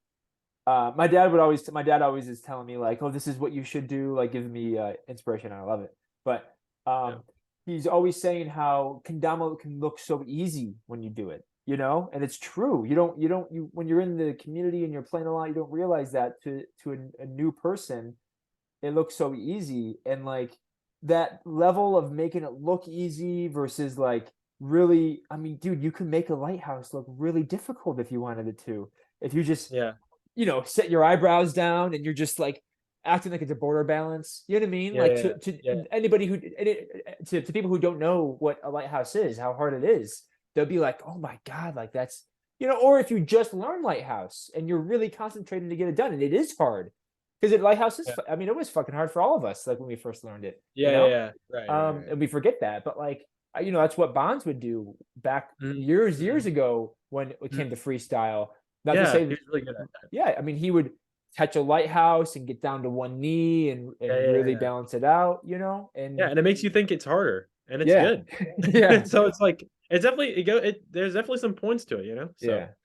my dad always is telling me like, oh, this is what you should do, like giving me inspiration. I love it. But Yeah. he's always saying how Kendama can look so easy when you do it, and it's true. You when you're in the community and you're playing a lot, you don't realize that to a new person, it looks so easy. And like that level of making it look easy versus like really, I mean, dude, you can make a lighthouse look really difficult if you wanted it to. if you just, Yeah. set your eyebrows down and you're just like acting like it's a border balance. You know what I mean? Yeah. Like Yeah. to Yeah. anybody to people who don't know what a lighthouse is, how hard it is, they'll be like, oh my God, like that's, or if you just learn lighthouse and you're really concentrating to get it done, and it is hard because lighthouse is, Yeah. I mean, it was fucking hard for all of us, like when we first learned it, Yeah. Yeah. Yeah. Right. Right. Right. and we forget that, but like, that's what Bonds would do back Mhm. years Mhm. ago when it Mhm. came to freestyle. Not to Yeah, he say, was really good at that. yeah, I mean, he would touch a lighthouse and get down to one knee and Yeah. Yeah. really Yeah. balance it out, Yeah, and and it makes you think it's harder, and it's yeah, good. yeah, So it's like it's definitely there's definitely some points to it. So yeah. definitely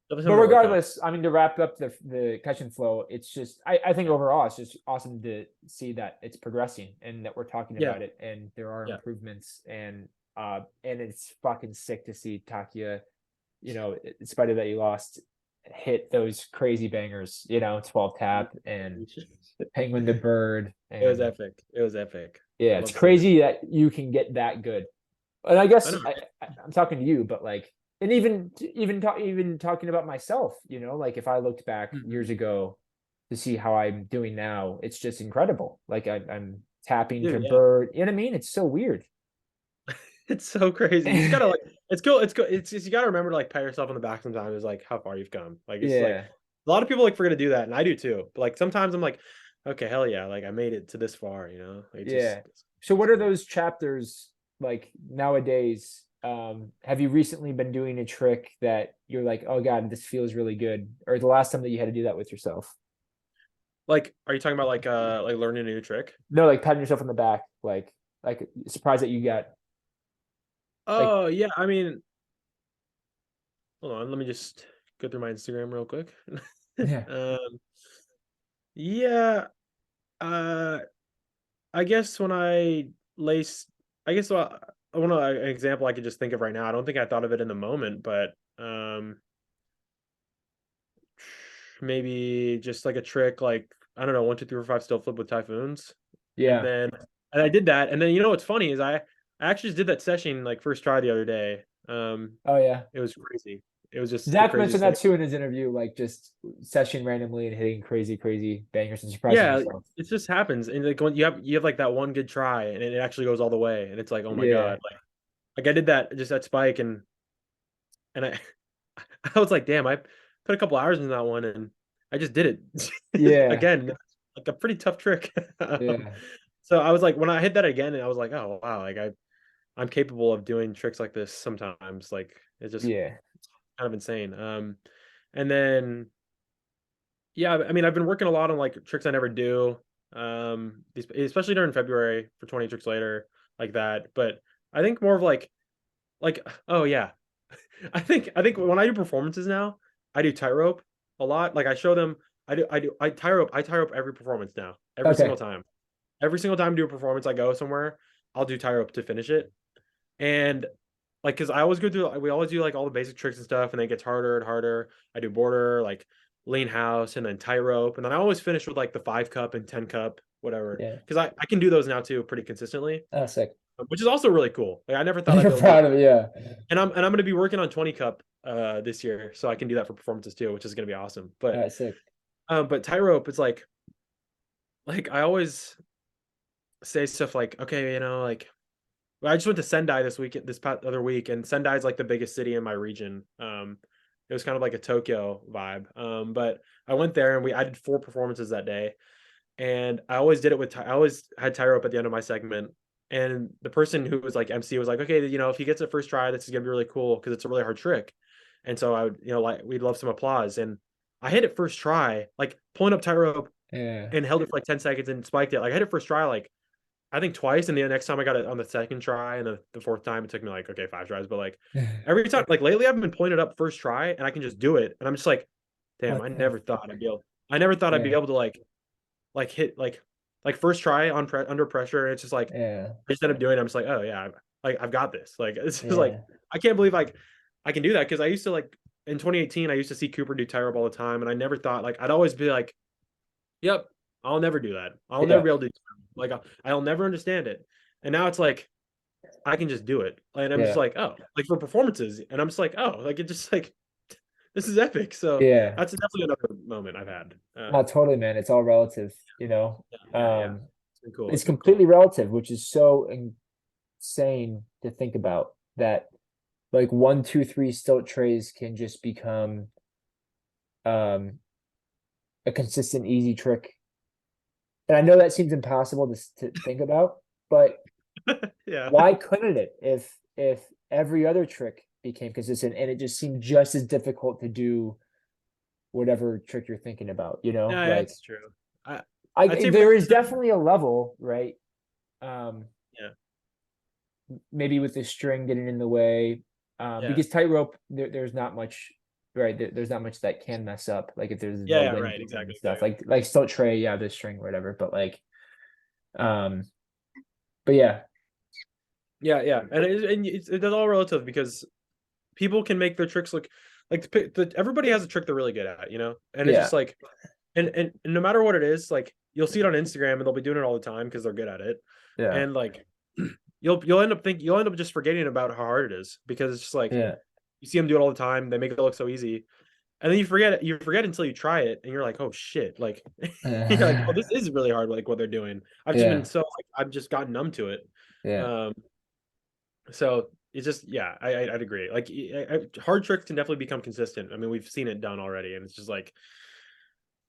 But something to work on. regardless, I mean, to wrap up the catch and flow, it's just, I think Yeah. overall it's just awesome to see that it's progressing and that we're talking Yeah. about it and there are Yeah. improvements, and it's fucking sick to see Takia, in spite of that you lost, hit those crazy bangers, 12 tap and the penguin to bird, It was and epic. It was epic. I yeah, it's love seeing it. crazy that you can get that good. And I I guess know, right? I'm talking to you, but like, and even talking about myself, like if I looked back Mhm. years ago to see how I'm doing now, it's just incredible. Like I'm tapping to Dude, yeah. bird. You know what I mean? It's so weird. It's so crazy. You just gotta like it's cool. It's cool. It's just you gotta remember to like pat yourself on the back sometimes. Is like how far you've come. Like it's like Yeah, a lot of people like forget to do that, and I do too. But like sometimes I'm like, okay, hell yeah, like I made it to this far. Like yeah. So it's what are cool. those chapters like nowadays? Have you recently been doing a trick that you're like, oh God, this feels really good? Or the last time that you had to do that with yourself? Like, are you talking about like learning a new trick? No, like patting yourself on the back, like surprised that you got like, Oh yeah, I mean, hold on, let me just go through my Instagram real quick. yeah, um, yeah, uh, I guess when I lace, I guess I want an example I could just think of right now. I don't think I thought of it in the moment, but maybe just like a trick, like I don't know, 1, 2, 3, 4, 5 still flip with typhoons, and yeah. then and I did that, and then you know what's funny is I actually just did that session like first try the other day. Oh yeah. It was crazy. It was just the Zach mentioned craziest thing. that too in his interview, like just session randomly and hitting crazy, crazy bangers and surprising Yeah, yourself. it just happens, and like when you have like that one good try, and it actually goes all the way, and it's like oh my Yeah. god, like I did that just that spike, and I I was like damn, I put a couple hours in that one, and I just did it Yeah. again, like a pretty tough trick. Yeah. So I was like when I hit that again, and I was like oh wow, like I'm capable of doing tricks like this sometimes, like it's just Yeah. kind of insane. And then yeah, I mean, I've been working a lot on like tricks I never do. Especially during February for 20 tricks later, like that. But I think more of like oh yeah. I think when I do performances now, I do tightrope a lot. Like I show them I tie rope every performance now. Every single Okay. time. Every single time I do a performance I go somewhere, I'll do tie rope to finish it. And like, cause I always go through, we always do like all the basic tricks and stuff, and then it gets harder and harder. I do border, like lean house, and then tightrope, and then I always finish with like the 5 cup and 10 cup, whatever. Yeah. Cause I can do those now too pretty consistently, Oh, sick. which is also really cool. Like I never thought I'd You're be able to do proud that. of it, yeah. And I'm gonna be working on 20 cup this year, so I can do that for performances too, which is gonna be awesome. All right, sick. But tightrope, it's like I always say stuff like, okay, like well, I just went to Sendai this past other week, and Sendai is like the biggest city in my region. It was kind of like a Tokyo vibe. But I went there and I did 4 performances that day, and I always did it with I always had tie rope at the end of my segment, and the person who was like MC was like, okay, if he gets it first try, this is gonna be really cool because it's a really hard trick, and so I would like we'd love some applause, and I hit it first try, like pulling up tie rope Yeah. and held it for like 10 seconds and spiked it. Like I hit it first try like I think twice, and the next time I got it on the second try, and the fourth time it took me like okay 5 tries, but like every time, like lately I've been pulling it up first try, and I can just do it, and I'm just like, damn, What the fuck? I never thought I'd be Yeah. able to like hit like first try under pressure, and it's just like Yeah. I just end up doing it. I'm just like, oh yeah, I've got this. Like it's just like Yeah. I can't believe like I can do that because I used to like in 2018 I used to see Cooper do tie rope all the time, and I never thought like I'd always be like, yep, I'll never do that. I'll never Yeah. be able to do like I'll never understand it. And now it's like I can just do it. And I'm just Yeah. like, oh, like for performances. And I'm just like, oh, like it just like This is epic. So Yeah. that's definitely another moment I've had. Not totally, man. It's all relative, you know. Yeah. It's been cool. It's It's been cool. completely relative, which is so insane to think about that like 1, 2, 3 stilt trays can just become um a consistent easy trick. And I know that seems impossible to think about, but Yeah. why couldn't it if every other trick became consistent and it just seemed just as difficult to do whatever trick you're thinking about, you know? Yeah, Like it's true. I I'd I say there is practice. definitely a level, right? Um Yeah. maybe with the string getting in the way. Yeah. Because tightrope there's not much right there's not much that can mess up like if there's Yeah, no yeah, wind right. blowing and Exactly. stuff Exactly. like stilt tray, yeah, the string or whatever, but like um but yeah. Yeah, yeah. It's all relative because people can make their tricks look like everybody has a trick they're really good at, you know? And it's Yeah. just like and no matter what it is, like you'll see it on Instagram and they'll be doing it all the time because they're good at it. Yeah. And like you'll end up just forgetting about how hard it is because it's just like Yeah. you see them do it all the time, they make it look so easy. And then you forget until you try it and you're like, "Oh shit." Like you're like, "Oh, this is really hard like what they're doing." I've just been Yeah. so like I've just gotten numb to it. Yeah. Um so it's just yeah, I'd agree. Like hard tricks can definitely become consistent. I mean, we've seen it done already, and it's just like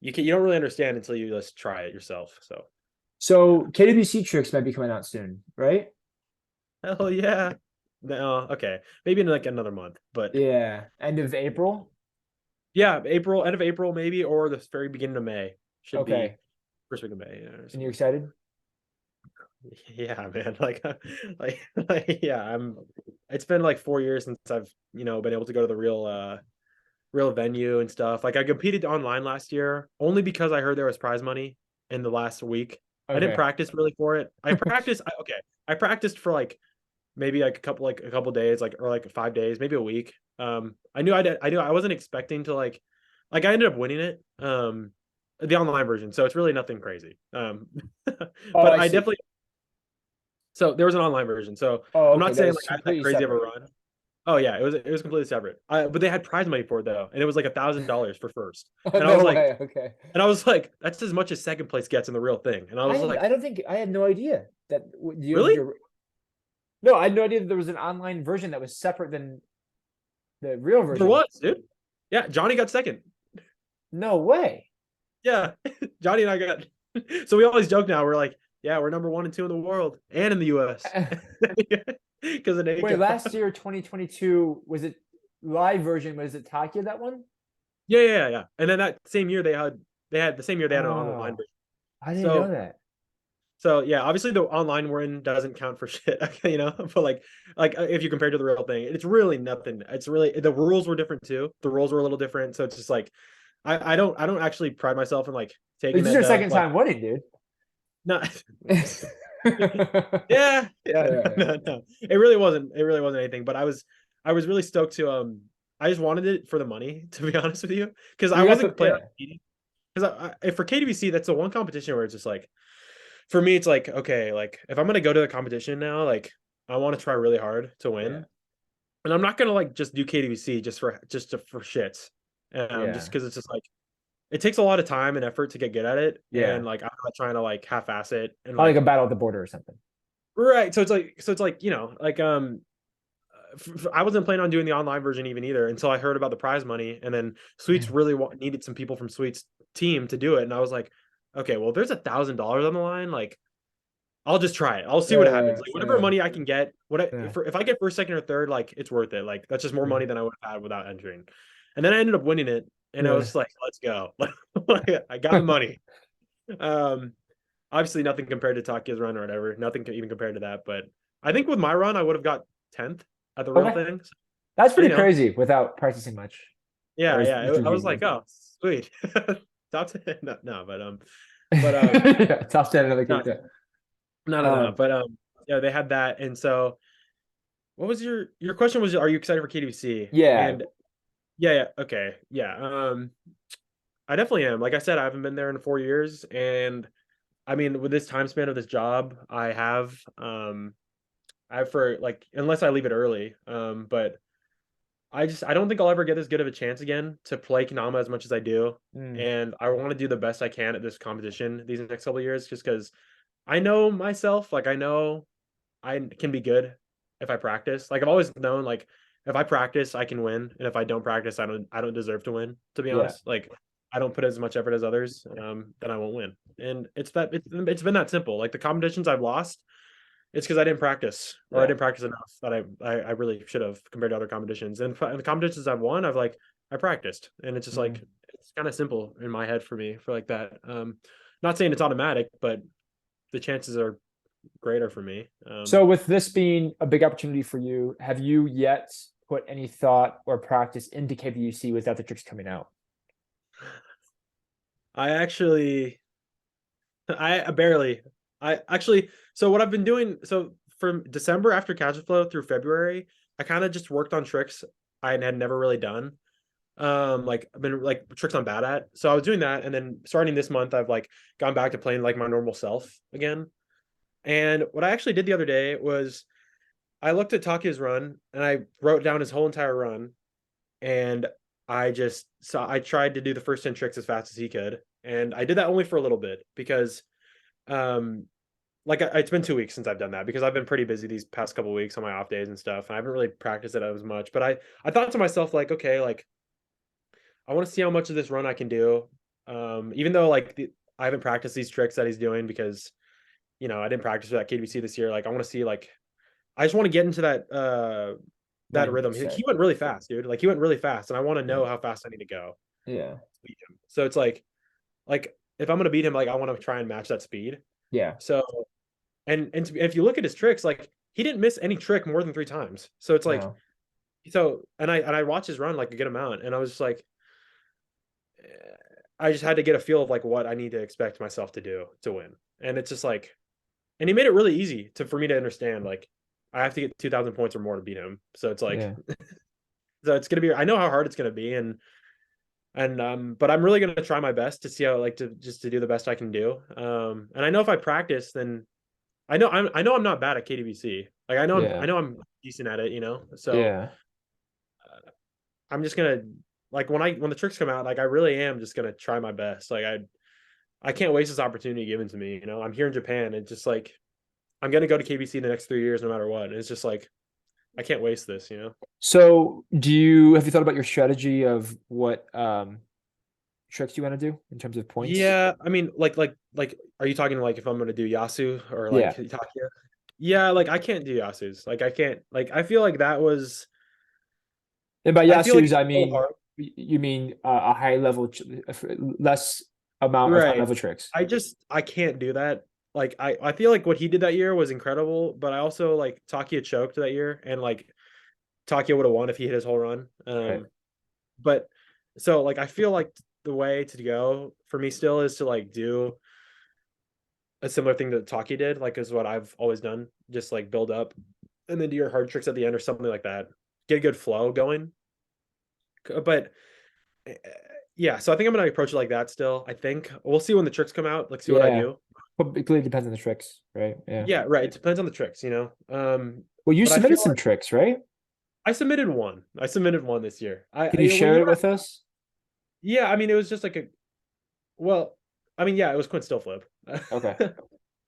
you don't really understand until you just try it yourself. So So KWC tricks might be coming out soon, right? hell yeah. No, okay, maybe in like another month, but Yeah. End of April. yeah, April, end of April maybe, or the very beginning of May should be Okay. first week of May, yeah, or And you're something. excited? Yeah, man. Like, yeah. It's been like 4 years since I've been able to go to the real venue and stuff. Like I competed online last year only because I heard there was prize money in the last week. I didn't Okay. practice really for it. Okay. I practiced for like maybe like a couple days, like or like 5 days, maybe a week. I knew I wasn't expecting to like I ended up winning it. The online version. So it's really nothing crazy. Oh, But I I see. definitely so there was an online version. So Oh, I'm okay. not That saying was like I had that completely crazy of a separate. run. Oh yeah, it was completely separate. But they had prize money for it though, and it was like $1,000 for first. And No way. Okay. I was like, that's as much as second place gets in the real thing. And I was I like, don't think I had no idea that you have really? your no, I had no idea that there was an online version that was separate than the real There version. was, dude. Yeah, Johnny got second. No way. Yeah, Johnny and I got. So we always joke now. We're like, yeah, we're number 1 and 2 in the world and in the U.S. because of Wait, NACO. last year, 2022, was it live version? Was it Takia that one? Yeah. And then that same year they had the same year they had an online Oh, version. I didn't know So that. So yeah, obviously the online we're in doesn't count for shit, but like if you compare to the real thing, it's really nothing. It's really the rules were different too. The rules were a little different, so it's just like I don't actually pride myself in like taking This is that your dub. second Like time winning, dude. not Yeah, yeah, yeah. no. It really wasn't anything, but I was really stoked to I just wanted it for the money, to be honest with you, because I You got the wasn't planning on yeah, competing. Because for KWC, that's the one competition where it's just like for me, it's like, okay, like if I'm gonna go to the competition now, like I want to try really hard to yeah, win. And I'm not gonna like just do KWC for shits. Just yeah, because it's just like it takes a lot of time and effort to get good at it. yeah. And like I'm not trying to like half-ass it and Not like a like battle at the border or something. right. So it's like, like I wasn't planning on doing the online version even either until I heard about the prize money, and then Sweets really needed some people from Sweets team to do it, and I was like, okay, well, if there's $1,000 on the line, like I'll just try it. I'll see what happens. Like whatever Yeah, money I can get, yeah, if I get first, second, or third, like it's worth it. Like that's just more yeah, money than I would have had without entering. And then I ended up winning it, and I yeah. was like, let's go. Like, I got the money. Um, Obviously nothing compared to Takia's run or whatever. Nothing even compared to that. But I think with my run, I would have got 10th at the real Okay, thing. So, that's you pretty know, crazy without practicing much, or yeah, is yeah. this I was was easy? like, oh, sweet. Top 10. No, no, but Yeah, top 10 another no, case. Yeah. no. Um, But yeah, they had that, and so what was your question was, are you excited for KWC? yeah, And yeah, okay. Yeah. I definitely am. Like I said, I haven't been there in 4 years. And I mean, with this time span of this job, I have for like unless I leave it early. But I don't think I'll ever get as good of a chance again to play Kendama as much as I do, Mm, and I want to do the best I can at this competition these next couple of years, just because I know myself. Like I know I can be good if I practice. Like I've always known, like if I practice, I can win, and if I don't practice, I don't deserve to win. To be yeah. honest, like I don't put as much effort as others, then I won't win. And it's been that simple. Like the competitions I've lost, it's because I didn't practice or I Yeah. didn't practice enough that I really should have compared to other competitions. And the competitions I've won, I practiced, and it's just like Mm. it's kind of simple in my head for me for like that. Not saying it's automatic, but the chances are greater for me. So with this being a big opportunity for you, have you yet put any thought or practice into KWC without the tricks coming out? I actually, I barely, I actually, so what I've been doing, so from December after Cash Flow through February, I kind of just worked on tricks I had never really done. Like I've been like tricks I'm bad at. So I was doing that, and then starting this month, I've like gone back to playing like my normal self again. And what I actually did the other day was I looked at Takia's run and I wrote down his whole entire run, and I tried to do the first 10 tricks as fast as he could. And I did that only for a little bit because um it's been 2 weeks since I've done that because I've been pretty busy these past couple weeks on my off days and stuff. And I haven't really practiced it as much. But I thought to myself, like, okay, like I want to see how much of this run I can do. Even though I haven't practiced these tricks that he's doing because I didn't practice for that KBC this year. Like I want to see like I just want to get into that Running rhythm. He set. went really fast, dude. Like he went really fast, and I want to Yeah. know how fast I need to go Yeah. to beat him. So it's like if I'm gonna beat him, like I want to try and match that speed. Yeah. So if you look at his tricks, like he didn't miss any trick more than 3 times. So it's like No. and I watched his run like a good amount, and I was just like, I just had to get a feel of like what I need to expect myself to do to win. And it's just like, and he made it really easy for me to understand. Like I have to get 2,000 points or more to beat him. So it's like, Yeah. so it's gonna be. I know how hard it's gonna be, but I'm really gonna try my best to see how like to do the best I can do. And I know if I practice, then I know I'm not bad at KDVC. Like I Yeah. know I'm decent at it. So Yeah. I'm just gonna like when the tricks come out, like I really am just gonna try my best. Like I can't waste this opportunity given to me. I'm here in Japan. And just like I'm gonna go to KBC the next 3 years no matter what. And it's just like I can't waste this. So have you thought about your strategy of what tricks you want to do in terms of points? Yeah, I mean, are you talking like if I'm gonna do Yasu or like Yeah. Itakia? Yeah, like I can't do Yasu's. Like I can't. Like I feel like that was. And by I feel like Yasu's, it's I so mean hard. you mean a high level, less amount of high Right. level tricks. I can't do that. Like I feel like what he did that year was incredible, but I also like Takia choked that year, and like Takia would have won if he hit his whole run. Right. But so like I feel like the way to go for me still is to like do a similar thing that Taki did, like is what I've always done. Just like build up and then do your hard tricks at the end or something like that. Get a good flow going. But eh, yeah, so I think I'm gonna approach it like that still. I think we'll see when the tricks come out, like see what I Yeah. do. But it really depends on the tricks, right? Yeah. Yeah, right. It depends on the tricks. Well, you But I feel submitted some like tricks, right? I submitted one. I submitted one this year. Can you Well, share it with us? yeah, I mean it was just like well, I mean, yeah, it was Quint still flip. Okay.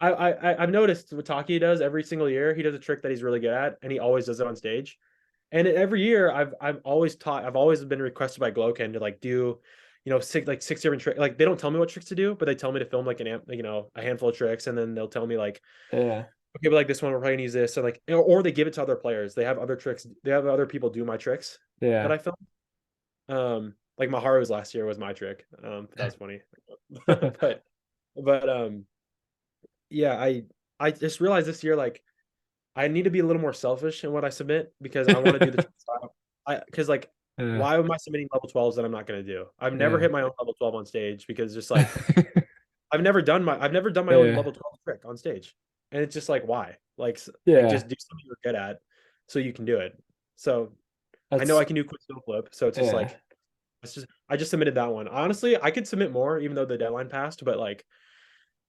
I've noticed what Taki does every single year. He does a trick that he's really good at, and he always does it on stage. And every year, I've always been requested by Gloken to like do, six different tricks. Like they don't tell me what tricks to do, but they tell me to film like a handful of tricks, and then they'll tell me like, Yeah. okay, but like this one we're probably gonna use this, or they give it to other players. They have other tricks. They have other people do my tricks that Yeah. I film. Like Maharu's last year was my trick. That was funny, but yeah, I just realized this year like I need to be a little more selfish in what I submit because I want to do the style. Because like Yeah. why am I submitting level 12s that I'm not going to do? I've never Yeah. hit my own level 12 on stage because just like I've never done my own Yeah. level 12 trick on stage. And it's just like why? Like Yeah. just do something you're good at so you can do it. So I know I That's can do quick stone flip, so it's just yeah. like I just submitted that one. Honestly, I could submit more even though the deadline passed, but like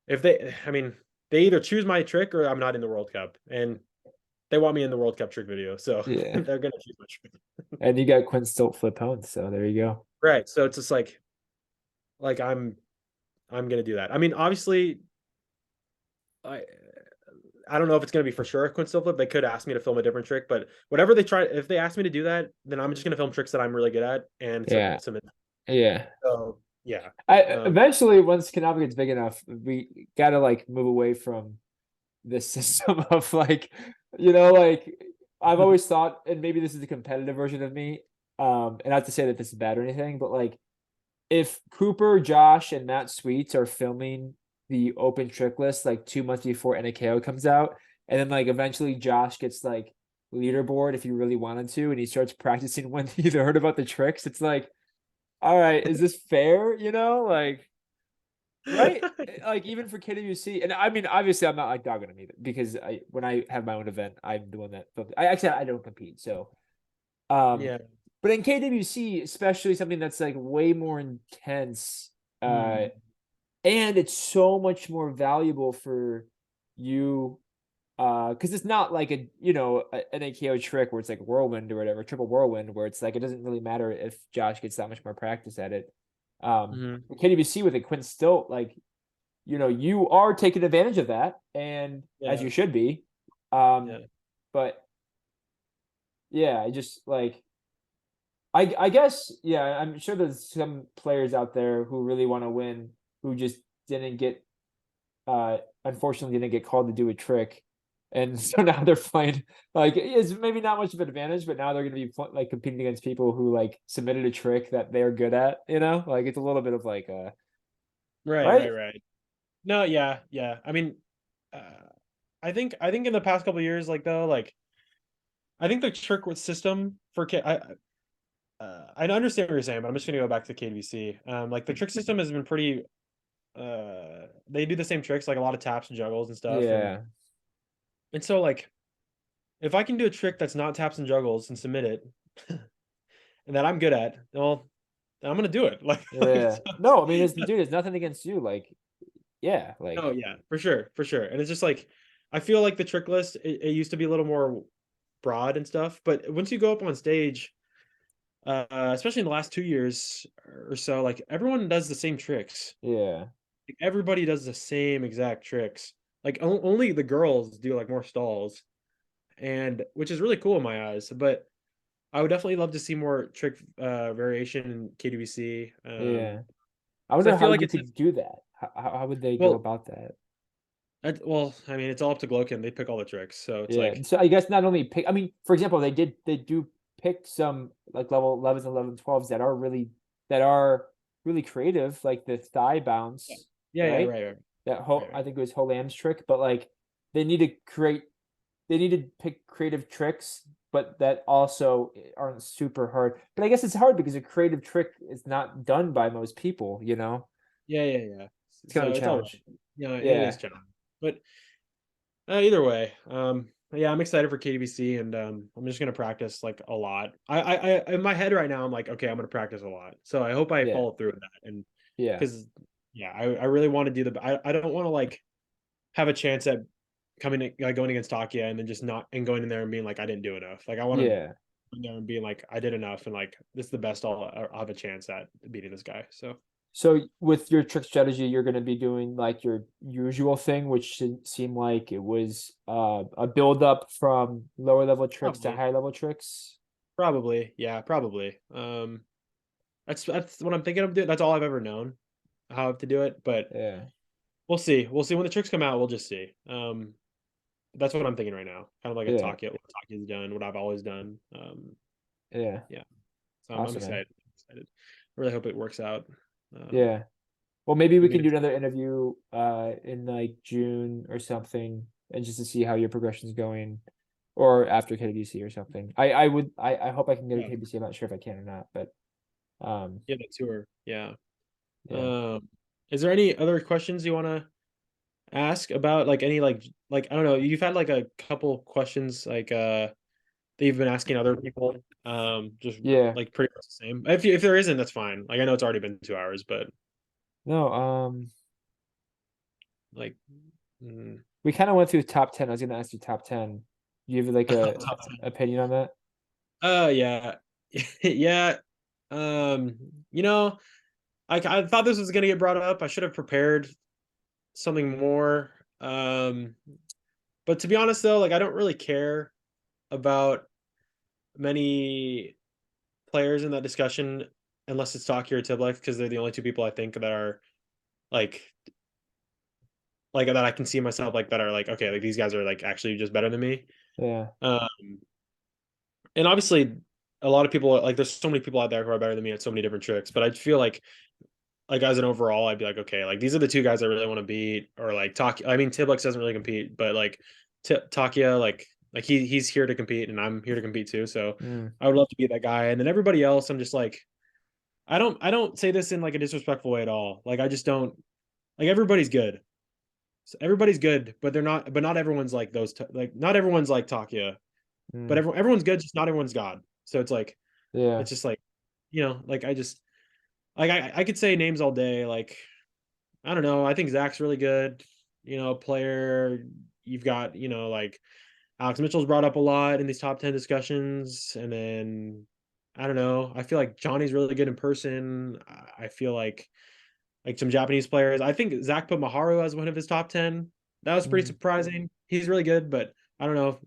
if they I mean they either choose my trick or I'm not in the World Cup. And they want me in the World Cup trick video, so Yeah. they're gonna choose my trick. And you got Quinn Stilt flip hone, so there you go. Right. So it's just like I'm gonna do that. I mean, obviously, I I don't know if it's gonna be for sure a Quinn still flip. They could ask me to film a different trick, but whatever they try, if they ask me to do that, then I'm just gonna film tricks that I'm really good at and Yeah. submit. Yeah. So yeah. I Um, eventually once Kendama gets big enough, we gotta like move away from this system of like, like I've always thought, and maybe this is a competitive version of me, and not to say that this is bad or anything, but like if Cooper, Josh, and Matt Sweets are filming the open trick list like 2 months before NAKO comes out, and then like eventually Josh gets like leaderboard if he really wanted to, and he starts practicing when he's heard about the tricks, it's like, all right, is this fair? Like, right? Like even for KWC, and I mean, obviously, I'm not like dogging him either because when I have my own event, I'm the one that I don't compete. So, um, yeah. but in KWC, especially something that's like way more intense, Hmm. and it's so much more valuable for you, because it's not like an AKO trick where it's like whirlwind or whatever, triple whirlwind, where it's like it doesn't really matter if Josh gets that much more practice at it. Hmm. KWC with a Quinn Stilt, like you are taking advantage of that, and as Yeah. you should be. Um, Yeah. but yeah, I just like I guess yeah, I'm sure there's some players out there who really want to win who just didn't get unfortunately didn't get called to do a trick. And so now they're playing like it's maybe not much of an advantage, but now they're going to be like competing against people who like submitted a trick that they're good at, like it's a little bit of like Right. right? Right. Right. No. Yeah. Yeah. I mean, uh, I think in the past couple of years, like though, like I think the trick with system for I understand what you're saying, but I'm just gonna go back to KVC. Like the trick system has been pretty. They do the same tricks, like a lot of taps and juggles and stuff, Yeah. and so like if I can do a trick that's not taps and juggles and submit it, and that I'm good at, well, then I'm gonna do it. Like Yeah. No, I mean, it's dude, it's nothing against you. Like, yeah, oh like, yeah, for sure. And it's just like I feel like the trick list it used to be a little more broad and stuff, but once you go up on stage, especially in the last 2 years or so, like everyone does the same tricks. yeah, Like, everybody does the same exact tricks. Like only the girls do like more stalls, and which is really cool in my eyes. But I would definitely love to see more trick variation in KWC. yeah. I Because I wonder feel how like you it's could do that. How would they go well, about that? well, I mean, it's all up to Gloken. They pick all the tricks, so it's Yeah. like, So I guess not only pick, I mean, for example, they do pick some like level 11s and 11 12s that are really creative, like the thigh yeah, bounce, yeah, yeah, right? right, right, That whole, right, I right. think it was whole lamb's trick, but like they need to create they need to pick creative tricks, but that also aren't super hard. But I guess it's hard because a creative trick is not done by most people. Yeah, yeah, yeah. It's kind of So a it's all challenge. right. Yeah, it is Yeah. challenging, but either way, yeah, I'm excited for KBC, and I'm just gonna practice like a lot. In my head right now, I'm like, okay, I'm gonna practice a lot. So I hope I Yeah. follow through with that, and Yeah. because yeah, I really want to do the. I don't want to like have a chance at like going against Takia and then just not and going in there and being like I didn't do enough. Like I want to Yeah. go in there and being like I did enough, and like this is the best I'll have a chance at beating this guy. So So with your trick strategy, you're going to be doing like your usual thing, which should seem like it was a build up from lower level tricks to probably, high level tricks. yeah, probably. That's what I'm thinking of doing. That's all I've ever known how to do it, but Yeah. we'll see. We'll see when the tricks come out. We'll just see. That's what I'm thinking right now. Kind of like a Yeah. Takia, what Takia's done, what I've always done. Yeah. Yeah. So I'm Awesome, man. excited. Excited. I really hope it works out. Yeah. Well, maybe we We can can do another interview in like June or something, and just to see how your progression's going, or after KBC or something. I hope I can get a yeah, KBC. I'm not sure if I can or not, but um yeah, the tour. Yeah. yeah. Um, is there any other questions you want to ask about like any like I don't know, you've had like a couple questions like that you've been asking other people just Yeah. like pretty much the same. If there isn't, that's fine. Like I know it's already been 2 hours, but No, like mm, we kind of went through top 10. I was gonna ask you top 10. Do you have like a Top 10. opinion on that? Yeah. Yeah. Um, you know, I thought this was gonna get brought up. I should have prepared something more. But to be honest though, like I don't really care about many players in that discussion unless it's Taki or Tiblex because they're the only two people I think that are like that I can see myself like that are like okay, like these guys are like actually just better than me. Yeah. Um, and obviously a lot of people like there's so many people out there who are better than me at so many different tricks, but I feel like as an overall, I'd be like, okay, like these are the two guys I really want to beat, or like Taki. I mean, Tiblex doesn't really compete, but like Takia, like he's here to compete, and I'm here to compete too. So Mm. I would love to be that guy. And then everybody else, I'm just like, I don't say this in like a disrespectful way at all. Like I just don't like everybody's good. So everybody's good, but they're not. But not everyone's like those. Like not everyone's like Takia, but Mm. everyone's good. Just not everyone's God. So it's like Yeah. it's just like like I just like I could say names all day. Like I don't know. I think Zach's really good. Player. You've got, like Alex Mitchell's brought up a lot in these top 10 discussions. And then I don't know. I feel like Johnny's really good in person. I feel like some Japanese players. I think Zach put Maharu as one of his top 10. That was pretty Mm. surprising. He's really good, but I don't know.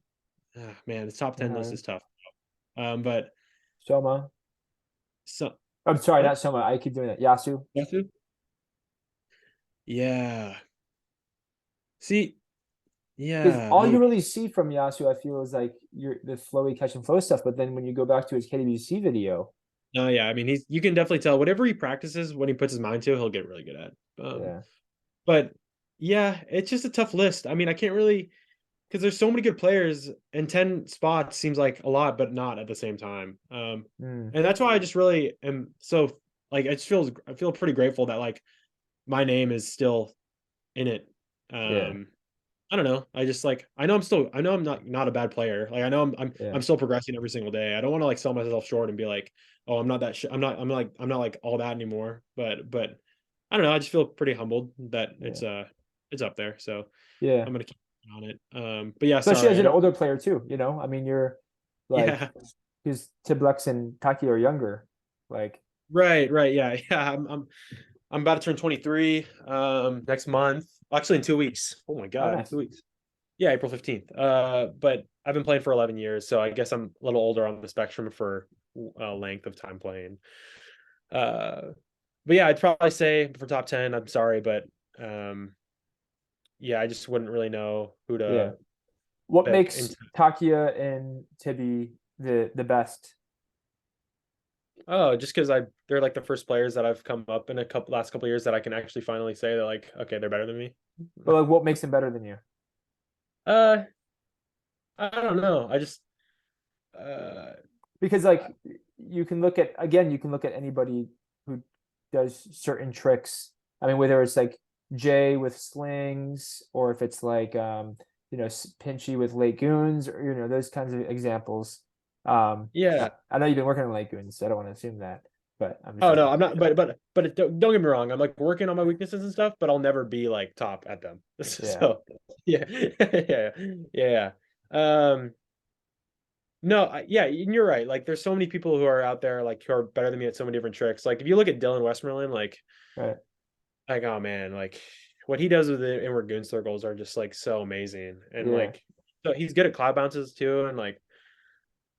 Man, his top 10 list Uh, is tough. But Soma. so I'm sorry, what? not Soma. I keep doing that. Yasu. Yasu? Yeah. See, Because yeah, all you maybe. really see from Yasu, I feel, is like your the flowy catch and flow stuff. But then when you go back to his KWC video, No, yeah. I mean, you can definitely tell whatever he practices, when he puts his mind to, he'll get really good at. yeah. But yeah, it's just a tough list. I mean, I can't really because there's so many good players, and 10 spots seems like a lot, but not at the same time. Mm. And that's why I just really am so like I feel pretty grateful that like my name is still in it. Yeah. Um, I don't know. I just like I know I'm not a bad player. Like I know Yeah. I'm still progressing every single day. I don't want to like sell myself short and be like, "Oh, I'm not that I'm not like all that anymore." But I don't know. I just feel pretty humbled that Yeah. it's up there. So Yeah. I'm gonna keep on it. But yeah, Especially sorry. as I an don't older player too. I mean, you're like Yeah. because Tiblex and Taki are younger. Like, Right. Yeah. Yeah. I'm about to turn 23 next month. Actually in 2 weeks. Oh my oh, God, nice. 2 weeks. Yeah, April 15th. But I've been playing for 11 years, so I guess I'm a little older on the spectrum for length of time playing. Uh, but yeah, I'd probably say for top 10, I'm sorry, but um, yeah, I just wouldn't really know who Yeah. to What pick. makes Takia and Tibi the best? Oh, just because they're like the first players that I've come up in a last couple years that I can actually finally say that like, okay, they're better than me. But like, what makes them better than you? Uh, I don't know. I just uh Because like you can look at again, you can look at anybody who does certain tricks. I mean, whether it's like Jay with slings, or if it's like Pinchy with late goons, or those kinds of examples. yeah. I know you've been working on late goons, so I don't want to assume that, but I'm just Oh no, asking. I'm not. Don't get me wrong. I'm like working on my weaknesses and stuff, but I'll never be like top at them. Yeah, So yeah, yeah. Um, no, yeah, and you're right. Like, there's so many people who are out there like who are better than me at so many different tricks. Like, if you look at Dylan Westmoreland, right. like oh man, like what he does with the inward goon circles are just like so amazing. And Yeah, like, so he's good at cloud bounces too. And like,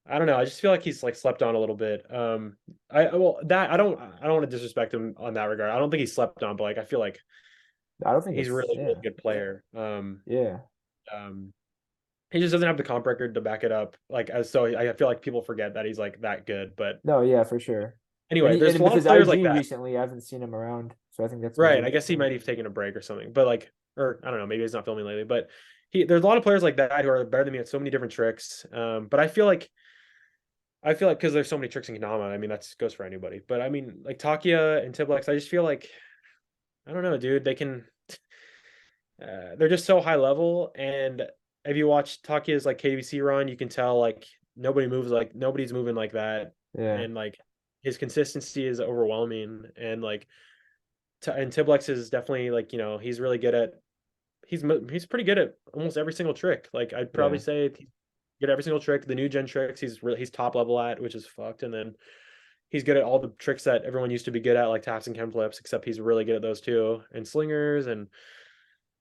I don't know. I just feel like he's like slept on a little bit. I well that I don't want to disrespect him on that regard. I don't think he slept on, but like I feel like I don't think he's a it's really yeah, really good player. yeah. Um, he just doesn't have the comp record to back it up. Like so, I feel like people forget that he's like that good. But No, yeah, for sure. And anyway, he, there's and a with lot of his players like IG that. recently, I haven't seen him around, so I think that's Right. maybe I guess he might have taken a break or something. But like, or I don't know. Maybe he's not filming lately. But there's a lot of players like that who are better than me at so many different tricks. But I feel like because there's so many tricks in Kendama, I mean that goes for anybody. But I mean like Takia and Tiblex, I just feel like I don't know, dude. They can they're just so high level. And if you watch Takia's like KWC run, you can tell like nobody's moving like that. yeah, And like his consistency is overwhelming. And like and Tiblex is definitely like he's really good at he's pretty good at almost every single trick. Like I'd probably yeah. say good at every single trick. The new gen tricks, he's top level at, which is fucked. And then he's good at all the tricks that everyone used to be good at, like taps and chem flips, except he's really good at those too, and slingers. And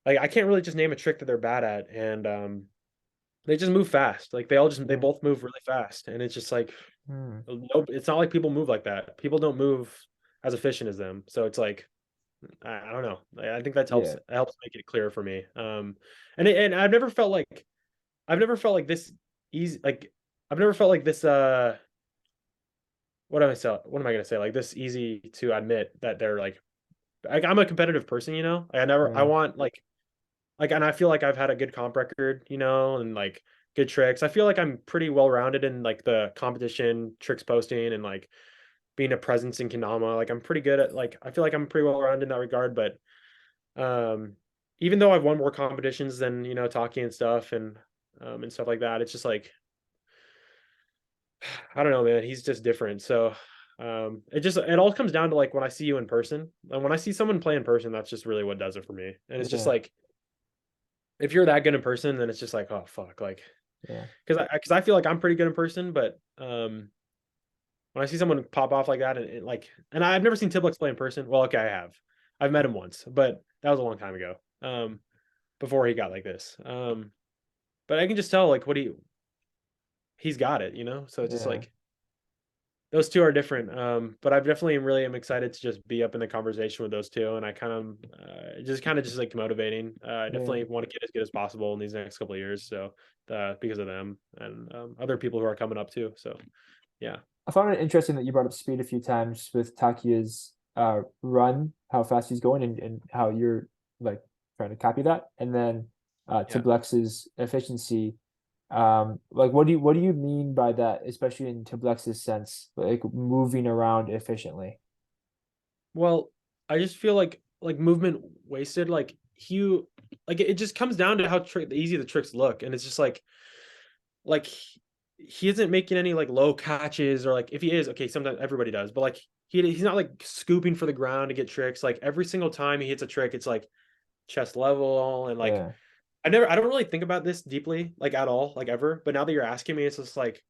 like I can't really just name a trick that they're bad at. And they just move fast. Like they Yeah. both move really fast, and it's just like Hmm. no, it's not like people move like that. People don't move as efficient as them. So it's like I don't know. I think that Yeah. helps make it clear for me. And I've never felt like this easy. Like I've never felt like this. What am I gonna say? Like this easy to admit that they're like I'm a competitive person. I Yeah. want and I feel like I've had a good comp record. And like good tricks. I feel like I'm pretty well rounded in like the competition tricks posting and like being a presence in Kendama. Like I'm pretty good at I feel like I'm pretty well rounded in that regard. But um, even though I've won more competitions than Taki and stuff and stuff like that, it's just like I don't know, man. He's just different. So it all comes down to like when I see you in person. And when I see someone play in person, that's just really what does it for me. And it's just Yeah. like if you're that good in person, then it's just like, oh fuck, like Yeah. because I feel like I'm pretty good in person, but when I see someone pop off like that and I've never seen Tiblux play in person. Well, okay, I have. I've met him once, but that was a long time ago. Before he got like this. But I can just tell like he's got it. So it's just Yeah. like those two are different. But I've definitely really am excited to just be up in the conversation with those two, and I kind of just like motivating. I Yeah. definitely want to get as good as possible in these next couple of years. So because of them and other people who are coming up too. So yeah, I found it interesting that you brought up speed a few times with Takia's run, how fast he's going, and how you're like trying to copy that, and then yeah. Tiblex's efficiency. Like what do you mean by that, especially in Tiblex's sense, like moving around efficiently? Well, I just feel like movement wasted. Like it just comes down to how easy the tricks look, and it's just like he isn't making any like low catches or like if he is okay, sometimes everybody does, but like he's not like scooping for the ground to get tricks. Like every single time he hits a trick, it's like chest level and like Yeah. I don't really think about this deeply like at all like ever. But now that you're asking me, it's just like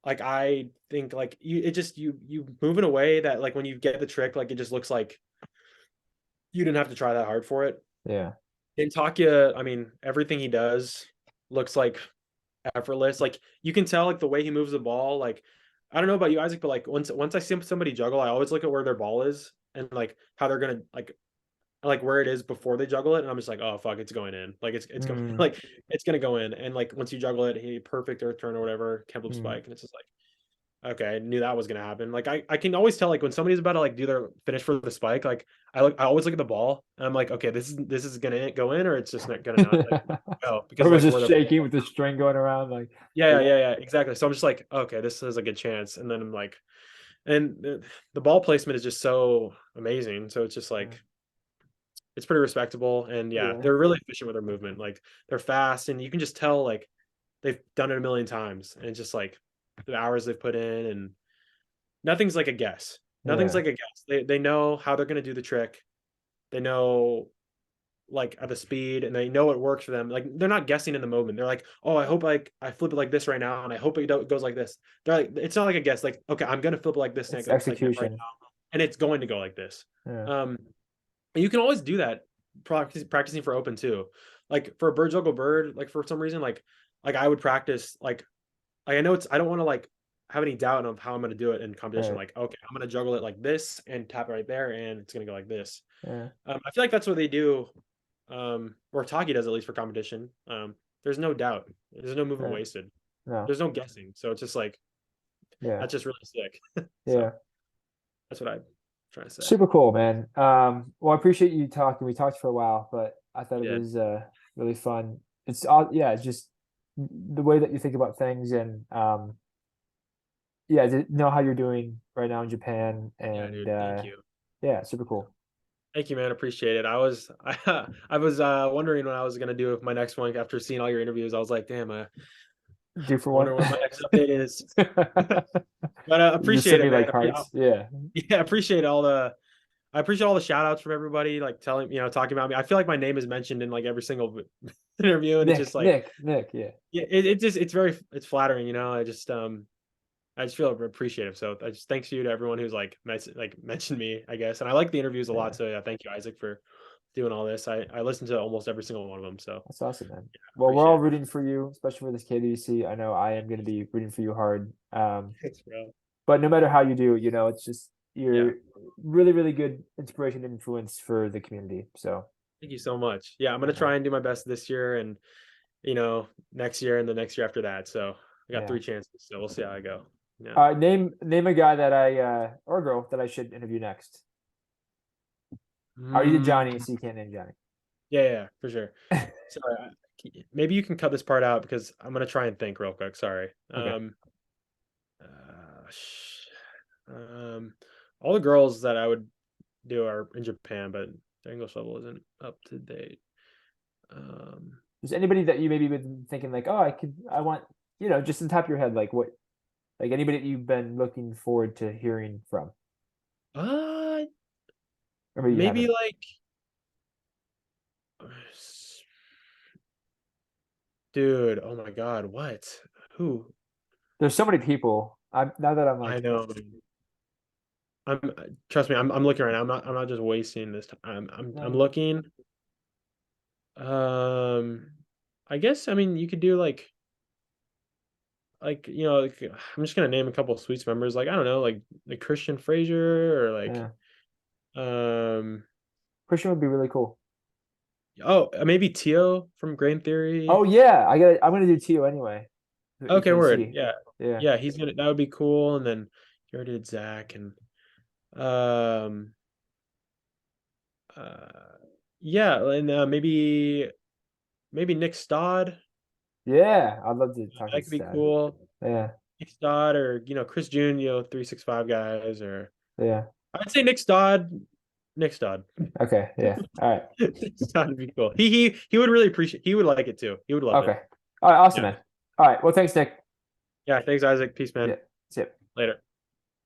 I think like you move in a way that like when you get the trick, like it just looks like you didn't have to try that hard for it. Yeah. In Takia, I mean, everything he does looks like effortless. Like you can tell like the way he moves the ball. Like I don't know about you, Isaac, but like once I see somebody juggle, I always look at where their ball is and like how they're gonna like where it is before they juggle it, and I'm just like, oh fuck, it's going in. Like it's going Mm, like it's gonna go in. And like once you juggle it, he perfect earth turn or whatever, Kemp mm, spike, and it's just like okay, I knew that was gonna happen. Like I can always tell like when somebody's about to like do their finish for the spike, like I always look at the ball and I'm like, okay, this is gonna go in or it's just not gonna not like go because Or was like just where the shaking with the string going around like yeah, exactly. So I'm just like, okay, this is a good chance. And then I'm like, and the ball placement is just so amazing. So it's just yeah. like it's pretty respectable. And yeah, Yeah. they're really efficient with their movement. Like they're fast and you can just tell like they've done it a million times. And it's just like the hours they've put in and nothing's like a guess. Nothing's Yeah. like a guess. They know how they're gonna do the trick. They know like at the speed and they know it works for them. Like they're not guessing in the moment. They're like, oh, I hope like I flip it like this right now, and I hope goes like this. They're like, it's not like a guess. Like, okay, I'm gonna flip it like this It's right execution. now, and it's going to go like this. Yeah. Um, and you can always do that practicing for open too. Like for a bird juggle bird, like for some reason, like I would practice like I know I don't want to like have any doubt of how I'm gonna do it in competition. Right. Like, okay, I'm gonna juggle it like this and tap it right there, and it's gonna go like this. Yeah. I feel like that's what they do or Taki does at least for competition. There's no doubt. There's no movement Right. wasted. No. There's no guessing. So it's just like Yeah. that's just really sick. So Yeah. that's what I'm trying to say. Super cool, man. Well, I appreciate you talking. We talked for a while, but I thought it Yeah, was really fun. It's all yeah, it's just the way that you think about things and yeah, to know how you're doing right now in Japan yeah, and dude. Thank you. yeah, super cool. Thank you, man. Appreciate it. I was wondering what I was gonna do with my next one after seeing all your interviews. I was like, damn, I Do for one. wonder what my next update is. But Just appreciate send it, me man. like hearts. Yeah. Yeah, appreciate all the I appreciate all the shout outs from everybody, like talking about me. I feel like my name is mentioned in like every single interview, and it's just like, Nick, yeah. yeah, it's flattering, you know. I just feel appreciative. So I just thanks you to everyone who's like mentioned me, I guess. And I like the interviews a lot. Yeah, So yeah, thank you, Isaac, for doing all this. I listened to almost every single one of them. So that's awesome, man. yeah, Well, we're appreciate all it. rooting for you, especially for this KWC. I know I am going to be rooting for you hard. Thanks, bro. But no matter how you do, it's just Yeah. you're really, really good inspiration and influence for the community. So Thank you so much. Yeah, I'm yeah, gonna man. try and do my best this year and next year and the next year after that. So I got Yeah. 3 chances. So we'll see how I go. Yeah. Name a guy that I or a girl that I should interview next. Oh, you did Mm, Johnny, so you can't name Johnny. yeah, for sure. Sorry, maybe you can cut this part out because I'm gonna try and think real quick. Sorry. Okay. Uh, sh- um, all the girls that I would do are in Japan, but their English level isn't up to date. Um, Is anybody that you maybe been thinking like, oh, I want, just in the top of your head, like what, like anybody that you've been looking forward to hearing from, uh, or maybe you maybe haven't. like, dude. Oh my God, what? Who? There's so many people. I'm now that I'm I like, know. I'm trust me. I'm looking right now. I'm not just wasting this time. I'm no, looking. Um, I guess I mean you could do I'm just gonna name a couple of Sweets members. Like I don't know, like Christian Fraser or yeah, um Christian would be really cool. maybe Tio from Grain Theory. Oh yeah, I'm gonna do Tio anyway. For Okay, word. EKC. Yeah, Yeah. yeah. That would be cool. And then you already did Zach and um uh yeah, and maybe Nick Stodd. Yeah, I'd love to talk to That could be Stad. cool. Yeah, Nick Stodd or Chris June, 365 guys or yeah. I'd say Nick Stodd. Nick Stodd. Okay, yeah. All right. That'd be cool. He would really appreciate. He would like it too. He would love it. Okay. All right, awesome, Yeah. man. All right. Well, thanks, Nick. Yeah. Thanks, Isaac. Peace, Yeah. man. See ya. Later.